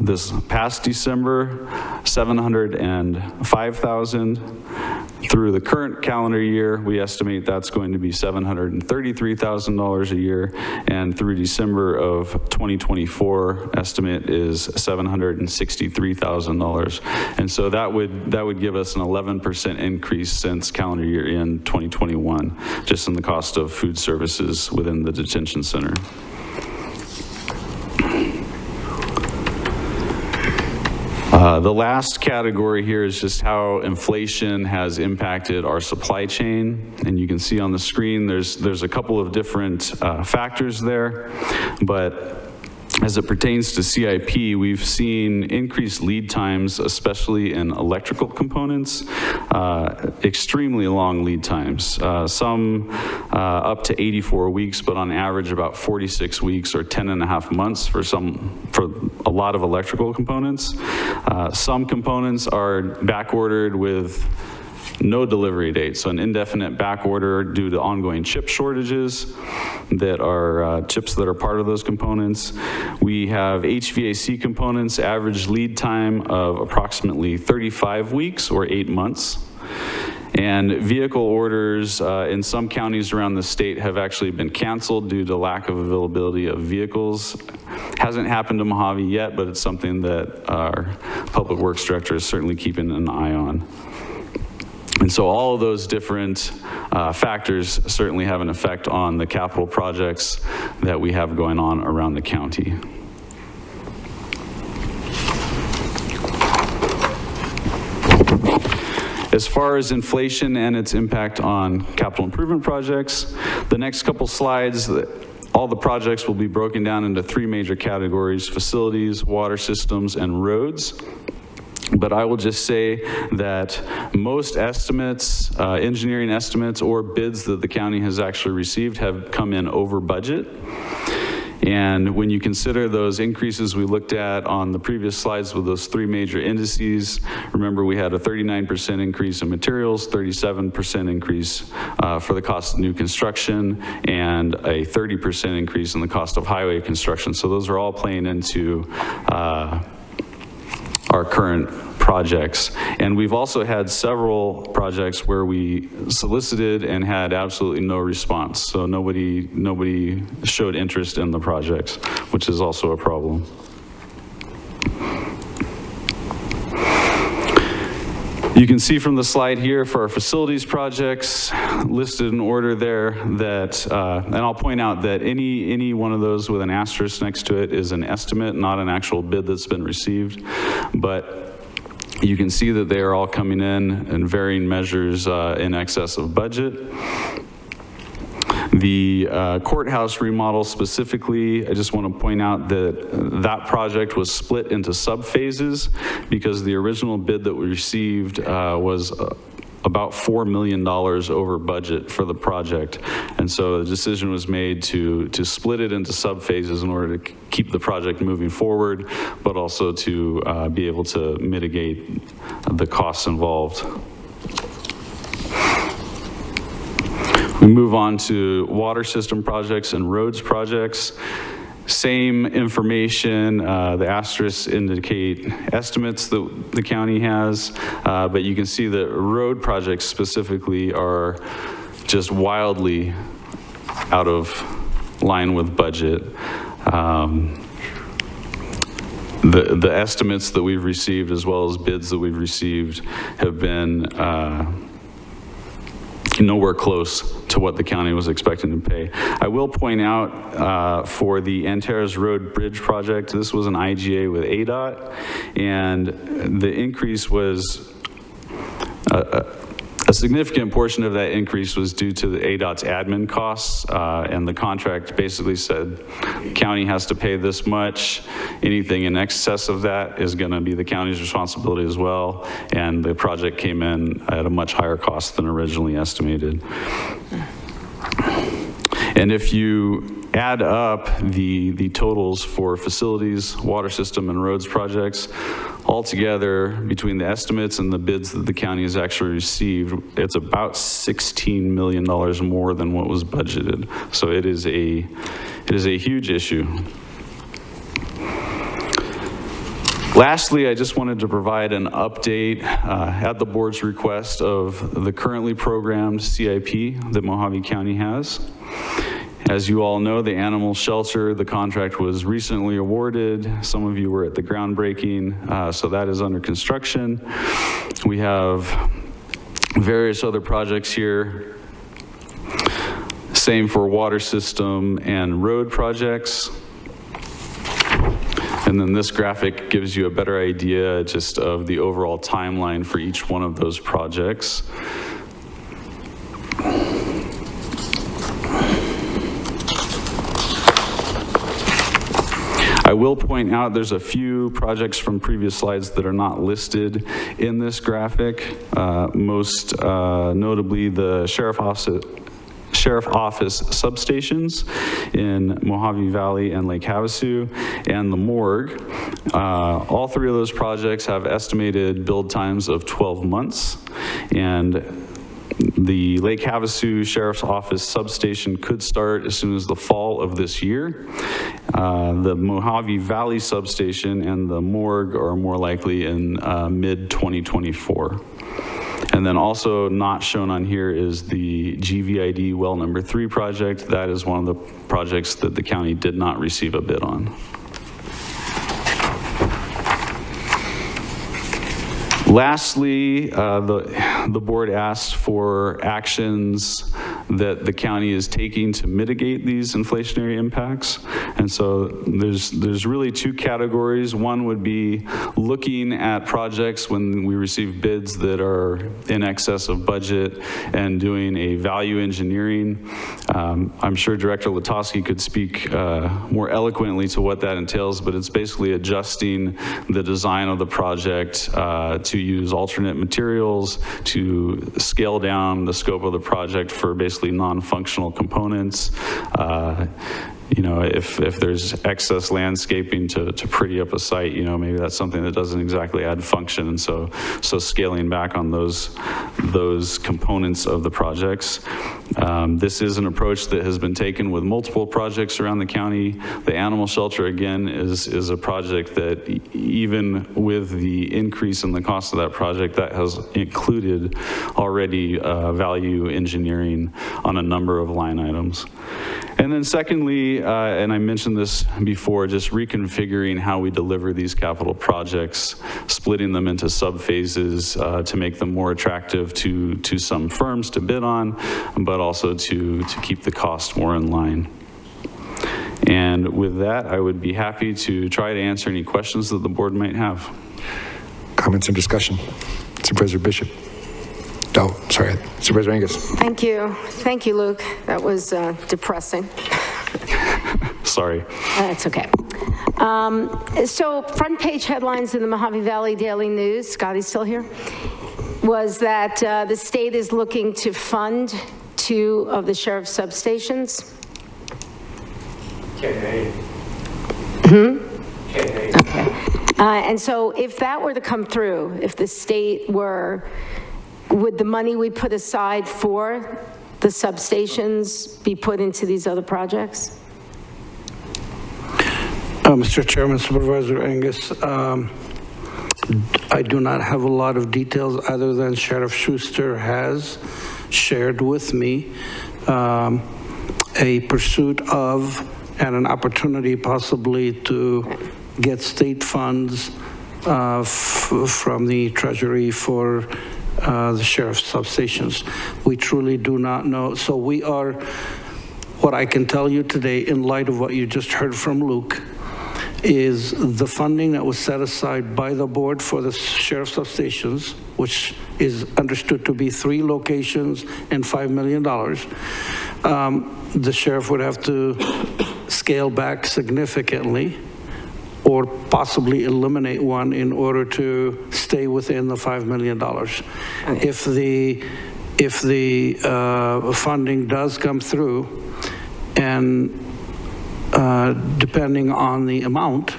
This past December, $705,000. Through the current calendar year, we estimate that's going to be $733,000 a year, and through December of 2024, estimate is $763,000. And so that would give us an 11% increase since calendar year in 2021, just in the cost of food services within the detention center. The last category here is just how inflation has impacted our supply chain. And you can see on the screen, there's a couple of different factors there, but as it pertains to CIP, we've seen increased lead times, especially in electrical components, extremely long lead times, some up to 84 weeks, but on average about 46 weeks or 10.5 months for a lot of electrical components. Some components are back ordered with no delivery date, so an indefinite back order due to ongoing chip shortages that are chips that are part of those components. We have HVAC components, average lead time of approximately 35 weeks or 8 months. And vehicle orders in some counties around the state have actually been canceled due to lack of availability of vehicles. Hasn't happened to Mojave yet, but it's something that our Public Works Director is certainly keeping an eye on. And so all of those different factors certainly have an effect on the capital projects that we have going on around the county. As far as inflation and its impact on capital improvement projects, the next couple slides, all the projects will be broken down into 3 major categories: facilities, water systems, and roads. But I will just say that most estimates, engineering estimates or bids that the county has actually received have come in over budget. And when you consider those increases we looked at on the previous slides with those 3 major indices, remember we had a 39% increase in materials, 37% increase for the cost of new construction, and a 30% increase in the cost of highway construction. So those are all playing into our current projects. And we've also had several projects where we solicited and had absolutely no response. So nobody showed interest in the projects, which is also a problem. You can see from the slide here for our facilities projects listed in order there that, and I'll point out that any one of those with an asterisk next to it is an estimate, not an actual bid that's been received. But you can see that they are all coming in varying measures in excess of budget. The courthouse remodel specifically, I just want to point out that that project was split into sub-phases because the original bid that we received was about $4 million over budget for the project. And so the decision was made to split it into sub-phases in order to keep the project moving forward, but also to be able to mitigate the costs involved. We move on to water system projects and roads projects. Same information, the asterisks indicate estimates that the county has, but you can see that road projects specifically are just wildly out of line with budget. The estimates that we've received as well as bids that we've received have been nowhere close to what the county was expecting to pay. I will point out for the Antares Road Bridge project, this was an IGA with ADOT, and the increase was a significant portion of that increase was due to the ADOT's admin costs, and the contract basically said the county has to pay this much. Anything in excess of that is going to be the county's responsibility as well, and the project came in at a much higher cost than originally estimated. And if you add up the totals for facilities, water system, and roads projects, altogether, between the estimates and the bids that the county has actually received, it's about $16 million more than what was budgeted. So it is a huge issue. Lastly, I just wanted to provide an update at the board's request of the currently programmed CIP that Mojave County has. As you all know, the animal shelter, the contract was recently awarded. Some of you were at the groundbreaking, so that is under construction. We have various other projects here. Same for water system and road projects. And then this graphic gives you a better idea just of the overall timeline for each one of those projects. I will point out there's a few projects from previous slides that are not listed in this graphic, most notably the sheriff office substations in Mojave Valley and Lake Havasu, and the morgue. All three of those projects have estimated build times of 12 months, and the Lake Havasu Sheriff's Office substation could start as soon as the fall of this year. The Mojave Valley substation and the morgue are more likely in mid-2024. And then also not shown on here is the GVID well number 3 project. That is one of the projects that the county did not receive a bid on. Lastly, the board asked for actions that the county is taking to mitigate these inflationary impacts. And so there's really two categories. One would be looking at projects when we receive bids that are in excess of budget and doing a value engineering. I'm sure Director Latosky could speak more eloquently to what that entails, but it's basically adjusting the design of the project to use alternate materials, to scale down the scope of the project for basically non-functional components. You know, if there's excess landscaping to pretty up a site, you know, maybe that's something that doesn't exactly add function, and so scaling back on those components of the projects. This is an approach that has been taken with multiple projects around the county. The animal shelter, again, is a project that even with the increase in the cost of that project, that has included already value engineering on a number of line items. And then secondly, and I mentioned this before, just reconfiguring how we deliver these capital projects, splitting them into sub-phases to make them more attractive to some firms to bid on, but also to keep the cost more in line. And with that, I would be happy to try to answer any questions that the board might have. Comments and discussion? Supervisor Bishop. Oh, sorry, Supervisor Angus. Thank you. Thank you, Luke. That was depressing. Sorry. That's okay. So front page headlines in the Mojave Valley Daily News, Scotty's still here, was that the state is looking to fund 2 of the sheriff's substations. Okay. And so if that were to come through, if the state were, would the money we put aside for the substations be put into these other projects? Mr. Chairman, Supervisor Angus, I do not have a lot of details other than Sheriff Schuster has shared with me a pursuit of and an opportunity possibly to get state funds from the Treasury for the sheriff's substations. We truly do not know. So we are, what I can tell you today, in light of what you just heard from Luke, is the funding that was set aside by the board for the sheriff's substations, which is understood to be 3 locations and $5 million. The sheriff would have to scale back significantly or possibly eliminate one in order to stay within the $5 million. If the funding does come through, and depending on the amount,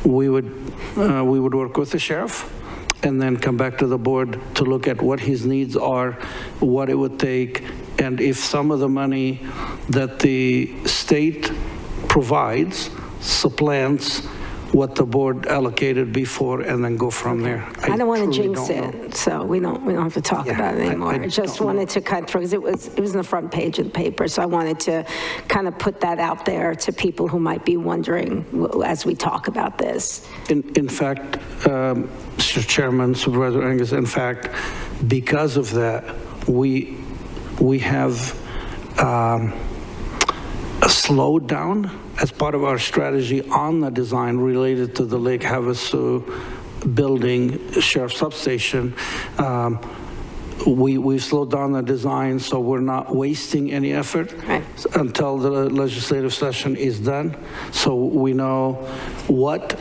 we would work with the sheriff and then come back to the board to look at what his needs are, what it would take, and if some of the money that the state provides supplants what the board allocated before, and then go from there. I don't want to truly jinx don't know. it, so we don't have to talk about it anymore. I just wanted to cut through, because it was in the front page of the paper, so I wanted to kind of put that out there to people who might be wondering as we talk about this. In fact, Mr. Chairman, Supervisor Angus, in fact, because of that, we have slowed down as part of our strategy on the design related to the Lake Havasu building sheriff substation. We've slowed down the design, so we're not wasting any effort until the legislative session is done. So we know what,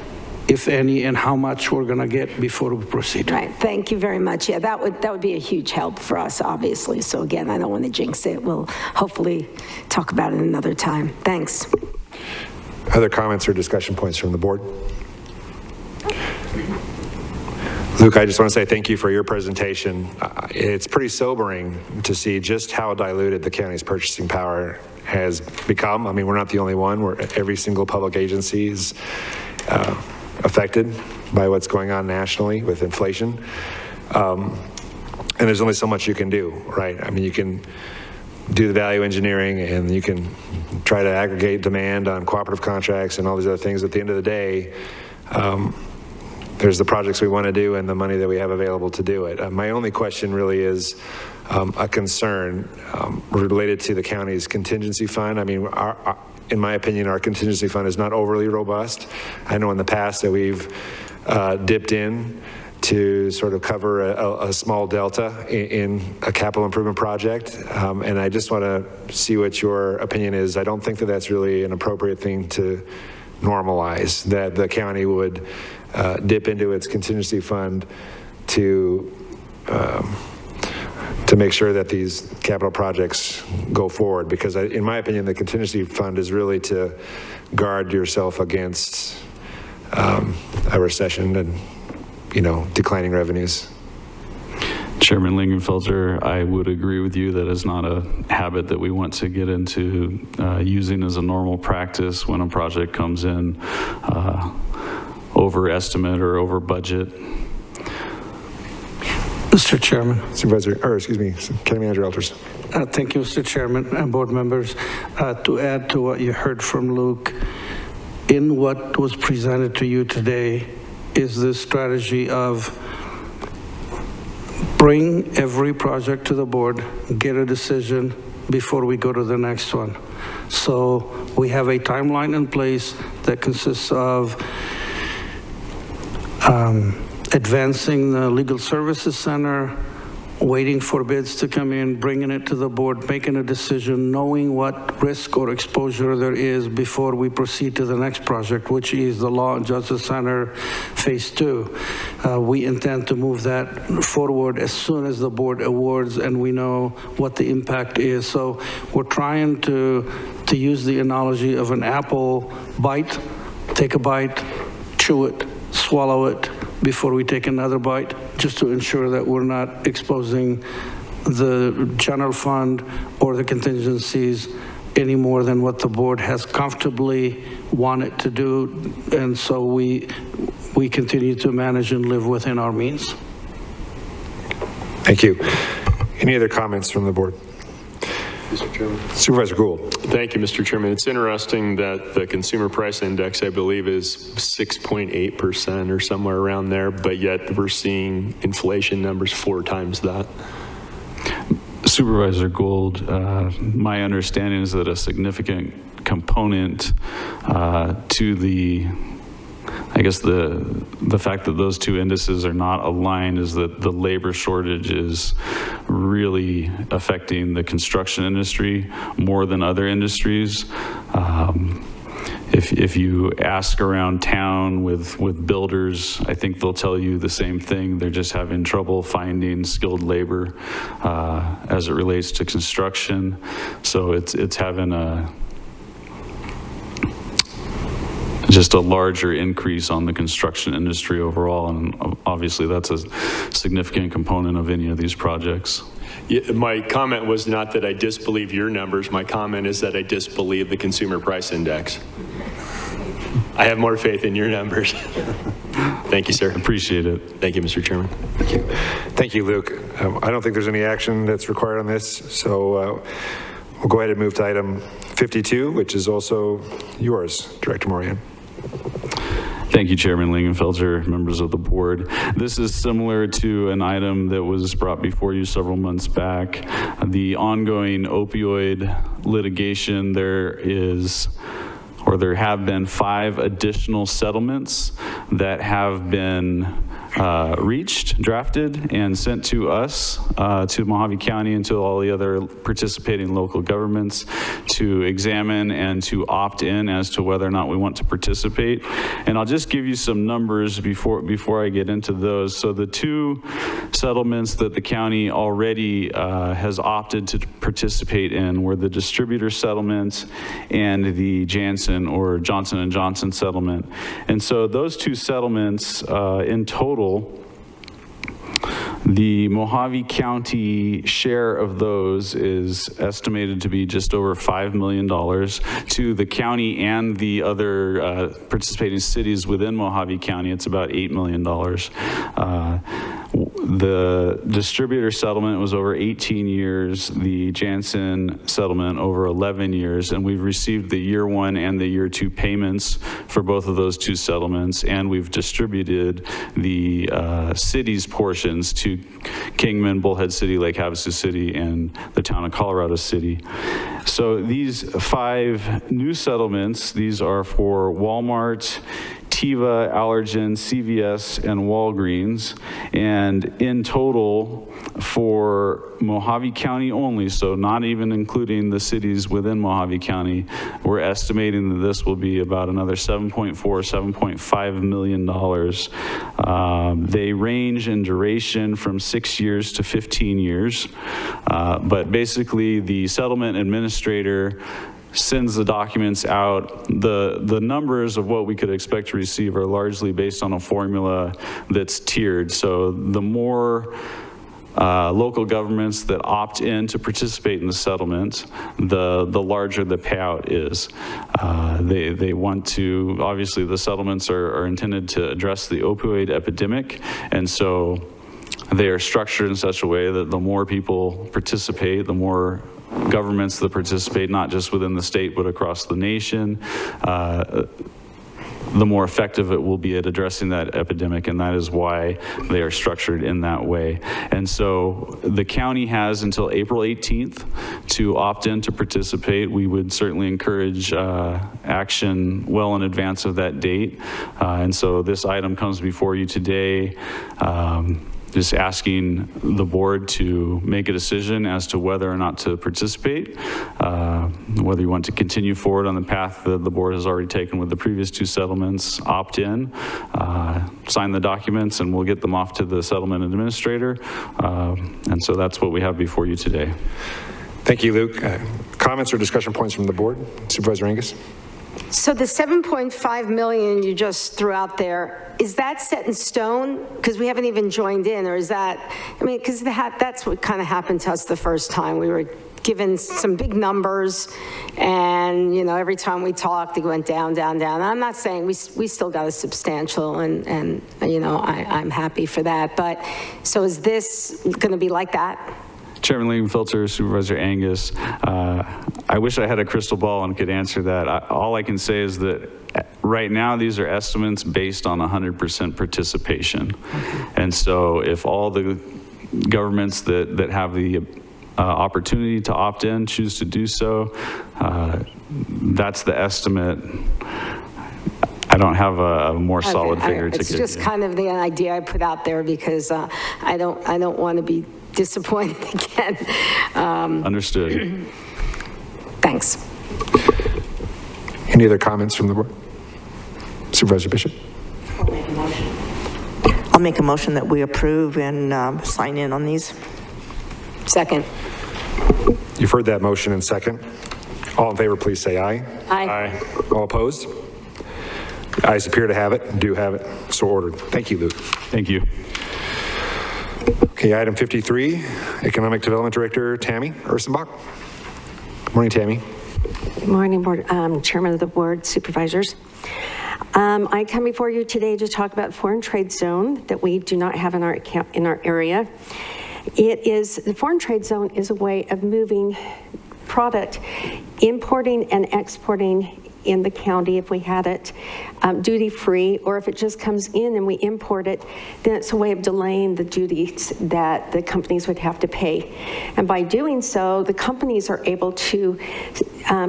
if any, and how much we're going to get before we proceed. Right, thank you very much. Yeah, that would be a huge help for us, obviously. So again, I don't want to jinx it. We'll hopefully talk about it another time. Thanks. Other comments or discussion points from the board? Luke, I just want to say thank you for your presentation. It's pretty sobering to see just how diluted the county's purchasing power has become. I mean, we're not the only one. Every single public agency is affected by what's going on nationally with inflation. And there's only so much you can do, right? I mean, you can do the value engineering and you can try to aggregate demand on cooperative contracts and all these other things. At the end of the day, there's the projects we want to do and the money that we have available to do it. My only question really is a concern related to the county's contingency fund. I mean, in my opinion, our contingency fund is not overly robust. I know in the past that we've dipped in to sort of cover a small delta in a capital improvement project. And I just want to see what your opinion is. I don't think that that's really an appropriate thing to normalize, that the county would dip into its contingency fund to make sure that these capital projects go forward. Because in my opinion, the contingency fund is really to guard yourself against a recession and, you know, declining revenues. Chairman Lingenfelter, I would agree with you that is not a habit that we want to get into using as a normal practice when a project comes in over estimate or over budget. Mr. Chairman. County Manager Elters. Thank you, Mr. Chairman and board members. To add to what you heard from Luke, in what was presented to you today is this strategy of bring every project to the board, get a decision before we go to the next one. So we have a timeline in place that consists of advancing the Legal Services Center, waiting for bids to come in, bringing it to the board, making a decision, knowing what risk or exposure there is before we proceed to the next project, which is the Law and Justice Center Phase 2. We intend to move that forward as soon as the board awards and we know what the impact is. So we're trying to use the analogy of an apple bite, take a bite, chew it, swallow it, before we take another bite, just to ensure that we're not exposing the general fund or the contingencies any more than what the board has comfortably wanted to do. And so we continue to manage and live within our means. Thank you. Any other comments from the board? Mr. Chairman. Supervisor Gould. Thank you, Mr. Chairman. It's interesting that the consumer price index, I believe, is 6.8% or somewhere around there, but yet we're seeing inflation numbers 4 times that. Supervisor Gould, my understanding is that a significant component to the fact that those two indices are not aligned is that the labor shortage is really affecting the construction industry more than other industries. If you ask around town with builders, I think they'll tell you the same thing. They're just having trouble finding skilled labor as it relates to construction. So it's having just a larger increase on the construction industry overall, and obviously that's a significant component of any of these projects. Yeah, my comment was not that I disbelieve your numbers. My comment is that I disbelieve the consumer price index. I have more faith in your numbers. Thank you, sir. Appreciate it. Thank you, Mr. Chairman. Thank you. Thank you, Luke. I don't think there's any action that's required on this, so we'll go ahead and move to item 52, which is also yours, Director Moran. Thank you, Chairman Lingenfelter, members of the board. This is similar to an item that was brought before you several months back. The ongoing opioid litigation, there have been 5 additional settlements that have been drafted, and sent to us, to Mojave County, and to all the other participating local governments to examine and to opt in as to whether or not we want to participate. And I'll just give you some numbers before I get into those. So the 2 settlements that the county already has opted to participate in were the distributor settlement and the Janssen or Johnson & Johnson settlement. And so those 2 settlements in total, the Mojave County share of those is estimated to be just over $5 million. To the county and the other participating cities within Mojave County, it's about $8 million. The distributor settlement was over 18 years, the Janssen settlement over 11 years, and we've received the year 1 and the year 2 payments for both of those 2 settlements, and we've distributed the city's portions to Kingman, Bullhead City, Lake Havasu City, and the town of Colorado City. So these 5 new settlements, these are for Walmart, Teva, Allergen, CVS, and Walgreens. And in total, for Mojave County only, so not even including the cities within Mojave County, we're estimating that this will be about another $7.5 million. They range in duration from 6 years to 15 years. But basically, the settlement administrator sends the documents out. The numbers of what we could expect to receive are largely based on a formula that's tiered. So the more local governments that opt in to participate in the settlement, the larger the payout is. They want to, obviously the settlements are intended to address the opioid epidemic, and so they are structured in such a way that the more people participate, the more governments that participate, not just within the state, but across the nation, the more effective it will be at addressing that epidemic, and that is why they are structured in that way. And so the county has until April 18th to opt in to participate. We would certainly encourage action well in advance of that date. And so this item comes before you today, just asking the board to make a decision as to whether or not to participate, whether you want to continue forward on the path that the board has already taken with the previous 2 settlements, opt in, sign the documents, and we'll get them off to the settlement administrator. And so that's what we have before you today. Thank you, Luke. Comments or discussion points from the board? Supervisor Angus? So the 7.5 million you just threw out there, is that set in stone? Because we haven't even joined in, or is that, I mean, because that's what kind of happened to us the first time. We were given some big numbers, and, you know, every time we talked, it went down, down, down. I'm not saying we still got a substantial, and you know, I'm happy for that. But so is this going to be like that? Chairman Lingenfelter, Supervisor Angus, I wish I had a crystal ball and could answer that. All I can say is that right now, these are estimates based on 100% participation. And so if all the governments that have the opportunity to opt in choose to do so, that's the estimate. I don't have a more solid figure to give you. It's just kind of the idea I put out there because I don't want to be disappointed again. Understood. Thanks. Any other comments from the board? Supervisor Bishop? I'll make a motion that we approve and sign in on these. Second. You've heard that motion and second. All in favor, please say aye. Aye. All opposed? The ayes appear to have it, do have it, so ordered. Thank you, Luke. Thank you. Okay, item 53, Economic Development Director Tammy Ursenbach. Good morning, Tammy. Good morning, Board, Chairman of the Board, Supervisors. I come before you today to talk about foreign trade zone that we do not have in our area. The foreign trade zone is a way of moving product, importing and exporting in the county if we had it duty-free, or if it just comes in and we import it, then it's a way of delaying the duties that the companies would have to pay. And by doing so, the companies are able to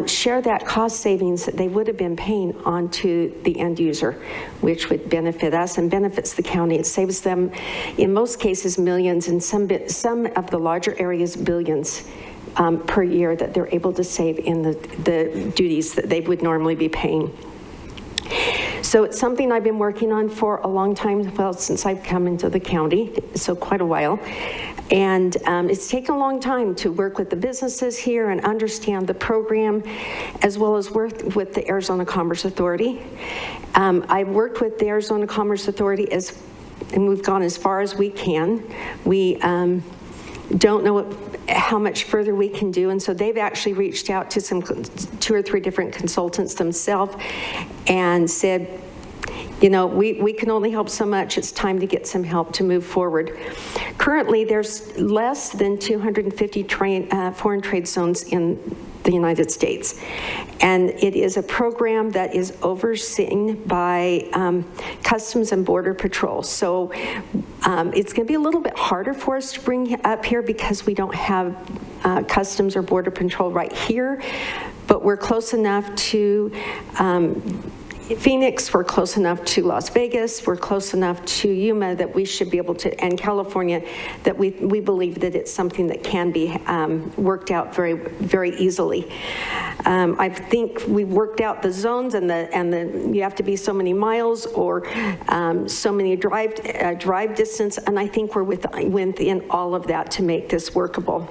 share that cost savings that they would have been paying onto the end user, which would benefit us and benefits the county. It saves them, in most cases, millions, and some of the larger areas, billions per year that they're able to save in the duties that they would normally be paying. So it's something I've been working on for a long time, well, since I've come into the county, so quite a while. And it's taken a long time to work with the businesses here and understand the program, as well as work with the Arizona Commerce Authority. I've worked with the Arizona Commerce Authority and we've gone as far as we can. We don't know how much further we can do, and so they've actually reached out to 2 or 3 different consultants themselves and said, you know, we can only help so much. It's time to get some help to move forward. Currently, there's less than 250 foreign trade zones in the United States. And it is a program that is overseen by Customs and Border Patrol. So it's going to be a little bit harder for us to bring up here because we don't have Customs or Border Patrol right here, but we're close enough to Phoenix, we're close enough to Las Vegas, we're close enough to Yuma that we should be able to, and California, that we believe that it's something that can be worked out very, very easily. I think we've worked out the zones and you have to be so many miles or so many drive distance, and I think we're within all of that to make this workable.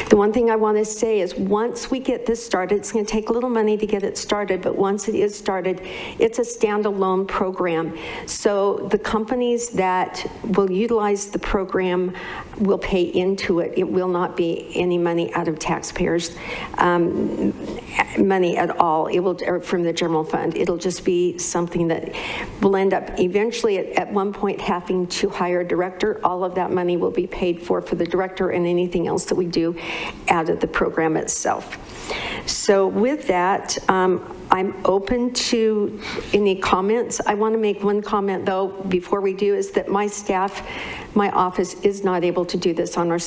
The one thing I want to say is once we get this started, it's going to take a little money to get it started, but once it is started, it's a standalone program. So the companies that will utilize the program will pay into it. It will not be any money out of taxpayers' money at all. It will, or from the general fund. It'll just be something that will end up eventually at one point having to hire a director. All of that money will be paid for the director and anything else that we do out of the program itself. So with that, I'm open to any comments. I want to make one comment though before we do, is that my staff, my office is not able to do this on our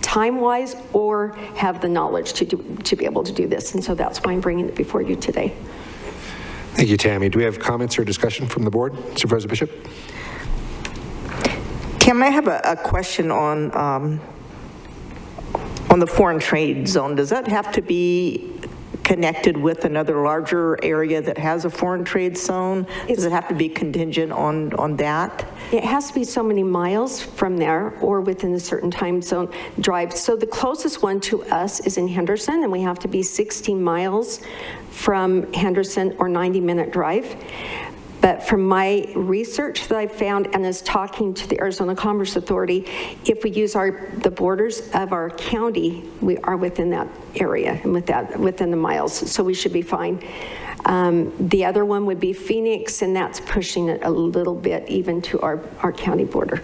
time-wise or have the knowledge to be able to do this, and so that's why I'm bringing it before you today. Thank you, Tammy. Do we have comments or discussion from the board? Supervisor Bishop? Kim, I have a question on the foreign trade zone. Does that have to be connected with another larger area that has a foreign trade zone? Does it have to be contingent on that? It has to be so many miles from there or within a certain time zone drive. So the closest one to us is in Henderson, and we have to be 16 miles from Henderson or 90-minute drive. But from my research that I've found and is talking to the Arizona Commerce Authority, if we use the borders of our county, we are within that area and within the miles, so we should be fine. The other one would be Phoenix, and that's pushing it a little bit even to our county border.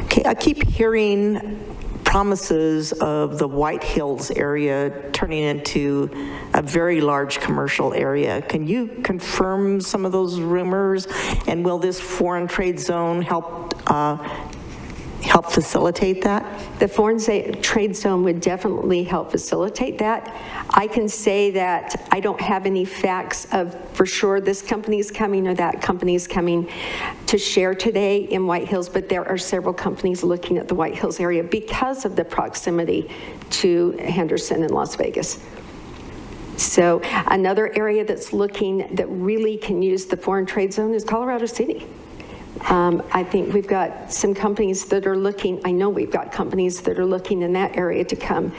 Okay, I keep hearing promises of the White Hills area turning into a very large commercial area. Can you confirm some of those rumors? And will this foreign trade zone help facilitate that? The foreign trade zone would definitely help facilitate that. I can say that I don't have any facts of for sure this company is coming or that company is coming to share today in White Hills, but there are several companies looking at the White Hills area because of the proximity to Henderson and Las Vegas. So another area that's looking that really can use the foreign trade zone is Colorado City. I think we've got some companies that are looking, I know we've got companies that are looking in that area to come.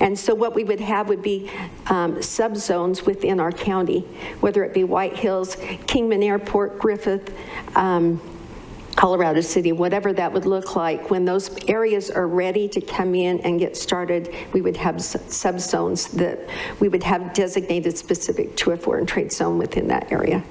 And so what we would have would be subzones within our county, whether it be White Hills, Kingman Airport, Griffith, Colorado City, whatever that would look like. When those areas are ready to come in and get started, we would have subzones that we would have designated specific to a foreign trade zone within that area.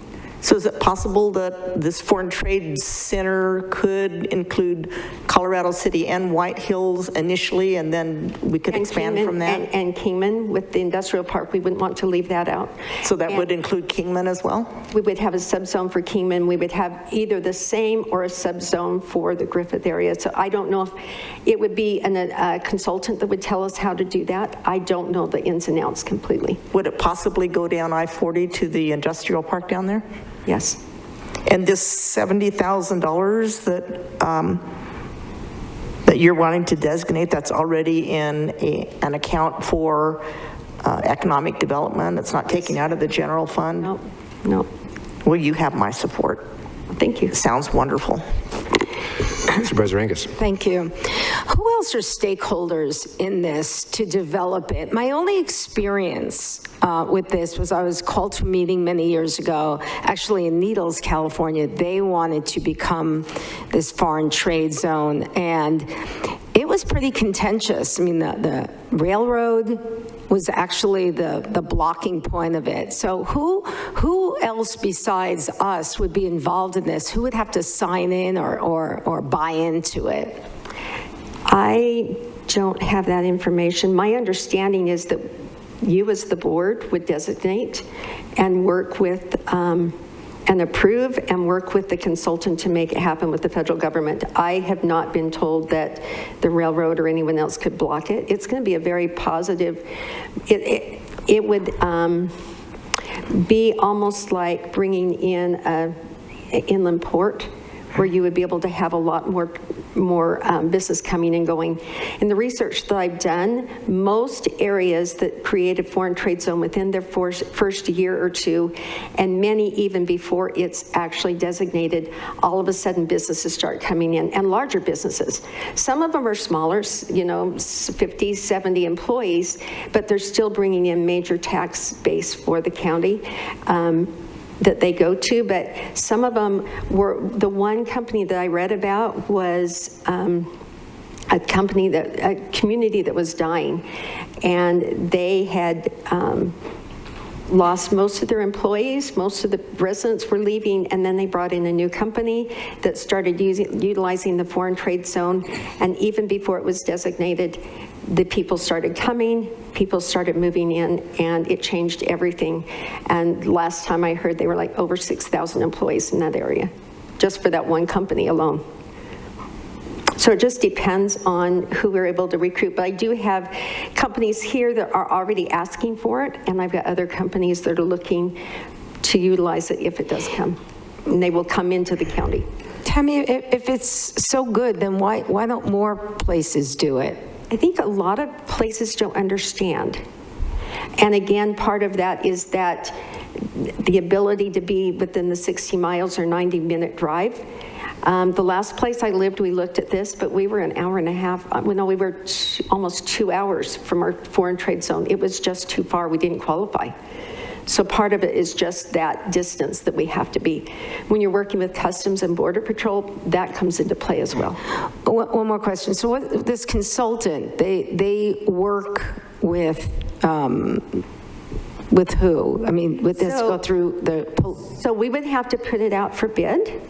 So is it possible that this foreign trade center could include Colorado City and White Hills initially, and then we could expand Kingman, from that? And Kingman with the industrial park, we wouldn't want to leave that out. So that would include Kingman as well? We would have a subzone for Kingman. We would have either the same or a subzone for the Griffith area. So I don't know if it would be a consultant that would tell us how to do that. I don't know the ins and outs completely. Would it possibly go down I-40 to the industrial park down there? Yes. And this $70,000 that you're wanting to designate, that's already in an account for economic development? It's not taken out of the general fund? No, no. Well, you have my support. Thank you. Sounds wonderful. Supervisor Angus. Thank you. Who else are stakeholders in this to develop it? My only experience with this was I was called to a meeting many years ago, actually in Needles, California. They wanted to become this foreign trade zone, and it was pretty contentious. I mean, the railroad was actually the blocking point of it. So who else besides us would be involved in this? Who would have to sign in or buy into it? I don't have that information. My understanding is that you as the board would designate and work with and approve and work with the consultant to make it happen with the federal government. I have not been told that the railroad or anyone else could block it. It's going to be a very positive, it would be almost like bringing in an inland port where you would be able to have a lot more business coming and going. In the research that I've done, most areas that create a foreign trade zone within their first year or two, and many even before it's actually designated, all of a sudden businesses start coming in, and larger businesses. Some of them are smaller, 50, 70 employees, but they're still bringing in major tax base for the county. That they go to, but some of them were, the one company that I read about was a community that was dying, and they had lost most of their employees, most of the residents were leaving, and then they brought in a new company that started utilizing the foreign trade zone, and even before it was designated, the people started coming, people started moving in, and it changed everything. And last time I heard, they were like over 6,000 employees in that area, just for that one company alone. So it just depends on who we're able to recruit. But I do have companies here that are already asking for it, and I've got other companies that are looking to utilize it if it does come. And they will come into the county. Tammy, if it's so good, then why don't more places do it? I think a lot of places don't understand. And again, part of that is that the ability to be within the 60 miles or 90-minute drive. The last place I lived, we looked at this, but we were an hour and a half. No, we were almost 2 hours from our foreign trade zone. It was just too far. We didn't qualify. So part of it is just that distance that we have to be. When you're working with Customs and Border Patrol, that comes into play as well. One more question. So this consultant, they work with who? I mean, would this go through the... So we would have to put it out for bid.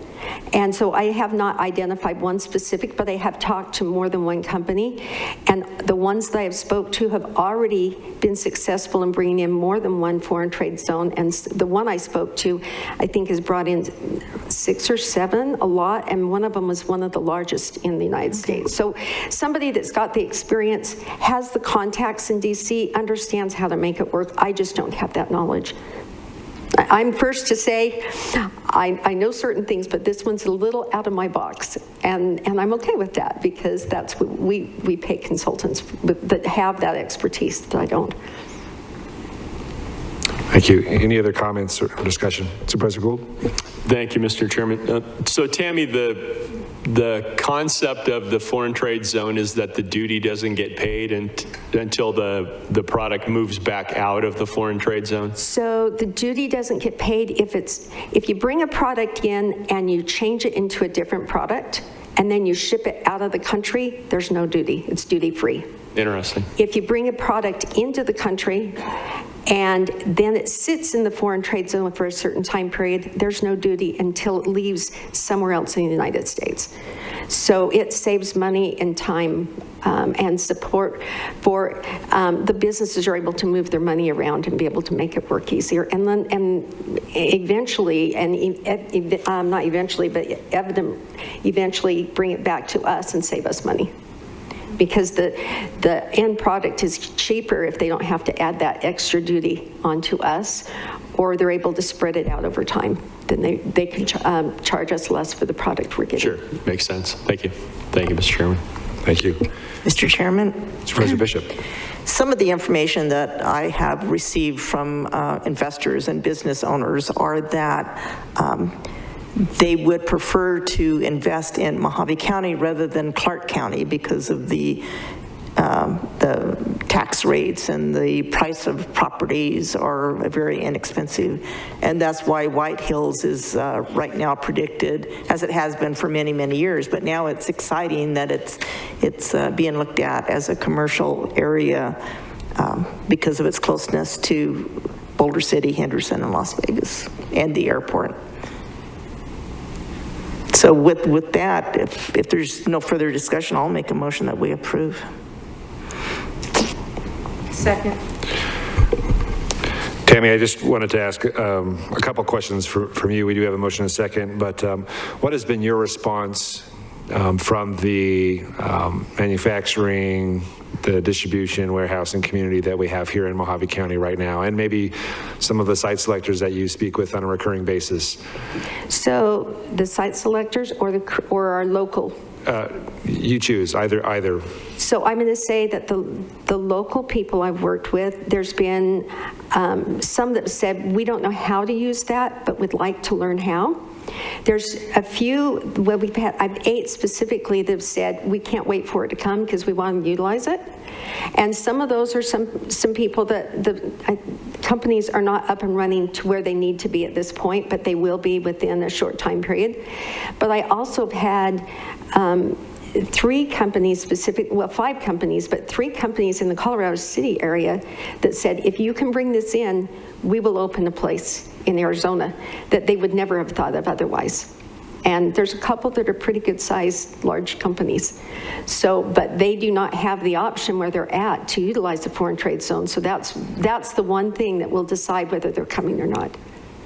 And so I have not identified one specific, but I have talked to more than one company. And the ones that I have spoke to have already been successful in bringing in more than one foreign trade zone. And the one I spoke to, I think, has brought in 6 or 7, a lot. And one of them was one of the largest in the United States. So somebody that's got the experience, has the contacts in DC, understands how to make it work. I just don't have that knowledge. I'm first to say I know certain things, but this one's a little out of my box, and I'm okay with that, because that's what we pay consultants that have that expertise that I don't. Thank you. Any other comments or discussion? Supervisor Gould? Thank you, Mr. Chairman. So Tammy, the concept of the foreign trade zone is that the duty doesn't get paid until the product moves back out of the foreign trade zone? So the duty doesn't get paid if you bring a product in and you change it into a different product and then you ship it out of the country, there's no duty. It's duty free. Interesting. If you bring a product into the country and then it sits in the foreign trade zone for a certain time period, there's no duty until it leaves somewhere else in the United States. So it saves money and time and support for the businesses are able to move their money around and be able to make it work easier. And then eventually, not eventually, but eventually bring it back to us and save us money. Because the end product is cheaper if they don't have to add that extra duty onto us, or they're able to spread it out over time. Then they can charge us less for the product we're getting. Sure, makes sense. Thank you. Thank you, Mr. Chairman. Thank you. Mr. Chairman? Supervisor Bishop. Some of the information that I have received from investors and business owners are that they would prefer to invest in Mojave County rather than Clark County because of the tax rates and the price of properties are very inexpensive. And that's why White Hills is right now predicted, as it has been for many, many years, but now it's exciting that it's being looked at as a commercial area because of its closeness to Boulder City, Henderson, and Las Vegas, and the airport. So with that, if there's no further discussion, I'll make a motion that we approve. Second. Tammy, I just wanted to ask a couple questions from you. We do have a motion in a second, but what has been your response from the manufacturing, the distribution, warehouse, and community that we have here in Mojave County right now, and maybe some of the site selectors that you speak with on a recurring basis? So the site selectors or our local? You choose, either. So I'm going to say that the local people I've worked with, there's been some that said, we don't know how to use that, but would like to learn how. There's a few, well, I've 8 specifically that have said, we can't wait for it to come because we want to utilize it. And some of those are some people that the companies are not up and running to where they need to be at this point, but they will be within a short time period. But I also have had 3 companies, 5 companies, but 3 companies in the Colorado City area that said, if you can bring this in, we will open a place in Arizona that they would never have thought of otherwise. And there's a couple that are pretty good sized, large companies. So, but they do not have the option where they're at to utilize the foreign trade zone. So that's the one thing that will decide whether they're coming or not.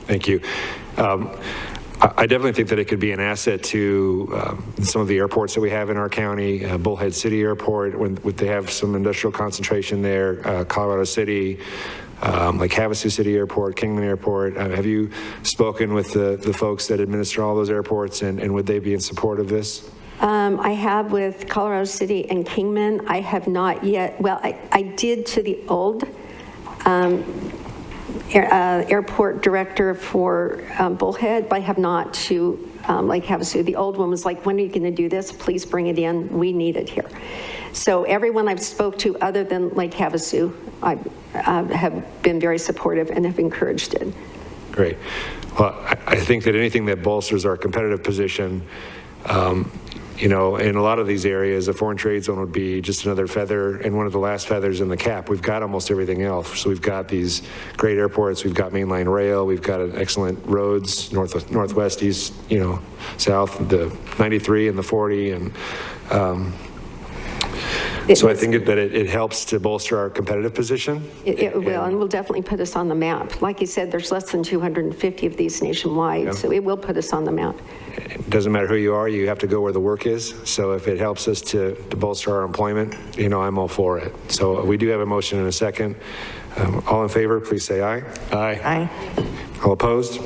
Thank you. I definitely think that it could be an asset to some of the airports that we have in our county, Bullhead City Airport, when they have some industrial concentration there, Colorado City, like Havasu City Airport, Kingman Airport. Have you spoken with the folks that administer all those airports, and would they be in support of this? I have with Colorado City and Kingman. I have not yet. Well, I did to the old airport director for Bullhead, but I have not to Lake Havasu. The old one was like, when are you going to do this? Please bring it in. We need it here. So everyone I've spoke to other than Lake Havasu, I have been very supportive and have encouraged it. Great. Well, I think that anything that bolsters our competitive position You know, in a lot of these areas, a foreign trade zone would be just another feather and one of the last feathers in the cap. We've got almost everything else. So we've got these great airports, we've got mainline rail, we've got excellent roads, northwest, east, you know, south, the 93 and the 40. And so I think that it helps to bolster our competitive position. It will, and will definitely put us on the map. Like you said, there's less than 250 of these nationwide, so it will put us on the map. It doesn't matter who you are, you have to go where the work is. So if it helps us to bolster our employment, you know, I'm all for it. So we do have a motion and a second. All in favor, please say aye. Aye. Aye. All opposed?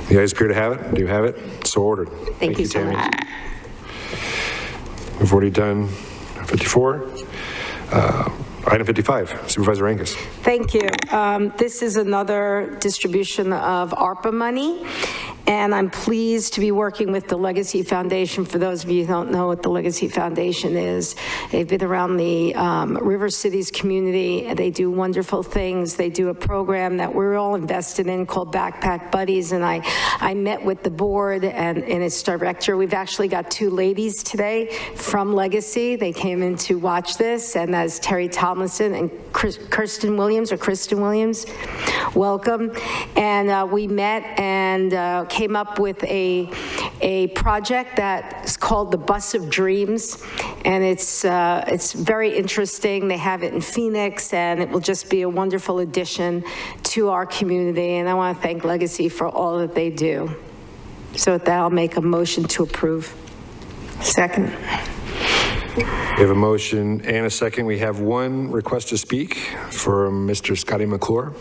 The ayes appear to have it. Do you have it? So ordered. Thank you so Tammy. much. We've already done 54. Item 55, Supervisor Angus. Thank you. This is another distribution of ARPA money, and I'm pleased to be working with the Legacy Foundation. For those of you who don't know what the Legacy Foundation is, they've been around the River Cities community. They do wonderful things. They do a program that we're all invested in called Backpack Buddies, and I met with the board and its director. We've actually got two ladies today from Legacy. They came in to watch this, and as Terry Tomlinson and Kristen Williams, welcome. And we met and came up with a project that's called the Bus of Dreams, and it's very interesting. They have it in Phoenix, and it will just be a wonderful addition to our community, and I want to thank Legacy for all that they do. So with that, I'll make a motion to approve. Second. We have a motion and a second. We have one request to speak from Mr. Scotty McClure.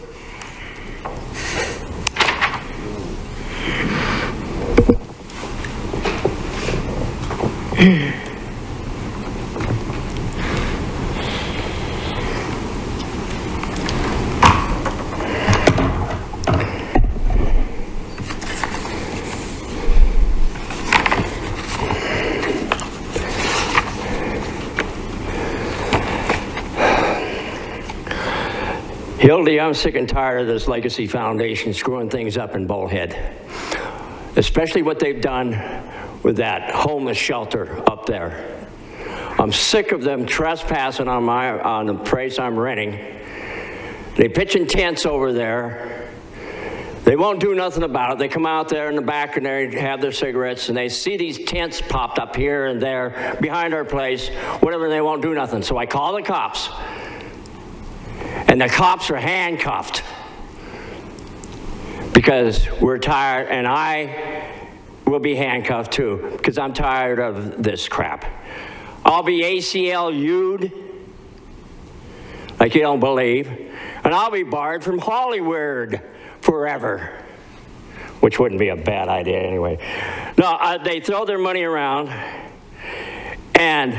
Hildy, I'm sick and tired of this Legacy Foundation screwing things up in Bullhead, especially what they've done with that homeless shelter up there. I'm sick of them trespassing on the place I'm renting. They pitching tents over there. They won't do nothing about it. They come out there in the back and they have their cigarettes and they see these tents popped up here and there behind our place, whatever, and they won't do nothing. So I call the cops. And the cops are handcuffed because we're tired, and I will be handcuffed too because I'm tired of this crap. I'll be ACLU'd like you don't believe, and I'll be barred from Hollywood forever, which wouldn't be a bad idea anyway. No, they throw their money around, and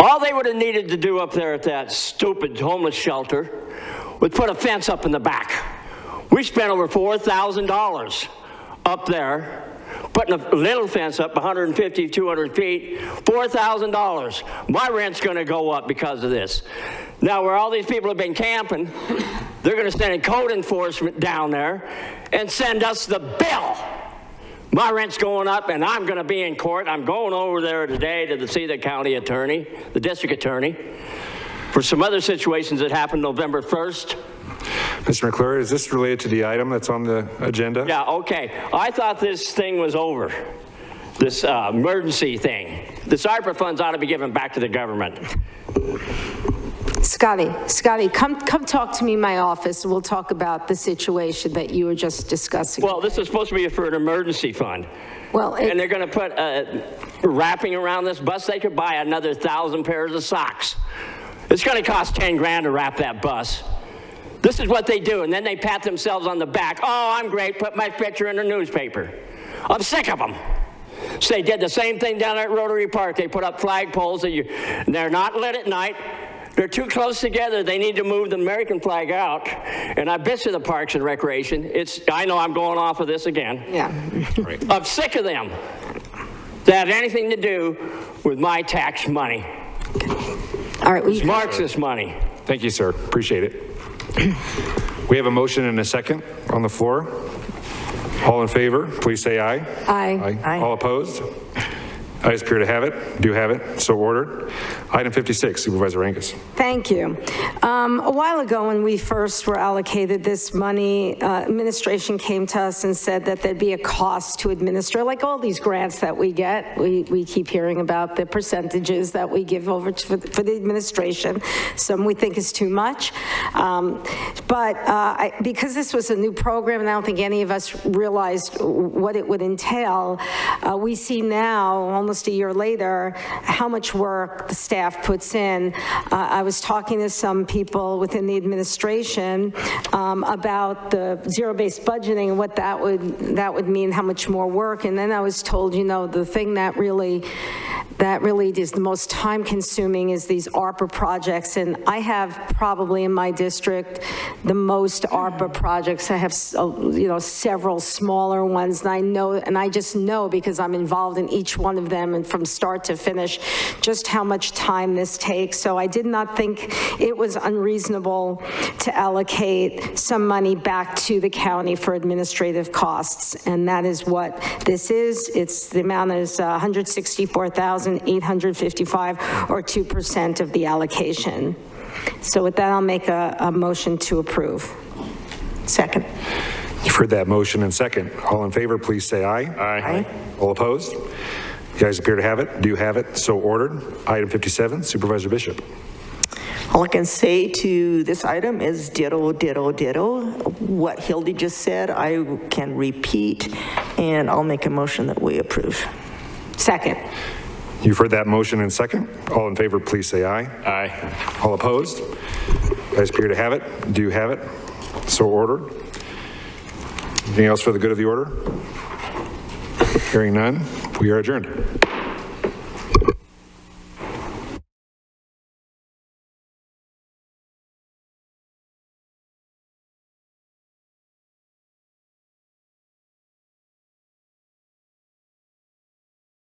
all they would have needed to do up there at that stupid homeless shelter was put a fence up in the back. We spent over $4,000 up there, putting a little fence up 150, 200 feet, $4,000. My rent's gonna go up because of this. Now, where all these people have been camping, they're gonna send code enforcement down there and send us the bill. My rent's going up and I'm gonna be in court. I'm going over there today to see the county attorney, the district attorney, for some other situations that happened November 1st. Mr. McClure, is this related to the item that's on the agenda? Yeah, okay. I thought this thing was over, this emergency thing. The ARPA funds ought to be given back to the government. Scotty, come talk to me in my office, and we'll talk about the situation that you were just discussing. Well, this is supposed to be for an emergency fund. Well, and they're going to put wrapping around this bus. They could buy another 1,000 pairs of socks. It's going to cost 10 grand to wrap that bus. This is what they do, and then they pat themselves on the back. Oh, I'm great, put my picture in the newspaper. I'm sick of them. So they did the same thing down at Rotary Park. They put up flagpoles. They're not lit at night. They're too close together. They need to move the American flag out. And I've been to the Parks and Recreation. I know I'm going off of this again. Yeah. Right. I'm sick of them. That have anything to do with my tax money. All right. It's Marxist money. Thank you, sir. Appreciate it. We have a motion and a second on the floor. All in favor, please say aye. Aye. All opposed? Ayes appear to have it. Do have it. So ordered. Item 56, Supervisor Angus. Thank you. A while ago, when we first were allocated this money, administration came to us and said that there'd be a cost to administer, like all these grants that we get. We keep hearing about the percentages that we give over for the administration. Some we think is too much. But because this was a new program, and I don't think any of us realized what it would entail, we see now, almost a year later, how much work the staff puts in. I was talking to some people within the administration about the zero-based budgeting and what that would mean, how much more work. And then I was told, you know, the thing that really is the most time-consuming is these ARPA projects. And I have probably in my district the most ARPA projects. I have, you know, several smaller ones, and I know, and I just know because I'm involved in each one of them and from start to finish, just how much time this takes. So I did not think it was unreasonable to allocate some money back to the county for administrative costs, and that is what this is. It's the amount is $164,855, or 2% of the allocation. So with that, I'll make a motion to approve. Second. You've heard that motion and second. All in favor, please say aye. Aye. All opposed? You guys appear to have it. Do you have it? So ordered. Item 57, Supervisor Bishop. All I can say to this item is ditto, ditto, ditto. What Hildy just said, I can repeat, and I'll make a motion that we approve. Second. You've heard that motion and second. All in favor, please say aye. Aye. All opposed? You guys appear to have it. Do you have it? So ordered. Anything else for the good of the order? Hearing none, we are adjourned.